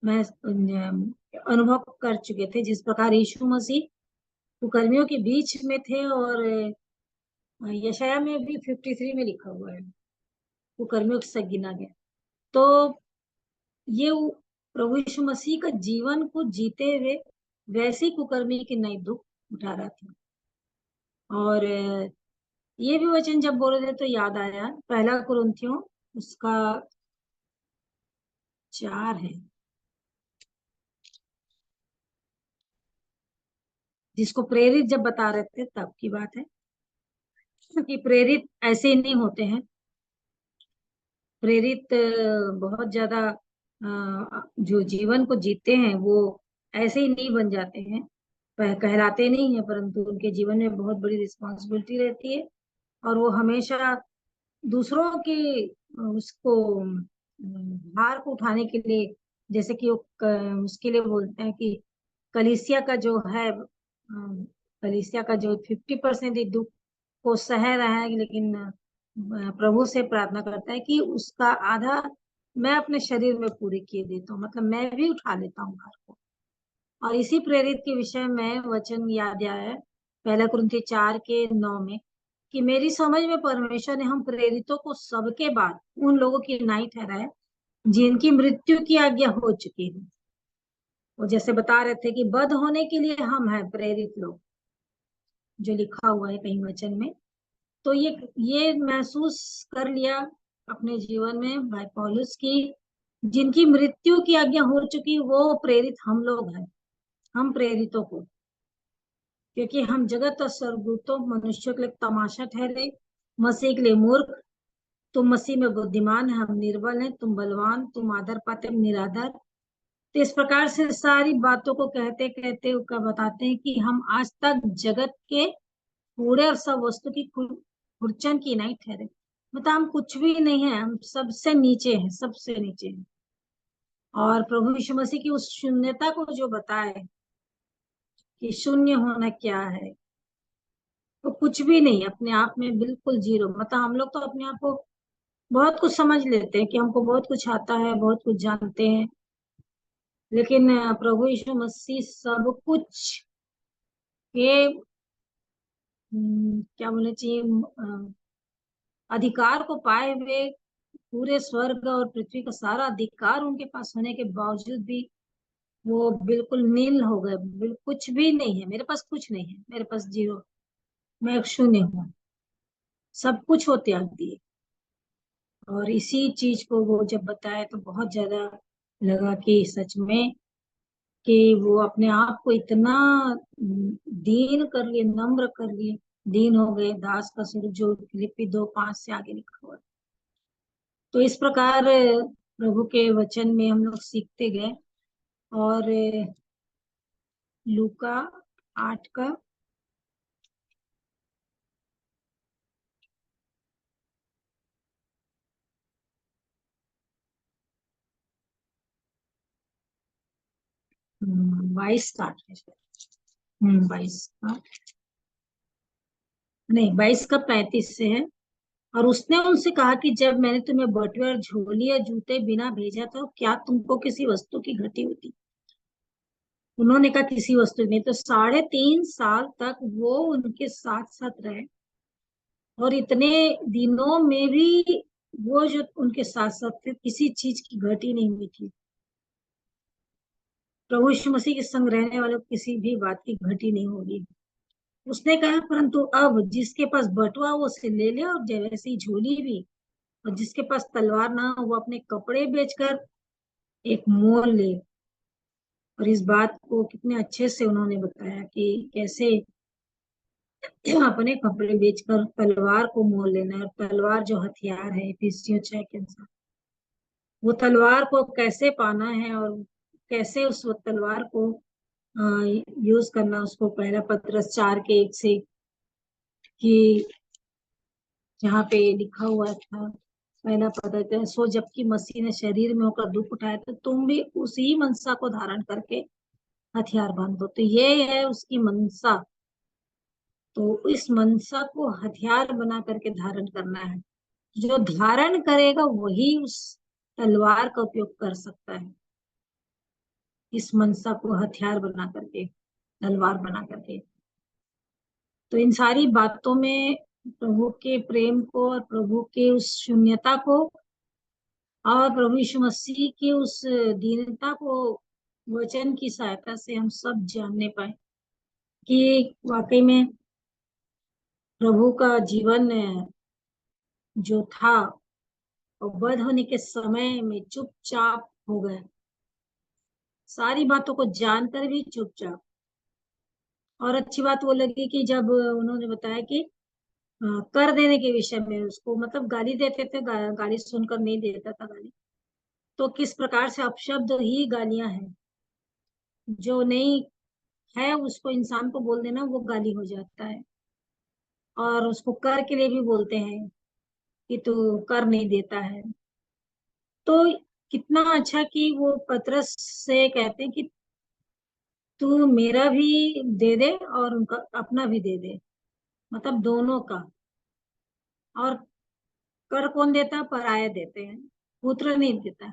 S1: मैं अनुभव कर चुके थे, जिस प्रकार यीशु मसीह कुकर्मियों के बीच में थे। और यशाया में भी 53 में लिखा हुआ है, कुकर्मियों के संग गिना गया। तो ये प्रभु यीशु मसीह का जीवन को जीते हुए वैसे ही कुकर्मी की नई दुख उठा रहा था। और ये भी वचन जब बोल रहे तो याद आया, पहला कुरिन्थियों उसका 4 है, जिसको प्रेरित जब बता रहे थे तब की बात है, कि प्रेरित ऐसे नहीं होते हैं। प्रेरित बहुत ज्यादा जो जीवन को जीते हैं वो ऐसे ही नहीं बन जाते हैं, कहलाते नहीं है, परंतु उनके जीवन में बहुत बड़ी रिस्पॉन्सिबिलिटी रहती है। और वो हमेशा दूसरों की उसको भार को उठाने के लिए, जैसे कि वो उसके लिए बोलते हैं कि कलीसिया का जो है, कलीसिया का जो 50% दुख को सह रहा है, लेकिन प्रभु से प्रार्थना करता है कि उसका आधा मैं अपने शरीर में पूरी किए देता हूँ, मतलब मैं भी उठा लेता हूँ भार को। और इसी प्रेरित के विषय में वचन याद आया है, पहला कुरिन्थी 4:9 में, कि मेरी समझ में परमेश्वर ने हम प्रेरितों को सबके बाद उन लोगों की नाई ठहराया जिनकी मृत्यु की आज्ञा हो चुकी है। वो जैसे बता रहे थे कि बद होने के लिए हम हैं प्रेरित लोग, जो लिखा हुआ है कहीं वचन में। तो ये महसूस कर लिया अपने जीवन में भाई पौलुस की, जिनकी मृत्यु की आज्ञा हो चुकी वो प्रेरित हम लोग हैं, हम प्रेरितों को, क्योंकि हम जगत और स्वर्गदूतों मनुष्यों के लिए तमाशा ठहरे, मसीह के लिए मूर्ख। तुम मसीह में बुद्धिमान है, हम निर्बल हैं, तुम बलवान, तुम आदर पाते, हम निरादर। तो इस प्रकार से सारी बातों को कहते कहते बताते हैं कि हम आज तक जगत के कूड़े और सब वस्तु की खुरचन की नहीं ठहरे, मतलब हम कुछ भी नहीं है, हम सबसे नीचे हैं, सबसे नीचे हैं। और प्रभु यीशु मसीह की उस शून्यता को जो बताए कि शून्य होना क्या है, तो कुछ भी नहीं, अपने आप में बिल्कुल जीरो। मतलब हम लोग तो अपने आप को बहुत कुछ समझ लेते हैं कि हमको बहुत कुछ आता है, बहुत कुछ जानते हैं, लेकिन प्रभु यीशु मसीह सब कुछ के क्या बोलना चाहिए, अधिकार को पाए हुए, पूरे स्वर्ग और पृथ्वी का सारा अधिकार उनके पास होने के बावजूद भी वो बिल्कुल नील हो गए, बिल्कुल कुछ भी नहीं है, मेरे पास कुछ नहीं है, मेरे पास जीरो, मैं एक शून्य हूँ, सब कुछ वो त्याग दिए। और इसी चीज को वो जब बताया तो बहुत ज्यादा लगा कि सच में कि वो अपने आप को इतना दीन कर लिए, नम्र कर लिए, दीन हो गए, दास का स्वरूप, जो फिलिप्पी 2:5 से आगे लिखा हुआ है। तो इस प्रकार प्रभु के वचन में हम लोग सीखते गए। और लूका 8 का 22 का 22 का नहीं, 22 का 35 से है। और उसने उनसे कहा कि जब मैंने तुम्हें बटुए और झोली या जूते बिना भेजा तो क्या तुमको किसी वस्तु की घटी होती? उन्होंने कहा किसी वस्तु की नहीं। तो 3.5 साल तक वो उनके साथ साथ रहे, और इतने दिनों में भी वो जो उनके साथ साथ थे किसी चीज की घटी नहीं हुई थी। प्रभु यीशु मसीह के संग रहने वालों को किसी भी बात की घटी नहीं होगी। उसने कहा परंतु अब जिसके पास बटुआ वो उसे ले ले, और वैसी झोली भी। और जिसके पास तलवार ना हो वो अपने कपड़े बेचकर एक मोल ले। और इस बात को कितने अच्छे से उन्होंने बताया कि कैसे अपने कपड़े बेचकर तलवार को मोल लेना है। और तलवार जो हथियार है इफिसियों 6 के अनुसार, वो तलवार को कैसे पाना है और कैसे उस तलवार को यूज करना, उसको पहला पत्रस 4:1 से, कि जहाँ पे लिखा हुआ था पहला पद है, सो जबकि मसीह ने शरीर में होकर दुख उठाया तो तुम भी उसी मनसा को धारण करके हथियार बांधो। तो ये है उसकी मनसा। तो इस मनसा को हथियार बना करके धारण करना है। जो धारण करेगा वही उस तलवार का उपयोग कर सकता है, इस मनसा को हथियार बना करके, तलवार बना करके। तो इन सारी बातों में प्रभु के प्रेम को और प्रभु के उस शून्यता को और प्रभु यीशु मसीह की उस दीनता को वचन की सहायता से हम सब जानने पाए कि वाकई में प्रभु का जीवन जो था वो वध होने के समय में चुपचाप हो गया, सारी बातों को जानकर भी चुपचाप। और अच्छी बात वो लगी कि जब उन्होंने बताया कि कर देने के विषय में उसको, मतलब गाली देते थे, गाली सुनकर नहीं देता था गाली। तो किस प्रकार से अपशब्द ही गालियां हैं, जो नहीं है उसको इंसान को बोल देना वो गाली हो जाता है। और उसको कर के लिए भी बोलते हैं कि तू कर नहीं देता है। तो कितना अच्छा कि वो पतरस से कहते हैं कि तू मेरा भी दे दे और उनका अपना भी दे दे, मतलब दोनों का। और कर कौन देता? पराया देते हैं, पुत्र नहीं देता।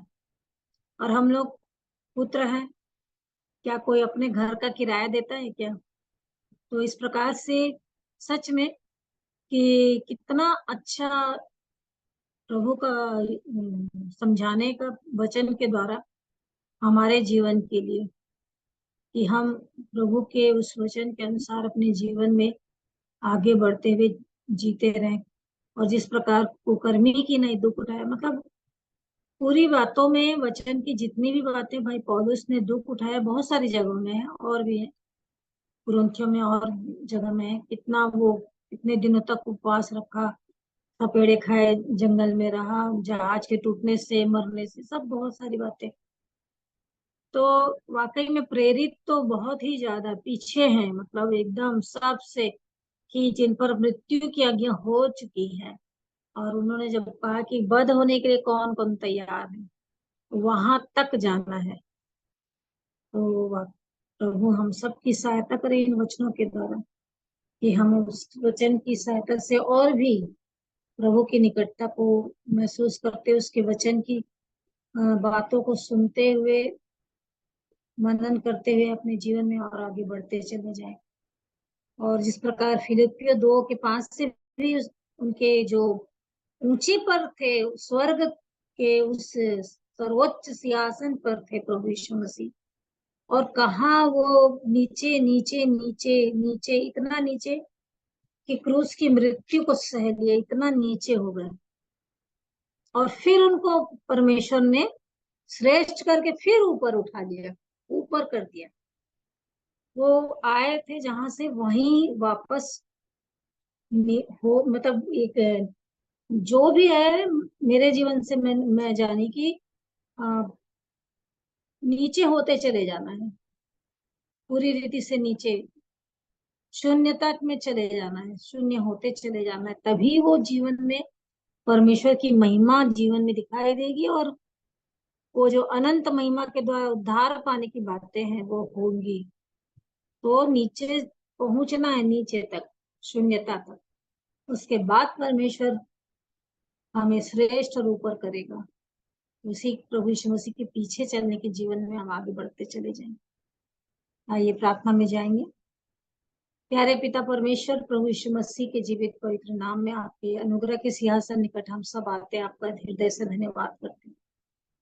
S1: और हम लोग पुत्र हैं, क्या कोई अपने घर का किराया देता है क्या? तो इस प्रकार से सच में कि कितना अच्छा प्रभु का समझाने का वचन के द्वारा हमारे जीवन के लिए, कि हम प्रभु के उस वचन के अनुसार अपने जीवन में आगे बढ़ते हुए जीते रहें। और जिस प्रकार कुकर्मी की नहीं दुख उठाया, मतलब पूरी बातों में वचन की जितनी भी बातें भाई पौलुस ने दुख उठाया, बहुत सारी जगहों में है और भी है, कुरिन्थियों में और जगह में है। कितना वो कितने दिनों तक उपवास रखा, सपेड़े खाए, जंगल में रहा, जहाज के टूटने से, मरने से, सब बहुत सारी बातें। तो वाकई में प्रेरित तो बहुत ही ज्यादा पीछे हैं, मतलब एकदम सबसे, कि जिन पर मृत्यु की आज्ञा हो चुकी है। और उन्होंने जब कहा कि वध होने के लिए कौन कौन तैयार है, वहां तक जाना है। तो प्रभु हम सब की सहायता करें इन वचनों के द्वारा, कि हम उस वचन की सहायता से और भी प्रभु की निकटता को महसूस करते, उसके वचन की बातों को सुनते हुए, मनन करते हुए अपने जीवन में और आगे बढ़ते चले जाएं। और जिस प्रकार फिलिपियो 2:5 से भी उनके जो ऊंचे पर थे, स्वर्ग के उस सर्वोच्च सिंहासन पर थे प्रभु यीशु मसीह, और कहा वो नीचे नीचे नीचे नीचे, इतना नीचे कि क्रूस की मृत्यु को सह लिया, इतना नीचे हो गए। और फिर उनको परमेश्वर ने श्रेष्ठ करके फिर ऊपर उठा लिया, ऊपर कर दिया। वो आए थे जहां से वहीं वापस हो, मतलब एक जो भी है मेरे जीवन से मैं जानी कि नीचे होते चले जाना है, पूरी रीति से नीचे शून्य तक में चले जाना है, शून्य होते चले जाना है। तभी वो जीवन में परमेश्वर की महिमा जीवन में दिखाई देगी, और वो जो अनंत महिमा के द्वारा उद्धार पाने की बातें हैं वो होंगी। तो नीचे पहुंचना है, नीचे तक, शून्यता तक। उसके बाद परमेश्वर हमें श्रेष्ठ और ऊपर करेगा। उसी प्रभु यीशु मसीह के पीछे चलने के जीवन में हम आगे बढ़ते चले जाएंगे। आइए प्रार्थना में जाएंगे। प्यारे पिता परमेश्वर, प्रभु यीशु मसीह के जीवित पवित्र नाम में आपके अनुग्रह के सिंहासन निकट हम सब आते हैं, आपका हृदय से धन्यवाद करते हैं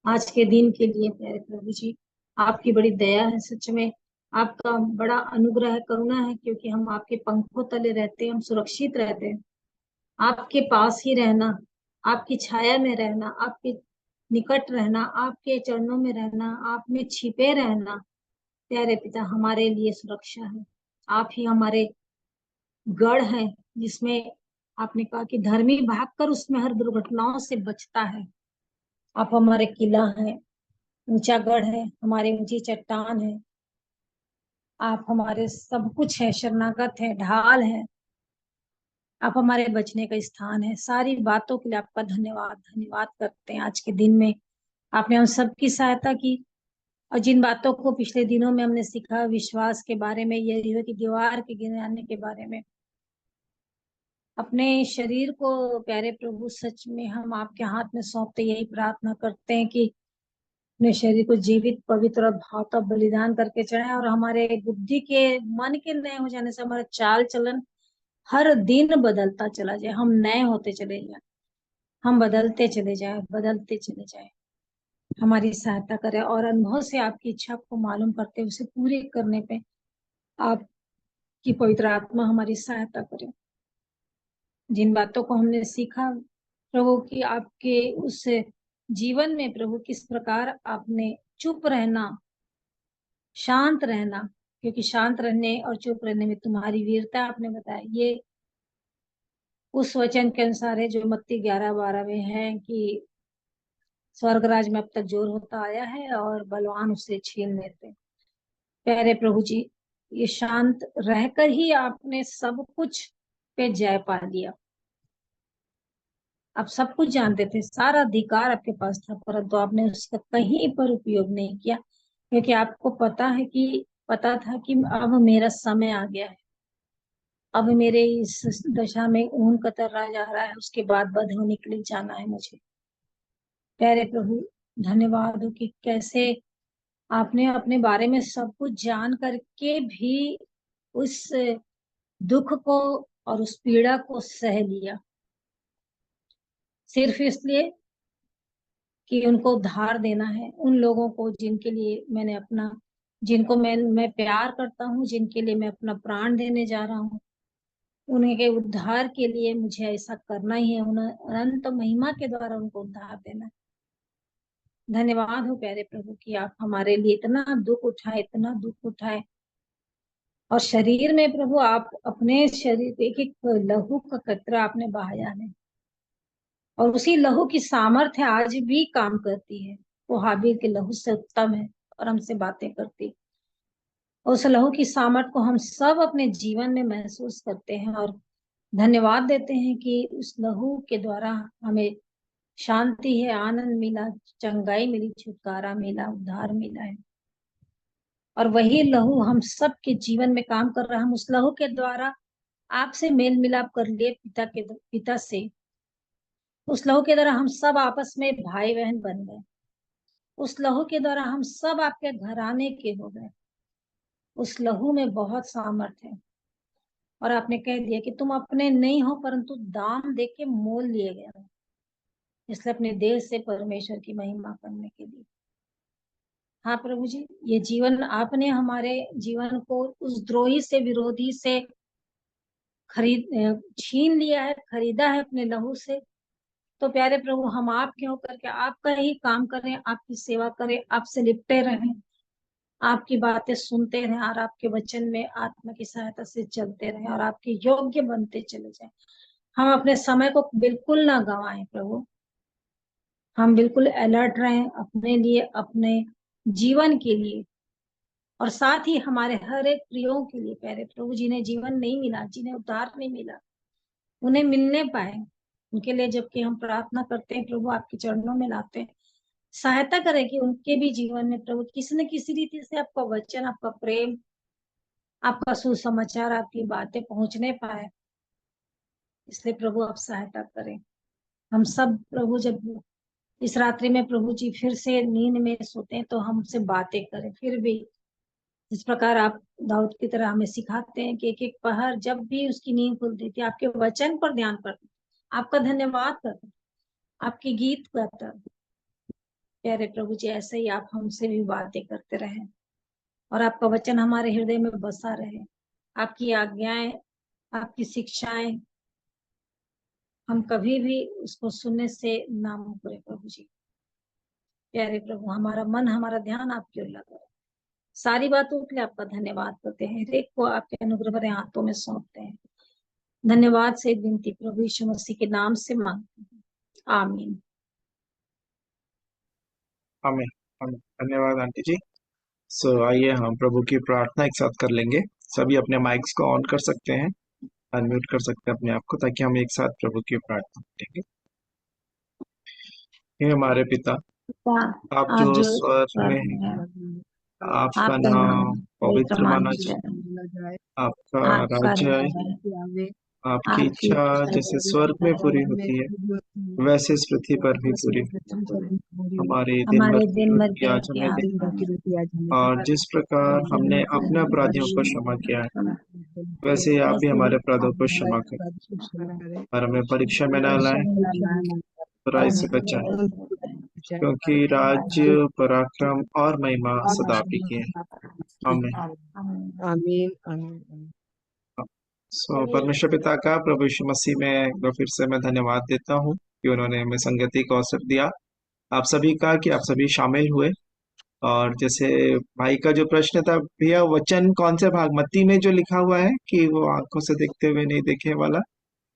S1: आज के दिन के लिए। प्यारे प्रभु जी, आपकी बड़ी दया है, सच में आपका बड़ा अनुग्रह है, करुणा है, क्योंकि हम आपके पंखों तले रहते हैं, हम सुरक्षित रहते हैं। आपके पास ही रहना, आपकी छाया में रहना, आपके निकट रहना, आपके चरणों में रहना, आप में छिपे रहना, प्यारे पिता हमारे लिए सुरक्षा है। आप ही हमारे गढ़ है, जिसमें आपने कहा कि धर्मी भागकर उसमें हर दुर्घटनाओं से बचता है। आप हमारे किला है, ऊंचा गढ़ है, हमारी ऊंची चट्टान है, आप हमारे सब कुछ है, शरणागत है, ढाल है। आप हमारे बचने का स्थान है। सारी बातों के लिए आपका धन्यवाद धन्यवाद करते हैं। आज के दिन में आपने हम सबकी सहायता की, और जिन बातों को पिछले दिनों में हमने सीखा, विश्वास के बारे में, यरीहो की दीवार के गिराने के बारे में, अपने शरीर को प्यारे प्रभु सच में हम आपके हाथ में सौंपते यही प्रार्थना करते हैं कि अपने शरीर को जीवित, पवित्र और भावता बलिदान करके चढ़ाएं, और हमारे बुद्धि के, मन के नए हो जाने से हमारा चाल चलन हर दिन बदलता चला जाए, हम नए होते चले जाए, हम बदलते चले जाए, बदलते चले जाए। हमारी सहायता करें, और अनुभव से आपकी इच्छा को मालूम करते उसे पूरे करने पे आपकी पवित्र आत्मा हमारी सहायता करे। जिन बातों को हमने सीखा प्रभु की आपके उस जीवन में, प्रभु किस प्रकार आपने चुप रहना, शांत रहना, क्योंकि शांत रहने और चुप रहने में तुम्हारी वीरता आपने बताया, ये उस वचन के अनुसार है जो मत्ती 11:12 में है कि स्वर्ग राज में अब तक जोर होता आया है और बलवान उसे छीन लेते। प्यारे प्रभु जी, ये शांत रहकर ही आपने सब कुछ पे जय पा लिया। आप सब कुछ जानते थे, सारा अधिकार आपके पास था, परंतु आपने उसका कहीं पर उपयोग नहीं किया, क्योंकि आपको पता था कि अब मेरा समय आ गया है, अब मेरे इस दशा में ऊन कतरा जा रहा है, उसके बाद बद होने के लिए जाना है मुझे। प्यारे प्रभु, धन्यवाद हो कि कैसे आपने अपने बारे में सब कुछ जान करके भी उस दुख को और उस पीड़ा को सह लिया, सिर्फ इसलिए कि उनको उद्धार देना है, उन लोगों को जिनके लिए मैंने अपना, जिनको मैं प्यार करता हूँ, जिनके लिए मैं अपना प्राण देने जा रहा हूँ, उनके उद्धार के लिए मुझे ऐसा करना ही है, उन्हें अनंत महिमा के द्वारा उनको उद्धार देना है। धन्यवाद हो प्यारे प्रभु कि आप हमारे लिए इतना दुख उठाए, इतना दुख उठाए, और शरीर में प्रभु आप अपने शरीर पे एक एक लहू का कतरा आपने बहाया है, और उसी लहू की सामर्थ्य आज भी काम करती है। वो हाबिल के लहू से उत्तम है और हमसे बातें करती। उस लहू की सामर्थ को हम सब अपने जीवन में महसूस करते हैं, और धन्यवाद देते हैं कि उस लहू के द्वारा हमें शांति है, आनंद मिला, चंगाई मिली, छुटकारा मिला, उद्धार मिला है। और वही लहू हम सब के जीवन में काम कर रहा है। हम उस लहू के द्वारा आपसे मेल मिलाप कर लिए पिता से। उस लहू के द्वारा हम सब आपस में भाई बहन बन गए। उस लहू के द्वारा हम सब आपके घराने के हो गए। उस लहू में बहुत सामर्थ है, और आपने कह दिया कि तुम अपने नहीं हो, परंतु दाम दे के मोल लिए गए हो, इसलिए अपने देह से परमेश्वर की महिमा करने के लिए। हाँ प्रभु जी, ये जीवन आपने हमारे जीवन को उस द्रोही से, विरोधी से छीन लिया है, खरीदा है अपने लहू से। तो प्यारे प्रभु, हम आपके होकर के आपका ही काम करें, आपकी सेवा करें, आपसे लिपटे रहें, आपकी बातें सुनते रहें, और आपके वचन में आत्मा की सहायता से चलते रहें, और आपके योग्य बनते चले जाएं। हम अपने समय को बिल्कुल ना गंवाएं प्रभु, हम बिल्कुल अलर्ट रहें अपने लिए, अपने जीवन के लिए, और साथ ही हमारे हर एक प्रियों के लिए प्यारे प्रभु, जिन्हें जीवन नहीं मिला, जिन्हें उद्धार नहीं मिला, उन्हें मिलने पाए, उनके लिए जबकि हम प्रार्थना करते हैं प्रभु, आपके चरणों में लाते हैं, सहायता करें कि उनके भी जीवन में प्रभु किसी न किसी रीति से आपका वचन, आपका प्रेम, आपका सुसमाचार, आपकी बातें पहुंचने पाए। इसलिए प्रभु आप सहायता करें। हम सब प्रभु जब इस रात्रि में प्रभु जी फिर से नींद में सोते हैं, तो हमसे बातें करें, फिर भी जिस प्रकार आप दाऊद की तरह हमें सिखाते हैं कि एक एक पहर जब भी उसकी नींद खुलती थी, आपके वचन पर ध्यान करते, आपका धन्यवाद करते, आपके गीत गाता। प्यारे प्रभु जी, ऐसे ही आप हमसे भी बातें करते रहें, और आपका वचन हमारे हृदय में बसा रहे, आपकी आज्ञाएं, आपकी शिक्षाएं हम कभी भी उसको सुनने से ना मुकरे प्रभु जी। प्यारे प्रभु, हमारा मन, हमारा ध्यान आपकी ओर लगा रहे। सारी बातों के लिए आपका धन्यवाद करते हैं, हर एक को आपके अनुग्रह भरे हाथों में सौंपते हैं। धन्यवाद से विनती प्रभु यीशु मसीह के नाम से मांगते हैं, आमीन।
S2: हमें हमें धन्यवाद आंटी जी। आइए हम प्रभु की प्रार्थना एक साथ कर लेंगे। सभी अपने माइक्स को ऑन कर सकते हैं। अनम्यूट कर सकते हैं अपने आप को, ताकि हम एक साथ प्रभु की प्रार्थना करेंगे। हे हमारे पिता, आप
S1: आप
S2: जो
S1: जो
S2: स्वर्ग में
S1: स्वर्ग
S2: हैं,
S1: में है,
S2: आपका
S1: आपका नाम
S2: नाम
S1: पवित्र
S2: पवित्र माना
S1: माना
S2: जाए,
S1: जाए,
S2: आपका
S1: आपका
S2: राज्य आए,
S1: राज्य,
S2: आपकी
S1: आपकी
S2: इच्छा
S1: इच्छा
S2: जैसे स्वर्ग में पूरी होती है वैसे इस पृथ्वी पर भी पूरी हो। हमारे दिन भर
S1: हमारे
S2: की
S1: दिन भर
S2: रोटी
S1: की
S2: आज
S1: रोटी
S2: हमें
S1: आज
S2: दे,
S1: हमें
S2: और जिस प्रकार हमने अपने अपराधियों को क्षमा किया है, वैसे ही आप भी हमारे अपराधों को क्षमा करें, और हमें परीक्षा में न लाए, बुराई से बचाएं, क्योंकि राज्य, पराक्रम और महिमा सदा आप ही की है। आमीन।
S3: आमीन आमीन।
S2: परमेश्वर पिता का प्रभु यीशु मसीह में एक बार फिर से मैं धन्यवाद देता हूँ कि उन्होंने हमें संगति का अवसर दिया, आप सभी का, कि आप सभी शामिल हुए। और जैसे भाई का जो प्रश्न था, भैया वचन कौन से भाग, मत्ती में जो लिखा हुआ है कि वो आंखों से देखते हुए नहीं देखे वाला,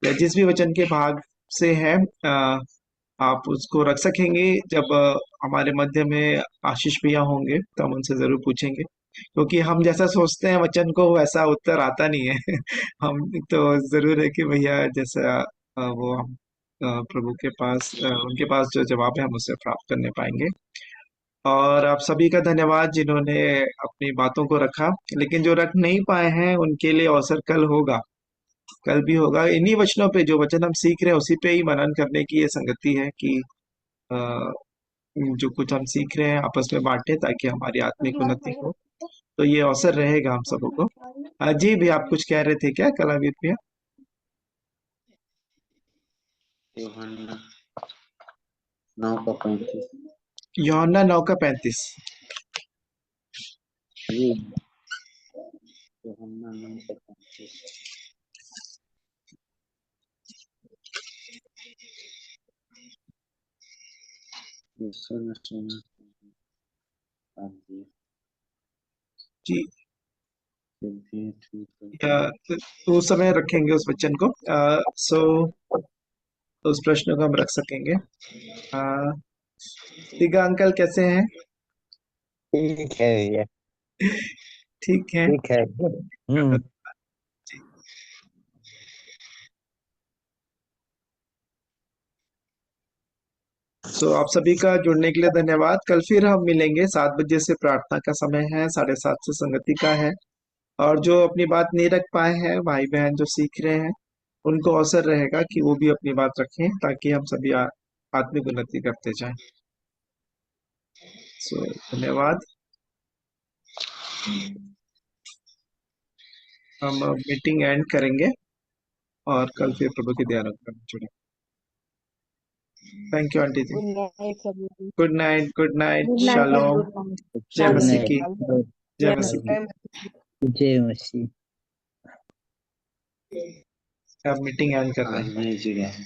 S2: या जिस भी वचन के भाग से है, आप उसको रख सकेंगे। जब हमारे मध्य में आशीष भैया होंगे तो हम उनसे जरूर पूछेंगे, क्योंकि हम जैसा सोचते हैं वचन को वैसा उत्तर आता नहीं है। हम तो जरूर है कि भैया जैसा वो हम प्रभु के पास, उनके पास जो जवाब है हम उससे प्राप्त करने पाएंगे। और आप सभी का धन्यवाद जिन्होंने अपनी बातों को रखा, लेकिन जो रख नहीं पाए हैं उनके लिए अवसर कल होगा, कल भी होगा। इन्हीं वचनों पे, जो वचन हम सीख रहे हैं उसी पे ही मनन करने की ये संगति है कि अ, जो कुछ हम सीख रहे हैं आपस में बांटे, ताकि हमारी आत्मिक उन्नति हो। तो ये अवसर रहेगा हम सबों को। जी भी आप कुछ कह रहे थे क्या कलावीर भैया?
S5: यूहन्ना 9:35।
S2: यूहन्ना 9:35।
S5: जी, यूहन्ना 9:35। यीशु ने सुना, हाँ जी,
S2: जी,
S5: फिर भी ठीक है।
S2: तो उस समय रखेंगे उस वचन को। तो उस प्रश्न को हम रख सकेंगे। तिगा अंकल कैसे हैं?
S8: ठीक है भैया,
S2: ठीक है।
S8: ठीक है।
S2: सो आप सभी का जुड़ने के लिए धन्यवाद। कल फिर हम मिलेंगे 7 बजे से, प्रार्थना का समय है, 7:30 से संगति का है। और जो अपनी बात नहीं रख पाए हैं, भाई बहन जो सीख रहे हैं, उनको अवसर रहेगा कि वो भी अपनी बात रखें, ताकि हम सभी आत्मिक उन्नति करते जाएं। सो धन्यवाद। हम मीटिंग एंड करेंगे और कल फिर प्रभु की दया में जुड़ेंगे। Thank you aunty ji.
S3: Good night सभी।
S2: Good night, good night,
S1: good night,
S2: शालोम, जय
S8: गुड
S2: मसीह
S8: नाइट,
S2: की, जय मसीह की।
S8: जय मसीह।
S2: अब मीटिंग एंड कर रहे हैं।
S5: आज नहीं जुड़ा है।